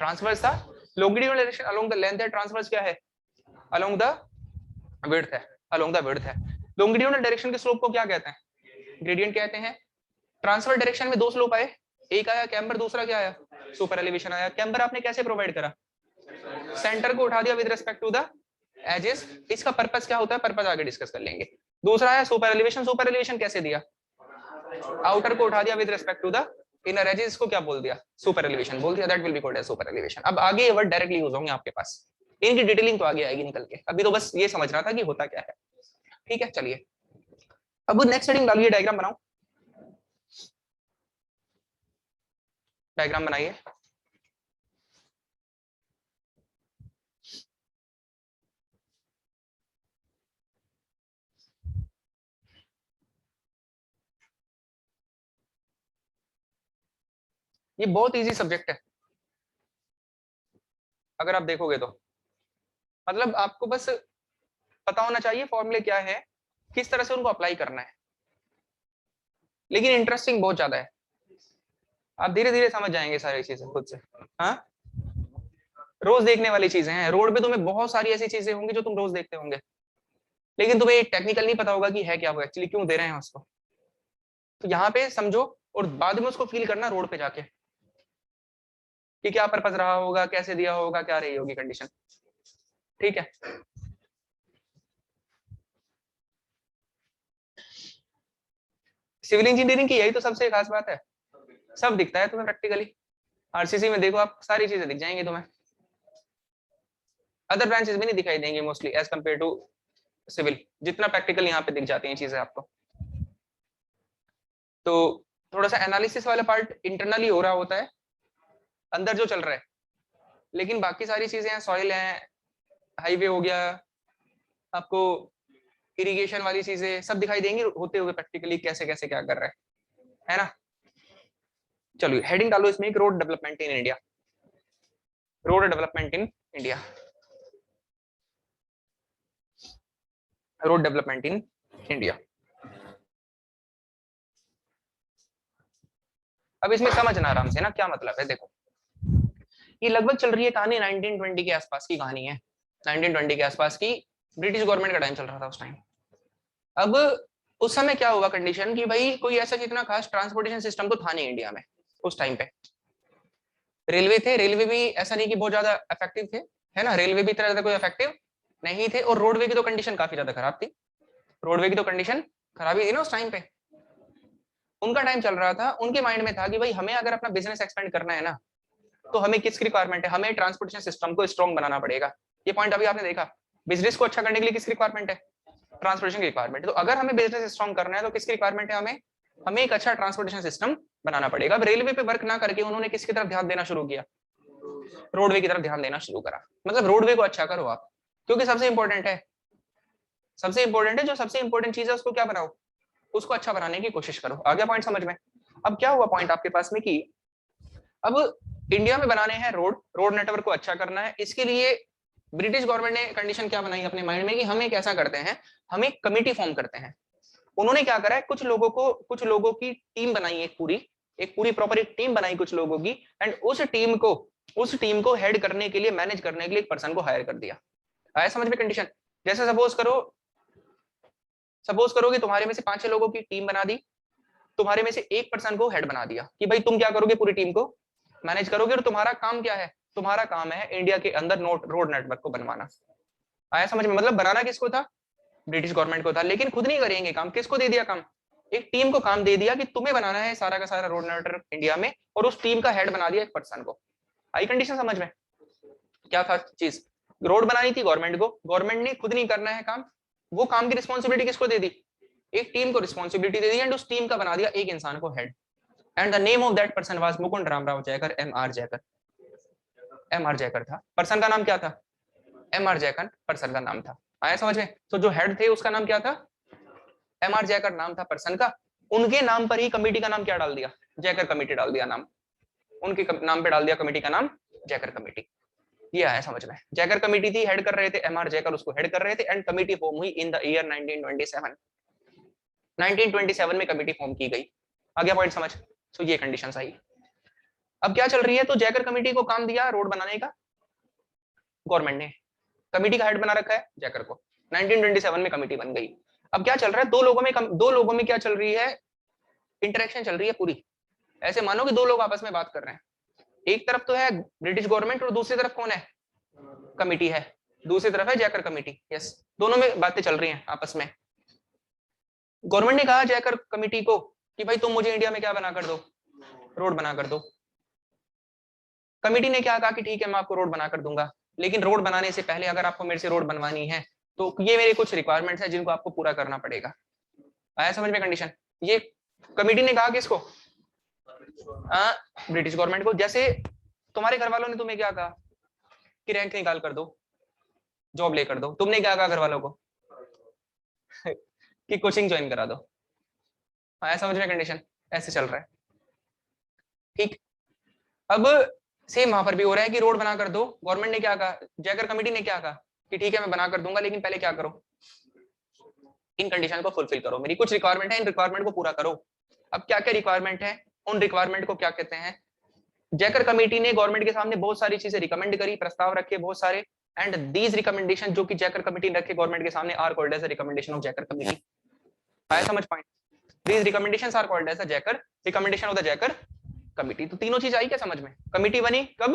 A: ट्रांसवर्स था। Longitudinal direction along the length है, ट्रांसवर्स क्या है, अलोंग द विड्थ है, अलोंग द विड्थ है। लॉन्गिट्यूडनल डायरेक्शन के स्लोप को क्या कहते हैं, ग्रेडियंट कहते हैं। ट्रांसफर डायरेक्शन में दो स्लोप आए, एक आया कैम्बर, दूसरा क्या आया, सुपर एलिवेशन आया। कैम्बर आपने कैसे प्रोवाइड करा, सेंटर को उठा दिया with respect to the edges. इसका पर्पस क्या होता है, पर्पस आगे डिस्कस कर लेंगे। दूसरा है सुपर एलिवेशन, सुपर एलिवेशन कैसे दिया, आउटर को उठा दिया with respect to the inner edges, इसको क्या बोल दिया, सुपर एलिवेशन बोल दिया, that will be called as super elevation. अब आगे ये वर्ड डायरेक्टली यूज होंगे आपके पास, इनकी डिटेलिंग तो आगे आएगी निकल के, अभी तो बस ये समझना था कि होता क्या है। ठीक है चलिए, अब नेक्स्ट हेडिंग डालिए, डायग्राम बनाओ, डायग्राम बनाइए। ये बहुत इजी सब्जेक्ट है अगर आप देखोगे तो, मतलब आपको बस पता होना चाहिए फॉर्मूले क्या है, किस तरह से उनको अप्लाई करना है, लेकिन इंटरेस्टिंग बहुत ज्यादा है, आप धीरे धीरे समझ जाएंगे सारी चीजें खुद से। हाँ, रोज देखने वाली चीजें हैं, रोड पे तुम्हें बहुत सारी ऐसी चीजें होंगी जो तुम रोज देखते होंगे, लेकिन तुम्हें टेक्निकल नहीं पता होगा कि है क्या, वो एक्चुअली क्यों दे रहे हैं उसको। तो यहाँ पे समझो और बाद में उसको फील करना रोड पे जाके कि क्या पर्पज रहा होगा, कैसे दिया होगा, क्या रही होगी कंडीशन। ठीक है, सिविल इंजीनियरिंग की यही तो सबसे खास बात है, सब दिखता है तुम्हें प्रैक्टिकली। आरसीसी में देखो आप, सारी चीजें दिख जाएंगी तुम्हें, अदर ब्रांचेस में नहीं दिखाई देंगे mostly as compare to civil, जितना प्रैक्टिकल यहाँ पे दिख जाती हैं चीजें आपको। तो थोड़ा सा एनालिसिस वाला पार्ट इंटरनली हो रहा होता है, अंदर जो चल रहा है, लेकिन बाकी सारी चीजें हैं, सॉइल है, हाईवे हो गया, आपको इरिगेशन वाली चीजें सब दिखाई देंगी होते हुए प्रैक्टिकली कैसे कैसे क्या कर रहा है ना। चलो हेडिंग डालो इसमें, एक road development in India, road development in India, road development in India. अब इसमें समझना आराम से ना क्या मतलब है। देखो ये लगभग चल रही है कहानी 1920 के आसपास की कहानी है, 1920 के आसपास की, ब्रिटिश गवर्नमेंट का टाइम चल रहा था उस टाइम। अब उस समय क्या हुआ कंडीशन कि भाई कोई ऐसा कितना खास ट्रांसपोर्टेशन सिस्टम तो था नहीं इंडिया में उस टाइम पे। रेलवे थे, रेलवे भी ऐसा नहीं कि बहुत ज्यादा इफेक्टिव थे, है ना, रेलवे भी इतना ज्यादा कोई इफेक्टिव नहीं थे, और रोडवे की तो कंडीशन काफी ज्यादा खराब थी, रोडवे की तो कंडीशन खराब ही थी ना उस टाइम पे। उनका टाइम चल रहा था, उनके माइंड में था कि भाई हमें अगर अपना बिजनेस एक्सपेंड करना है ना, तो हमें किसकी रिक्वायरमेंट है, हमें ट्रांसपोर्टेशन सिस्टम को स्ट्रॉन्ग बनाना पड़ेगा। ये पॉइंट अभी आपने देखा, बिजनेस को अच्छा करने के लिए किसकी रिक्वायरमेंट है, ट्रांसपोर्टेशन की रिक्वायरमेंट है। तो अगर हमें बिजनेस स्ट्रॉन्ग करना है तो किसकी रिक्वायरमेंट है, हमें हमें एक अच्छा ट्रांसपोर्टेशन सिस्टम बनाना पड़ेगा। अब रेलवे पे वर्क ना करके उन्होंने किसकी तरफ ध्यान देना शुरू किया, रोडवे की तरफ ध्यान देना शुरू करा। मतलब रोडवे को अच्छा करो आप, क्योंकि सबसे इंपॉर्टेंट है, सबसे इंपॉर्टेंट है, जो सबसे इंपॉर्टेंट चीज है उसको क्या बनाओ, उसको अच्छा बनाने की कोशिश करो। आ गया पॉइंट समझ में। अब क्या हुआ पॉइंट आपके पास में कि अब इंडिया में बनाने हैं रोड, रोड नेटवर्क को अच्छा करना है, इसके लिए ब्रिटिश गवर्नमेंट ने कंडीशन क्या बनाई अपने माइंड में कि हम एक ऐसा करते हैं, हम एक कमेटी फॉर्म करते हैं। उन्होंने क्या करा है, कुछ लोगों की टीम बनाई, एक पूरी प्रॉपर एक टीम बनाई कुछ लोगों की, एंड उस टीम को हेड करने के लिए, मैनेज करने के लिए एक पर्सन को हायर कर दिया। आया समझ में कंडीशन। जैसे सपोज करो कि तुम्हारे में से 5-6 लोगों की टीम बना दी, तुम्हारे में से एक पर्सन को हेड बना दिया कि भाई तुम क्या करोगे, पूरी टीम को मैनेज करोगे, और तुम्हारा काम क्या है, तुम्हारा काम है इंडिया के अंदर रोड नेटवर्क को बनवाना। आया समझ में, मतलब बनाना किसको था, ब्रिटिश गवर्नमेंट को था, लेकिन खुद नहीं करेंगे काम, किसको दे दिया काम, एक टीम को काम दे दिया कि तुम्हें बनाना है सारा का सारा रोड नेटवर्क इंडिया में, और उस टीम का हेड बना दिया एक पर्सन को। आई कंडीशन समझ में, क्या था चीज, रोड बनानी थी गवर्नमेंट को, गवर्नमेंट ने खुद नहीं करना है काम, वो काम की रिस्पॉन्सिबिलिटी किसको दे दी, एक टीम को रिस्पॉन्सिबिलिटी दे दी, एंड उस टीम का बना दिया एक इंसान को head, and the name of that person was Mukund Ramrao Jayakar, MR Jayakar. MR Jayakar था पर्सन का नाम, क्या था, एमआर जयकर पर्सन का नाम था। आया समझ में। तो जो हेड थे उसका नाम क्या था, एमआर जयकर नाम था पर्सन का। उनके नाम पर ही कमेटी का नाम क्या डाल दिया, जयकर कमेटी डाल दिया नाम, उनके नाम पे डाल दिया कमेटी का नाम जयकर कमेटी। ये आया समझ में। जयकर कमेटी थी, हेड कर रहे थे एमआर जयकर, उसको हेड कर रहे थे, एंड कमेटी फॉर्म हुई इन द ईयर 1927। 1927 में कमेटी फॉर्म की गई। आ गया पॉइंट समझ। तो ये कंडीशंस आई। अब क्या चल रही है, तो जयकर कमेटी को काम दिया रोड बनाने का गवर्नमेंट ने, कमेटी का हेड बना रखा है जयकर को, 1927 में कमेटी बन गई। अब क्या चल रहा है, दो लोगों में क्या चल रही है, इंटरेक्शन चल रही है पूरी। ऐसे मानो कि दो लोग आपस में बात कर रहे हैं, एक तरफ तो है ब्रिटिश गवर्नमेंट और दूसरी तरफ कौन है, कमेटी है, दूसरी तरफ है जयकर कमेटी। यस, दोनों में बातें चल रही हैं आपस में। गवर्नमेंट ने कहा जयकर कमेटी को कि भाई तुम मुझे इंडिया में क्या बना कर दो, रोड बना कर दो। कमेटी ने क्या कहा कि ठीक है मैं आपको रोड बना कर दूंगा, लेकिन रोड बनाने से पहले अगर आपको मेरे से रोड बनवानी है तो ये मेरे कुछ रिक्वायरमेंट्स है जिनको आपको पूरा करना पड़ेगा। आया समझ में कंडीशन। ये कमेटी ने कहा किसको, ब्रिटिश गवर्नमेंट को। जैसे तुम्हारे घर वालों ने तुम्हें क्या कहा कि रैंक निकाल कर दो, जॉब लेकर दो, तुमने क्या कहा घर वालों को कि कोचिंग ज्वाइन करा दो। आया समझ में कंडीशन, ऐसे चल रहा है। ठीक, अब सेम वहां पर भी हो रहा है कि रोड बना कर दो, गवर्नमेंट ने क्या कहा, जयकर कमेटी ने क्या कहा कि ठीक है मैं बना कर दूंगा, लेकिन पहले क्या करो, इन कंडीशन को फुलफिल करो, मेरी कुछ रिक्वायरमेंट है, इन रिक्वायरमेंट को पूरा करो। अब क्या क्या रिक्वायरमेंट है, उन रिक्वायरमेंट को क्या कहते हैं, जैकर कमेटी ने गवर्नमेंट के सामने बहुत सारी चीजें रिकमेंड करी, प्रस्ताव रखे बहुत सारे, एंड दीज रिकमेंडेशन जो कि जैकर कमेटी ने रखे गवर्नमेंट के सामने are called as a recommendation of Jayakar committee. आया समझ point? These recommendations are called as a Jayakar recommendation of the Jayakar committee. तो तीनों चीज आई क्या समझ में? कमेटी बनी कब?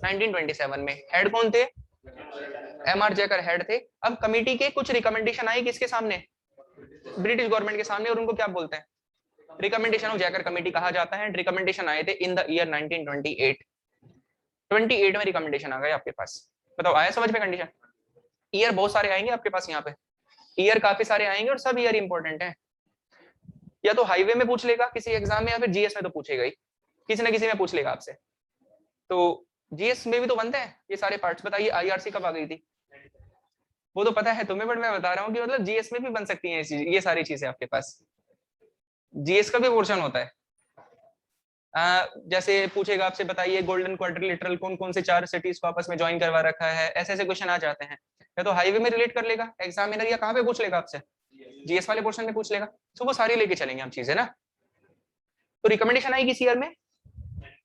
A: 1927 में। हेड कौन थे? एमआर जैकर हेड थे। अब कमेटी के कुछ रिकमेंडेशन आई किसके सामने? ब्रिटिश गवर्नमेंट के सामने, और उनको क्या बोलते हैं? रिकमेंडेशन ऑफ जैकर कमेटी कहा जाता है। रिकमेंडेशन आए थे इन द ईयर 1928। 28 में रिकमेंडेशन आ गए आपके पास। बताओ आया समझ में कंडीशन? ईयर बहुत सारे आएंगे आपके पास, यहाँ पे ईयर काफी सारे आएंगे और सब ईयर इंपॉर्टेंट है। या तो हाईवे में पूछ लेगा किसी एग्जाम में, या फिर जीएस में तो पूछेगा ही, किसी ना किसी में पूछ लेगा आपसे। तो जीएस में भी तो बनते हैं ये सारे पार्ट्स। बताइए आईआरसी कब आ गई थी? वो तो पता है तुम्हें, बट मैं बता रहा हूँ कि मतलब जीएस में भी बन सकती हैं ये सारी चीजें आपके पास। जीएस का भी पोर्शन होता है। जैसे पूछेगा आपसे, बताइए गोल्डन क्वाड्रिलेटरल कौन कौन से 4 सिटीज को आपस में ज्वाइन करवा रखा है, ऐसे ऐसे क्वेश्चन आ जाते हैं। या तो हाईवे में रिलेट कर लेगा एग्जामिनर, या कहाँ पे पूछ लेगा आपसे? जीएस वाले पोर्शन में पूछ लेगा। तो वो सारी लेके चलेंगे हम चीजें ना। तो रिकमेंडेशन आई किस ईयर में?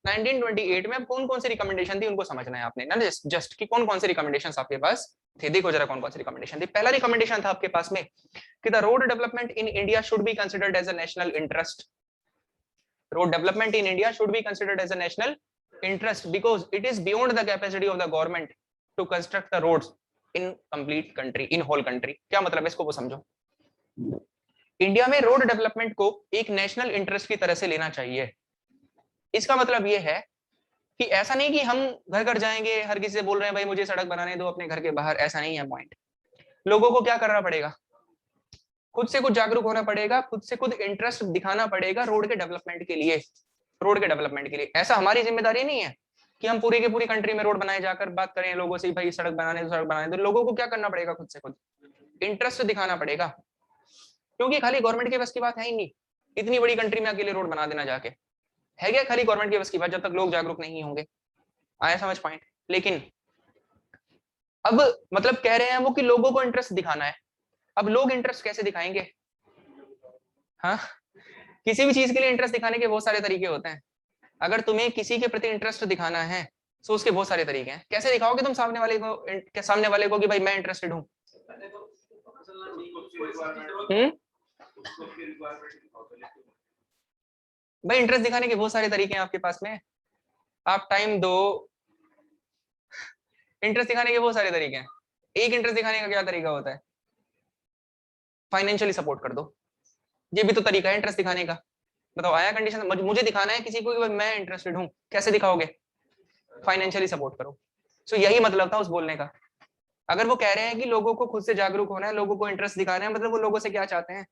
A: 1928 में। अब कौन कौन सी रिकमेंडेशन थी उनको समझना है आपने ना, जस्ट कि कौन कौन सी रिकमेंडेशंस आपके पास थे। देखो जरा कौन कौन सी रिकमेंडेशन थी। पहला रिकमेंडेशन था आपके पास में कि the road development in India should be considered as a national interest. Road development in India should be considered as a national interest because it is beyond the capacity of the government to construct the roads in complete country, in whole country। क्या मतलब है इसको वो समझो। India में road development को एक national interest की तरह से लेना चाहिए। इसका मतलब ये है कि ऐसा नहीं कि हम घर घर जाएंगे हर किसी से बोल रहे हैं भाई मुझे सड़क बनाने दो अपने घर के बाहर, ऐसा नहीं है पॉइंट। लोगों को क्या करना पड़ेगा? खुद से कुछ जागरूक होना पड़ेगा, खुद से खुद इंटरेस्ट दिखाना पड़ेगा रोड के डेवलपमेंट के लिए। रोड के डेवलपमेंट के लिए ऐसा हमारी जिम्मेदारी नहीं है कि हम पूरी की पूरी कंट्री में रोड बनाए, जाकर बात करें लोगों से भाई सड़क बनाने दो सड़क बनाने दो। लोगों को क्या करना पड़ेगा? खुद से खुद इंटरेस्ट दिखाना पड़ेगा, क्योंकि खाली गवर्नमेंट के बस की बात है ही नहीं इतनी बड़ी कंट्री में अकेले रोड बना देना जाके। है क्या खाली गवर्नमेंट के बस की बात जब तक लोग जागरूक नहीं होंगे? आया समझ पॉइंट? लेकिन अब मतलब कह रहे हैं वो कि लोगों को इंटरेस्ट दिखाना है। अब लोग इंटरेस्ट कैसे दिखाएंगे? हाँ, किसी भी चीज के लिए इंटरेस्ट दिखाने के बहुत सारे तरीके होते हैं। अगर तुम्हें किसी के प्रति इंटरेस्ट दिखाना है तो उसके बहुत सारे तरीके हैं। कैसे दिखाओगे तुम सामने वाले को कि भाई मैं इंटरेस्टेड हूँ? भाई इंटरेस्ट दिखाने के बहुत सारे तरीके हैं आपके पास में। आप टाइम दो, इंटरेस्ट दिखाने के बहुत सारे तरीके हैं। एक इंटरेस्ट दिखाने का क्या तरीका होता है? फाइनेंशियली सपोर्ट कर दो, ये भी तो तरीका है इंटरेस्ट दिखाने का। बताओ आया कंडीशन? मुझे दिखाना है किसी को कि मैं इंटरेस्टेड हूँ, कैसे दिखाओगे? फाइनेंशियली सपोर्ट करो। सो यही मतलब था उस बोलने का। अगर वो कह रहे हैं कि लोगों को खुद से जागरूक होना है, लोगों को इंटरेस्ट दिखाना है, मतलब वो लोगों से क्या चाहते हैं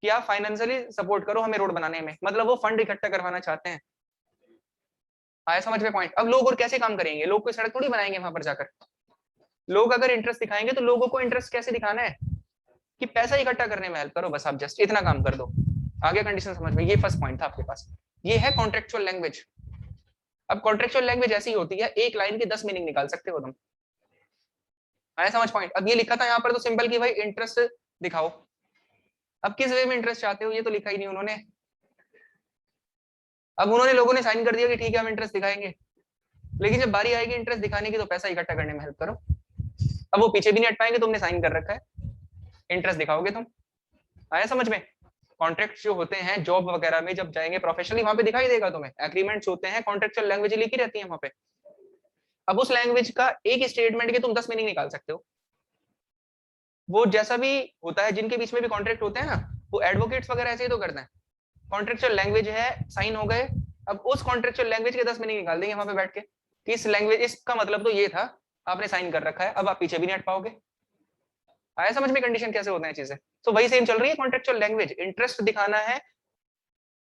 A: कि आप फाइनेंशियली सपोर्ट करो हमें रोड बनाने में, मतलब वो फंड इकट्ठा करवाना चाहते हैं। आया समझ में पॉइंट? अब लोग और कैसे काम करेंगे? लोग कोई सड़क थोड़ी बनाएंगे वहां पर जाकर। लोग अगर इंटरेस्ट दिखाएंगे तो लोगों को इंटरेस्ट कैसे दिखाना है कि पैसा इकट्ठा करने में हेल्प करो, बस आप जस्ट इतना काम कर दो। आगे कंडीशन समझ में? ये फर्स्ट पॉइंट था आपके पास। ये है कॉन्ट्रेक्चुअल लैंग्वेज। अब कॉन्ट्रेक्चुअल लैंग्वेज ऐसी होती है एक लाइन के 10 मीनिंग निकाल सकते हो तुम। आया समझ पॉइंट? अब ये लिखा था यहाँ पर तो सिंपल कि भाई इंटरेस्ट दिखाओ। अब किस वे में इंटरेस्ट चाहते हो ये तो लिखा ही नहीं उन्होंने। अब उन्होंने लोगों ने साइन कर दिया कि ठीक है हम इंटरेस्ट दिखाएंगे, लेकिन जब बारी आएगी इंटरेस्ट दिखाने की तो पैसा इकट्ठा करने में हेल्प करो। अब वो पीछे भी नहीं हट पाएंगे, तुमने साइन कर रखा है, इंटरेस्ट दिखाओगे तुम। आया समझ में? कॉन्ट्रैक्ट जो होते हैं जॉब वगैरह में जब जाएंगे प्रोफेशनली, वहां पे दिखाई देगा तुम्हें एग्रीमेंट्स होते हैं, कॉन्ट्रेक्चुअल लैंग्वेज लिखी रहती है वहां पे। अब उस लैंग्वेज का एक स्टेटमेंट के तुम 10 मीनिंग निकाल सकते हो। वो जैसा भी होता है, जिनके बीच में भी कॉन्ट्रैक्ट होते हैं ना, वो एडवोकेट्स वगैरह ऐसे ही तो करते हैं। कॉन्ट्रेक्चुअल लैंग्वेज है, साइन हो गए, अब उस कॉन्ट्रेक्चुअल लैंग्वेज के 10 मीनिंग निकाल देंगे वहां पे बैठ के कि इस लैंग्वेज, इसका मतलब तो ये था, आपने साइन कर रखा है, अब आप पीछे भी नहीं हट पाओगे। आया समझ में कंडीशन कैसे होते हैं चीजें? तो वही सेम चल रही है कॉन्ट्रेक्चुअल लैंग्वेज। इंटरेस्ट दिखाना है,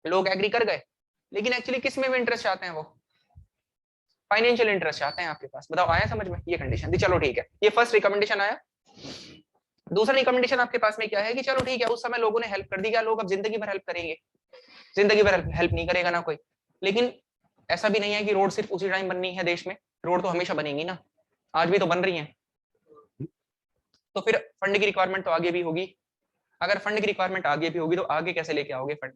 A: लोग एग्री कर गए, लेकिन एक्चुअली किस में इंटरेस्ट चाहते हैं? वो फाइनेंशियल इंटरेस्ट चाहते हैं आपके पास। बताओ आया समझ में? ये कंडीशन थी। चलो ठीक है, ये फर्स्ट रिकमेंडेशन आया। दूसरा रिकमेंडेशन आपके पास में क्या है कि चलो ठीक है उस समय लोगों ने हेल्प कर दी, क्या लोग अब जिंदगी भर हेल्प करेंगे? जिंदगी भर हेल्प नहीं करेगा ना कोई। लेकिन ऐसा भी नहीं है कि रोड सिर्फ उसी टाइम बननी है देश में, रोड तो हमेशा बनेगी ना, आज भी तो बन रही है। तो फिर फंड की रिक्वायरमेंट तो आगे भी होगी। अगर फंड की रिक्वायरमेंट आगे भी होगी तो आगे कैसे लेके आओगे फंड?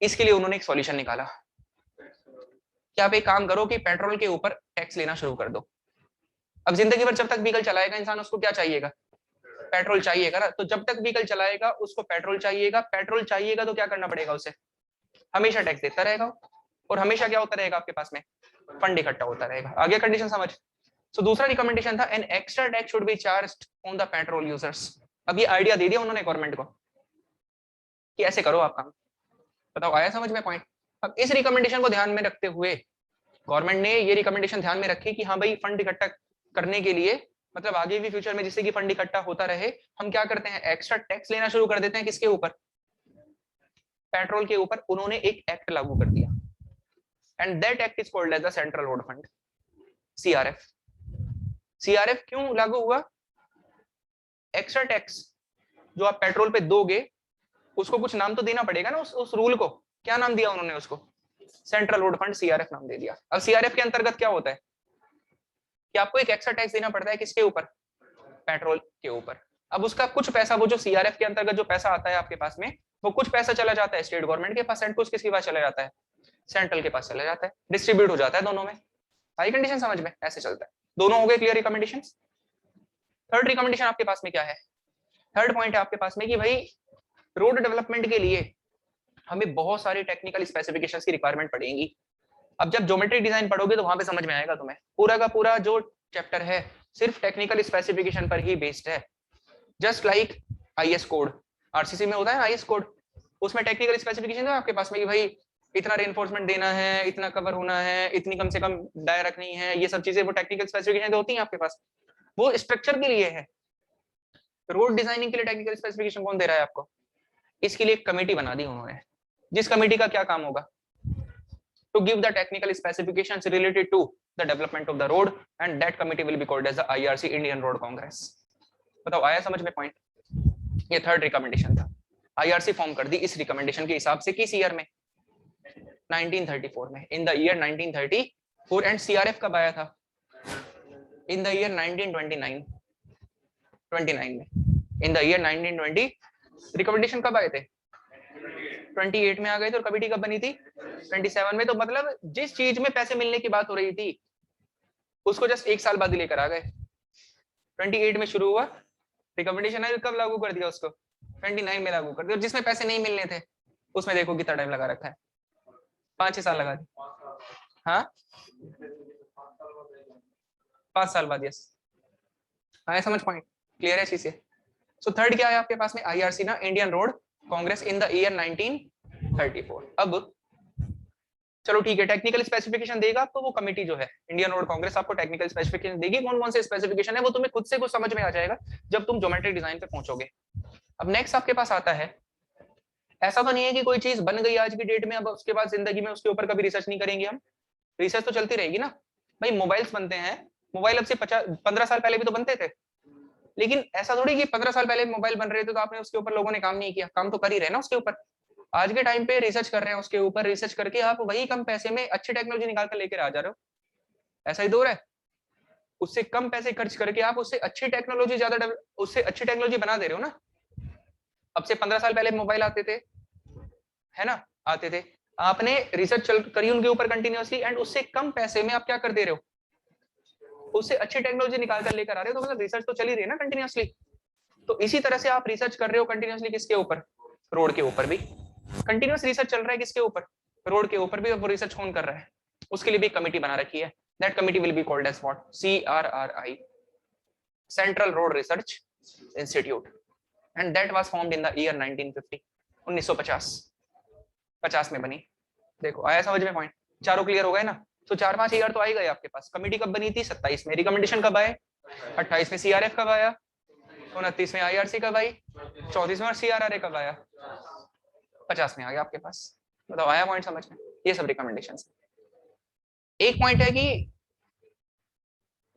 A: इसके लिए उन्होंने एक सॉल्यूशन निकाला कि आप एक काम करो कि पेट्रोल के ऊपर टैक्स लेना शुरू कर दो। अब जिंदगी भर जब तक व्हीकल चलाएगा इंसान, उसको क्या चाहिएगा? पेट्रोल चाहिएगा ना। तो जब तक व्हीकल चलाएगा उसको पेट्रोल चाहिएगा। पेट्रोल चाहिएगा तो क्या करना पड़ेगा उसे? हमेशा टैक्स देता रहेगा, और हमेशा क्या होता रहेगा आपके पास में? फंड इकट्ठा होता रहेगा। आगे कंडीशन समझ। सो दूसरा रिकमेंडेशन था an extra tax should be charged on the petrol users. अब ये आइडिया दे दिया उन्होंने गवर्नमेंट को कि ऐसे करो आप काम। बताओ आया समझ में पॉइंट? अब इस रिकमेंडेशन को ध्यान में रखते हुए गवर्नमेंट ने ये रिकमेंडेशन ध्यान में रखी कि हाँ भाई फंड इकट्ठा करने के लिए, मतलब आगे भी फ्यूचर में जिससे कि फंड इकट्ठा होता रहे, हम क्या करते हैं? एक्स्ट्रा टैक्स लेना शुरू कर देते हैं। किसके ऊपर? पेट्रोल के ऊपर। उन्होंने एक एक्ट लागू कर दिया and that act is called as the central road fund, CRF. CRF क्यों लागू हुआ? एक्स्ट्रा टैक्स जो आप पेट्रोल पे दोगे उसको कुछ नाम तो देना पड़ेगा ना। उस रूल को क्या नाम दिया उन्होंने? उसको सेंट्रल रोड फंड, सीआरएफ नाम दे दिया। अब सीआरएफ के अंतर्गत क्या होता है कि आपको एक एक्स्ट्रा टैक्स देना पड़ता है। किसके ऊपर? पेट्रोल के ऊपर। अब उसका कुछ पैसा, वो जो सीआरएफ के अंतर्गत जो पैसा आता है आपके पास में, वो कुछ पैसा चला जाता है स्टेट गवर्नमेंट के पास एंड कुछ किसके पास चला जाता है? सेंट्रल के पास चला जाता है। डिस्ट्रीब्यूट हो जाता है दोनों में। हाई कंडीशन समझ में? ऐसे चलता है। दोनों हो गए क्लियर रिकमेंडेशन। थर्ड रिकमेंडेशन आपके पास में क्या है? थर्ड पॉइंट है आपके पास में कि भाई रोड डेवलपमेंट के लिए हमें बहुत सारी टेक्निकल स्पेसिफिकेशंस की रिक्वायरमेंट पड़ेगी। अब जब ज्योमेट्री डिजाइन पढ़ोगे तो वहां पे समझ में आएगा तुम्हें। पूरा का पूरा जो चैप्टर है सिर्फ टेक्निकल स्पेसिफिकेशन पर ही बेस्ड है। Just like IS code, RCC में होता है आईएस कोड, उसमें टेक्निकल स्पेसिफिकेशन है आपके पास में कि भाई इतना रेनफोर्समेंट देना है, इतना कवर होना है, इतनी कम से कम डायर रखनी है, ये सब चीजें वो टेक्निकल स्पेसिफिकेशन होती हैं आपके पास। वो स्ट्रक्चर के लिए है। रोड डिजाइनिंग के लिए टेक्निकल स्पेसिफिकेशन कौन दे रहा है आपको? इसके लिए एक कमेटी बना दी उन्होंने, जिस कमेटी का क्या काम होगा? to give the technical specifications related to the development of the road, and that committee will be called as the IRC, Indian Road Congress. बताओ आया समझ में पॉइंट? ये थर्ड रिकमेंडेशन था। आईआरसी फॉर्म कर दी इस रिकमेंडेशन के हिसाब से किस ईयर में? 1934 में, इन द ईयर 1934। एंड सीआरएफ कब आया था? इन द ईयर 1929 में, इन द ईयर 1920। रिकमेंडेशन कब आए थे? 28 में आ गए थे। और कमेटी कब बनी थी? 27 में। तो मतलब जिस चीज में पैसे मिलने की बात हो रही थी उसको जस्ट एक साल बाद ही लेकर आ गए। 28 में शुरू हुआ, रिकमेंडेशन है कब लागू कर दिया उसको? 29 में लागू कर दिया। और जिसमें पैसे नहीं मिलने थे उसमें देखो कितना टाइम लगा रखा है, 5-6 साल लगा दी। हाँ 5 साल बाद। यस आया समझ पॉइंट? क्लियर है चीजें? सो थर्ड क्या है आपके पास में? आईआरसी ना, Indian road Congress in the year 1934। अब चलो ठीक है, टेक्निकल स्पेसिफिकेशन देगा आपको वो कमेटी जो है इंडियन रोड कांग्रेस, आपको टेक्निकल स्पेसिफिकेशन देगी। कौन कौन से स्पेसिफिकेशन है वो तुम्हें खुद से कुछ समझ में आ जाएगा जब तुम ज्योमेट्रिक डिजाइन पे पहुंचोगे। अब नेक्स्ट आपके पास आता है, ऐसा तो नहीं है कि कोई चीज बन गई आज की डेट में, अब उसके बाद जिंदगी में उसके ऊपर कभी रिसर्च नहीं करेंगे हम। रिसर्च तो चलती रहेगी ना भाई। मोबाइल्स बनते हैं, मोबाइल अब से 15 साल पहले भी तो बनते थे। लेकिन ऐसा थोड़ी कि 15 साल पहले मोबाइल बन रहे थे तो आपने उसके ऊपर लोगों ने काम नहीं किया। काम तो कर ही रहे ना उसके ऊपर। आज के टाइम पे रिसर्च कर रहे हैं उसके ऊपर, रिसर्च करके आप वही कम पैसे में अच्छी टेक्नोलॉजी निकाल कर लेकर आ जा रहे हो। ऐसा ही दौर है। उससे कम पैसे खर्च करके आप उससे अच्छी टेक्नोलॉजी उससे अच्छी टेक्नोलॉजी बना दे रहे हो ना। अब से 15 साल पहले मोबाइल आते थे, है ना, आते थे। आपने रिसर्च करी उनके ऊपर कंटिन्यूअसली एंड उससे कम पैसे में आप क्या कर दे रहे हो? उससे अच्छी टेक्नोलॉजी निकाल कर लेकर आ रहे हो। तो मतलब रिसर्च तो चल ही रही है ना कंटिन्यूअसली। तो इसी तरह से आप रिसर्च कर रहे हो कंटिन्यूअसली किसके ऊपर? रोड के ऊपर भी कंटिन्यूअस रिसर्च चल रहा है। किसके ऊपर? रोड के ऊपर भी। वो रिसर्च कौन कर रहा है? उसके लिए भी कमेटी बना रखी है। That committee will be called as what? CRRI, central road research institute, and that was formed in the year 1950, 1950 में बनी। देखो आया समझ में पॉइंट? चारों क्लियर हो गए ना? तो 4-5 ईयर तो आ ही गए आपके पास। कमेटी कब बनी थी? 27 में। रिकमेंडेशन कब आए? 28 में। सीआरएफ कब आया? 29 में। आईआरसी कब आई? 34 में। और सीआरआरए कब आया? 50 में आ गया आपके पास। बताओ आया पॉइंट समझ में? ये सब रिकमेंडेशन। एक पॉइंट है कि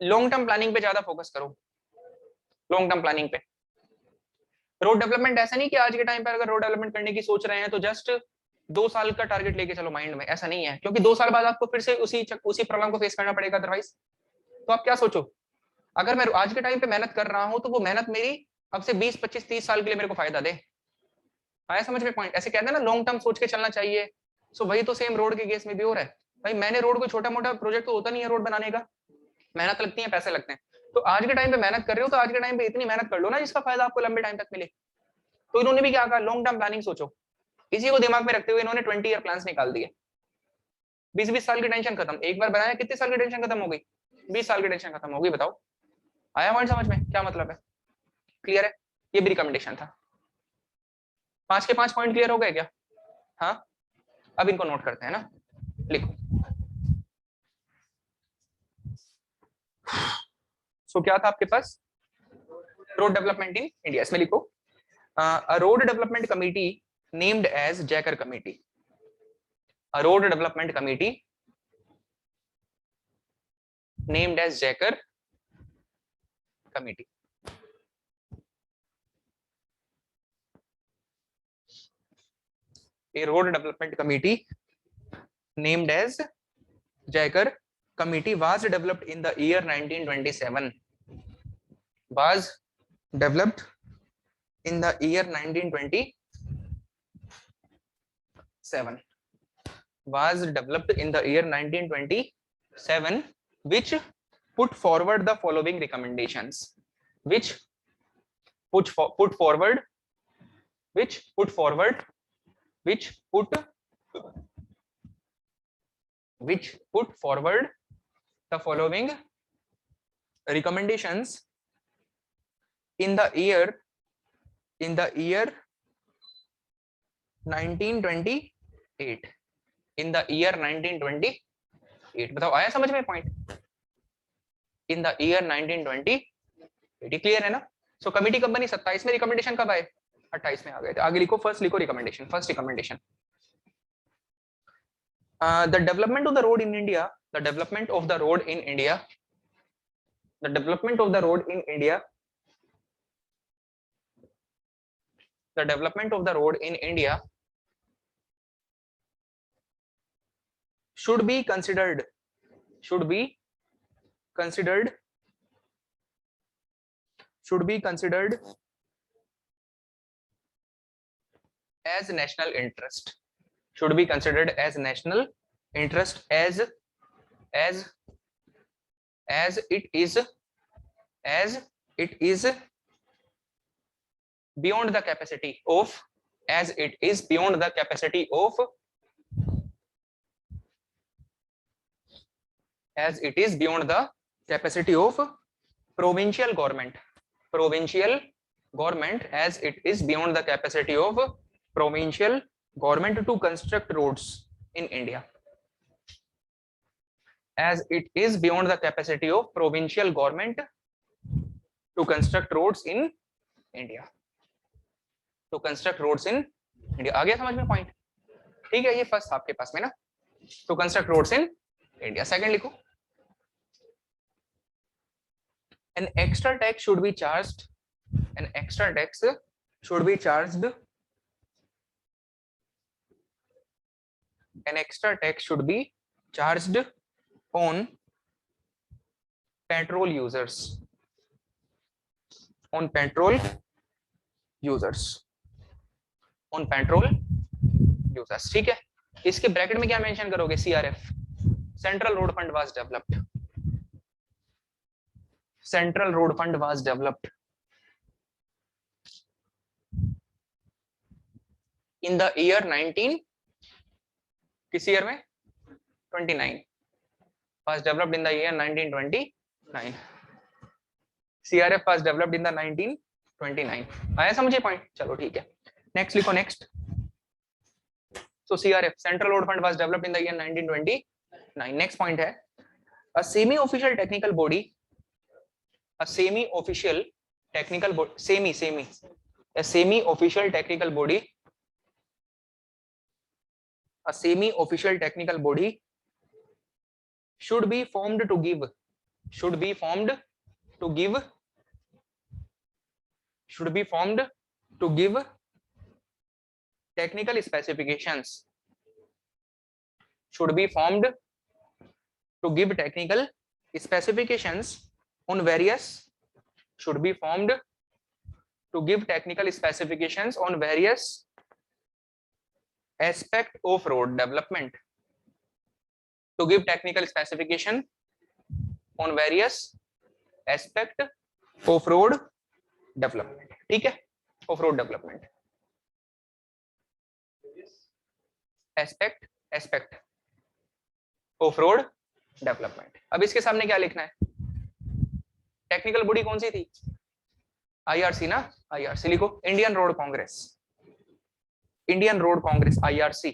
A: लॉन्ग टर्म प्लानिंग पे ज्यादा फोकस करो। लॉन्ग टर्म प्लानिंग पे रोड डेवलपमेंट ऐसा नहीं कि आज के टाइम पर अगर रोड डेवलपमेंट करने की सोच रहे हैं तो जस्ट 2 साल का टारगेट लेके चलो माइंड में। ऐसा नहीं है, क्योंकि 2 साल बाद आपको फिर से उसी प्रॉब्लम को फेस करना पड़ेगा अदरवाइज। तो आप क्या सोचो अगर मैं आज के टाइम पे मेहनत कर रहा हूं तो वो मेहनत मेरी अब से 20 25 30 साल के लिए मेरे को फायदा दे। आया समझ में पॉइंट? ऐसे कहते हैं ना लॉन्ग टर्म सोच के चलना चाहिए। सो वही तो सेम रोड के केस में भी हो रहा है। भाई मैंने रोड, कोई छोटा मोटा प्रोजेक्ट तो होता नहीं है रोड बनाने का, मेहनत लगती है, पैसे लगते हैं। तो आज के टाइम पे मेहनत कर रहे हो तो आज के टाइम पे इतनी मेहनत कर लो ना जिसका फायदा आपको लंबे टाइम तक मिले। तो इन्होंने भी क्या कहा, लॉन्ग टर्म प्लानिंग सोचो। इसी को दिमाग में रखते हुए इन्होंने 20 ईयर प्लान निकाल दिए। 20-20 साल की टेंशन खत्म। एक बार बनाया, कितने साल की टेंशन खत्म हो गई? 20 साल की टेंशन खत्म हो गई। बताओ आया पॉइंट समझ में? क्या मतलब है? क्लियर है? ये भी रिकमेंडेशन था। 5 के 5 पॉइंट क्लियर हो गए क्या? हाँ, अब इनको नोट करते हैं ना, लिखो। सो क्या था आपके पास? रोड डेवलपमेंट इन इंडिया, इसमें लिखो a road development committee named as Jayakar committee. A road development committee named as Jayakar committee. A road development committee named as Jaikar committee was developed in the year 1927. Was developed in the year 1927. Was developed in the year 1927, which put forward the following recommendations. Which put forward the following recommendations in the year 1928. In the year 1928. बताओ आया समझ में point? In the year 1928। Clear है ना? सो committee कब बनी? 27 में। Recommendation कब आए? 28 में आ गए थे। आगे लिखो, फर्स्ट लिखो recommendation. First recommendation, the development of the road in India, the development of the road in India, the development of the road in India, the development of the road in India should be considered as national interest. Should be considered as national interest as it is beyond the capacity of, as it is beyond the capacity of, as it is beyond the capacity of provincial government, as it is beyond the capacity of provincial government to construct roads in India. As it is beyond the capacity of provincial government to construct roads in India. To construct roads in India. आ गया समझ में point? ठीक है, ये first आपके पास में ना, to construct roads in India. Second लिखो, an extra tax should be charged. An extra tax should be charged. An extra tax should be charged on petrol users. On petrol users. On petrol users. ठीक है, इसके bracket में क्या mention करोगे? CRF, Central Road Fund was developed. Central Road Fund was developed in the year 19, किस year में? 29. Was developed in the year 1929. CRF was developed in the 1929. आया समझे पॉइंट? चलो ठीक है, नेक्स्ट लिखो। Next, so CRF, Central Road Fund was developed in the year 1929. Next point है, a semi-official technical body, a semi-official technical body, a semi-official technical body, a semi-official technical body should be formed to give technical specifications. Should be formed to give technical specifications on various should be formed to give technical specifications on various aspect of road development, to give technical specification on various aspect of road development. ठीक है, of road development, aspect of road development. अब इसके सामने क्या लिखना है? Technical body कौन सी थी? आईआरसी ना, आईआरसी लिखो, Indian road Congress, Indian road Congress IRC,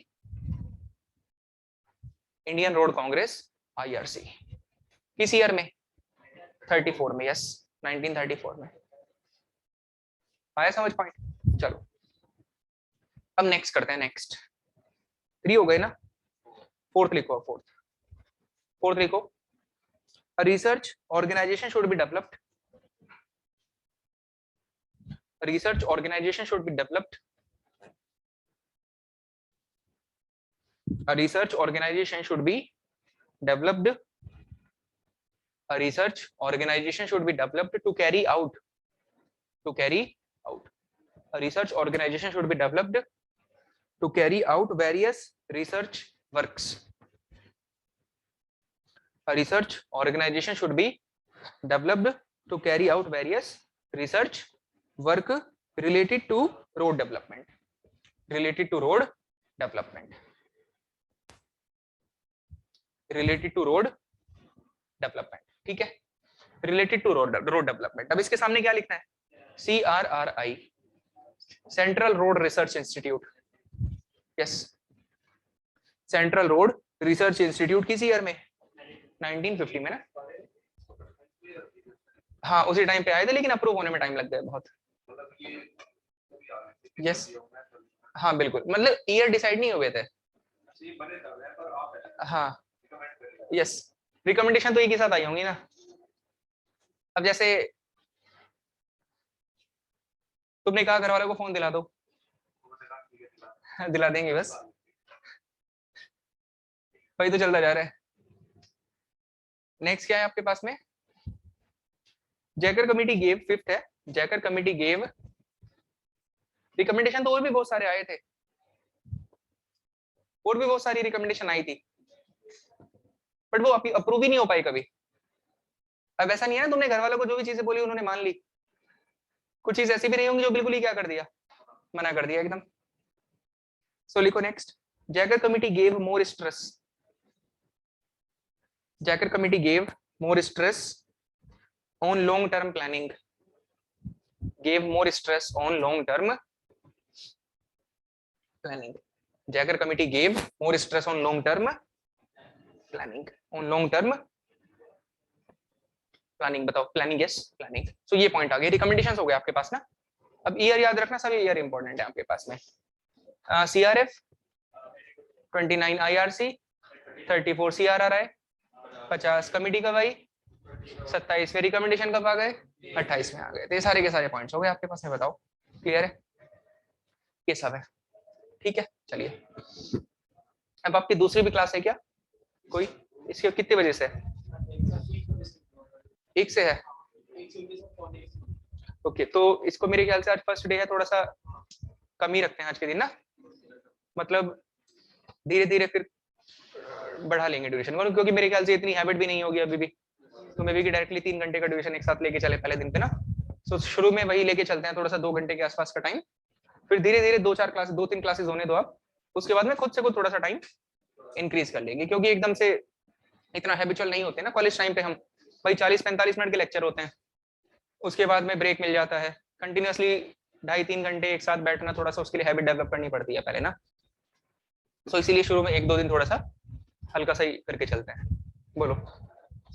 A: Indian road Congress IRC. किस ईयर में? 34 में, यस 1934 में। आया समझ पॉइंट? चलो अब नेक्स्ट करते हैं। नेक्स्ट 3 हो गए ना, फोर्थ लिखो, फोर्थ लिखो। A research organization should be developed. A research organization should be developed. A research organization should be developed. A research organization should be developed to carry out. To carry out. A research organization should be developed to carry out various research works. A research organization should be developed to carry out various research work related to road development. Related to road development. Related to road development. ठीक है, related to road development. अब इसके सामने क्या लिखना है? CRRI, Central Road Research Institute. Yes, Central Road Research Institute किस year में? 1950 में ना, हाँ उसी टाइम पे आए थे, लेकिन अप्रूव होने में टाइम लग गया बहुत। यस हाँ बिल्कुल, मतलब ईयर डिसाइड नहीं हुए थे। हाँ यस, रिकमेंडेशन तो एक ही साथ आई होंगी ना। अब जैसे तुमने कहा घर वालों को फोन दिला दो, दिला देंगे बस, वही तो चलता जा रहा है। नेक्स्ट क्या है आपके पास में? जैकर कमिटी गेव, फिफ्थ है, जैकर कमिटी गेव रिकमेंडेशन। तो और भी बहुत सारे आए थे, और भी बहुत सारी रिकमेंडेशन आई थी, बट वो अप्रूव ही नहीं हो पाई कभी। अब ऐसा नहीं है ना, तुमने घर वालों को जो भी चीजें बोली उन्होंने मान ली, कुछ चीज ऐसी भी नहीं होंगी जो बिल्कुल ही क्या कर दिया, मना कर दिया एकदम। सो लिखो next, Jayakar committee gave more stress, Jacker committee gave more stress on long-term planning. Gave more stress on long-term planning. Jacker committee gave more stress on long-term planning. On long-term planning. बताओ planning, yes planning. So ये point आ गए, recommendations हो गए आपके पास ना। अब year याद रखना, सभी ईयर इंपॉर्टेंट है आपके पास में। CRF 29 IRC, 34 CRRI, 50 कमिटी कब आई, 27 में रिकमेंडेशन कब आ गए, 28 में आ गए। तो ये सारे के सारे पॉइंट्स हो गए आपके पास में। बताओ क्लियर है? ये सब है, ठीक है। चलिए अब आपकी दूसरी भी क्लास है क्या कोई? इसके कितने बजे से? 1 से है। ओके, तो इसको मेरे ख्याल से आज फर्स्ट डे है, थोड़ा सा कम ही रखते हैं आज के दिन ना, मतलब धीरे धीरे फिर बढ़ा लेंगे ड्यूरेशन को, क्योंकि मेरे ख्याल से इतनी हैबिट भी नहीं होगी अभी भी। तो मैं भी कि डायरेक्टली 3 घंटे का ड्यूरेशन एक साथ लेके चले पहले दिन पे ना। सो शुरू में वही लेके चलते हैं, थोड़ा सा 2 घंटे के आसपास का टाइम, फिर धीरे धीरे 2-3 क्लासेस होने दो आप, उसके बाद में खुद से खुद थोड़ा सा टाइम इंक्रीज कर लेंगे, क्योंकि एकदम से इतना हैबिचुअल नहीं होते ना कॉलेज टाइम पे। हम भाई 40-45 मिनट के लेक्चर होते हैं, उसके बाद में ब्रेक मिल जाता है, कंटिन्यूअसली 2.5-3 घंटे एक साथ बैठना, थोड़ा सा उसके लिए हैबिट डेवलप करनी पड़ती है पहले ना। सो इसीलिए शुरू में 1-2 दिन थोड़ा सा हल्का सा ही करके चलते हैं। बोलो।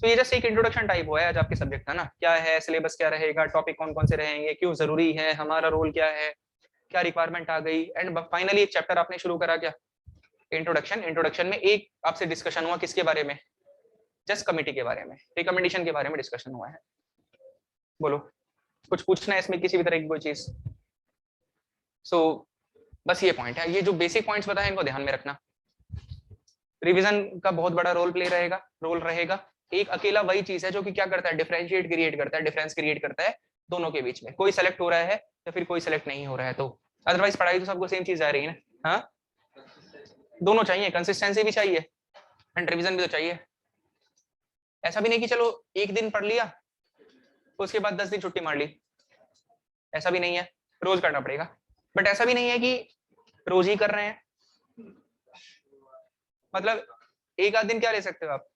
A: तो ये जस्ट एक इंट्रोडक्शन टाइप हुआ है आज आपके सब्जेक्ट का ना, क्या है सिलेबस, क्या रहेगा, टॉपिक कौन कौन से रहेंगे, क्यों जरूरी है, हमारा रोल क्या है, क्या रिक्वायरमेंट आ गई, एंड फाइनली एक चैप्टर आपने शुरू करा क्या, इंट्रोडक्शन। इंट्रोडक्शन में एक आपसे डिस्कशन हुआ किसके बारे में, जस्ट कमिटी के बारे में, रिकमेंडेशन के बारे में डिस्कशन हुआ है। बोलो, कुछ पूछना है इसमें किसी भी तरह की कोई चीज? सो बस ये पॉइंट है, ये जो बेसिक पॉइंट्स बताए इनको ध्यान में रखना। रिवीजन का बहुत बड़ा रोल रहेगा। एक अकेला वही चीज है जो कि क्या करता है, डिफरेंशिएट क्रिएट करता है, डिफरेंस क्रिएट करता है दोनों के बीच में, कोई सेलेक्ट हो रहा है या फिर कोई सेलेक्ट नहीं हो रहा है। तो अदरवाइज पढ़ाई तो सबको सेम चीज आ रही है ना। हाँ, दोनों चाहिए, कंसिस्टेंसी भी चाहिए एंड रिवीजन भी तो चाहिए। ऐसा भी नहीं कि चलो एक दिन पढ़ लिया उसके बाद 10 दिन छुट्टी मार ली, ऐसा भी नहीं है, रोज करना पड़ेगा। बट ऐसा भी नहीं है कि रोज ही कर रहे हैं, मतलब एक आध दिन क्या ले सकते हो आप,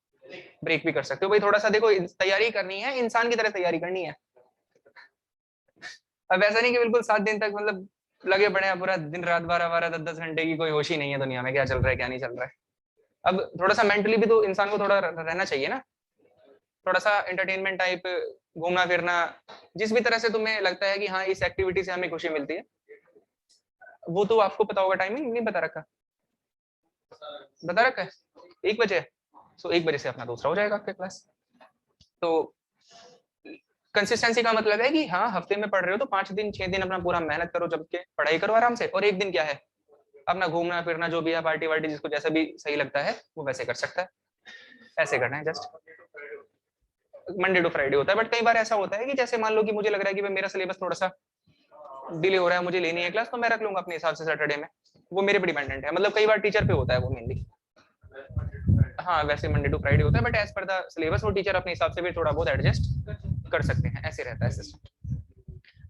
A: ब्रेक भी कर सकते हो भाई, थोड़ा सा देखो तैयारी करनी है, इंसान की तरह तैयारी करनी है। अब ऐसा नहीं कि बिल्कुल 7 दिन तक मतलब लगे पड़े हैं पूरा दिन रात 12-12 10-10 घंटे की, कोई होश ही नहीं है दुनिया में क्या चल रहा है क्या नहीं चल रहा है। अब थोड़ा सा मेंटली भी तो इंसान को थोड़ा रहना चाहिए ना, थोड़ा सा एंटरटेनमेंट टाइप, घूमना फिरना, जिस भी तरह से तुम्हें लगता है कि हाँ इस एक्टिविटी से हमें खुशी मिलती है। वो तो आपको पता होगा, टाइमिंग नहीं बता रखा, बता रखा है 1 बजे, सो 1 बजे से अपना दूसरा हो जाएगा आपके क्लास। तो कंसिस्टेंसी का मतलब है कि हाँ हफ्ते में पढ़ रहे हो तो 5 दिन 6 दिन अपना पूरा मेहनत करो, जब के पढ़ाई करो आराम से, और एक दिन क्या है अपना घूमना फिरना, जो भी है पार्टी वार्टी, जिसको जैसा भी सही लगता है वो वैसे कर सकता है, ऐसे करना है जस्ट। मंडे टू फ्राइडे होता है, बट कई बार ऐसा होता है कि जैसे मान लो कि मुझे लग रहा है कि भाई मेरा सिलेबस थोड़ा सा डिले हो रहा है, मुझे लेनी है क्लास, तो मैं रख लूंगा अपने हिसाब से सैटरडे में, वो मेरे पे डिपेंडेंट है, मतलब कई बार टीचर पे होता है वो मेनली। हाँ वैसे मंडे टू फ्राइडे होता है, but as per the syllabus वो टीचर अपने हिसाब से भी थोड़ा बहुत एडजस्ट कर सकते हैं, ऐसे रहता है सिस्टम।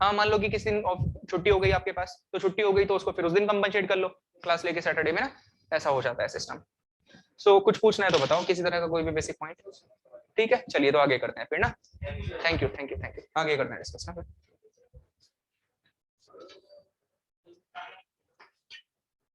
A: हाँ मान लो कि किसी दिन छुट्टी हो गई आपके पास, तो छुट्टी हो गई तो उसको फिर उस दिन कंपनसेट कर लो क्लास लेके सैटरडे में ना, ऐसा हो जाता है सिस्टम। सो कुछ पूछना है तो बताओ, किसी तरह का कोई भी बेसिक पॉइंट। ठीक है चलिए तो आगे करते हैं फिर ना। थैंक यू आगे करते हैं डिस्कस ना फिर।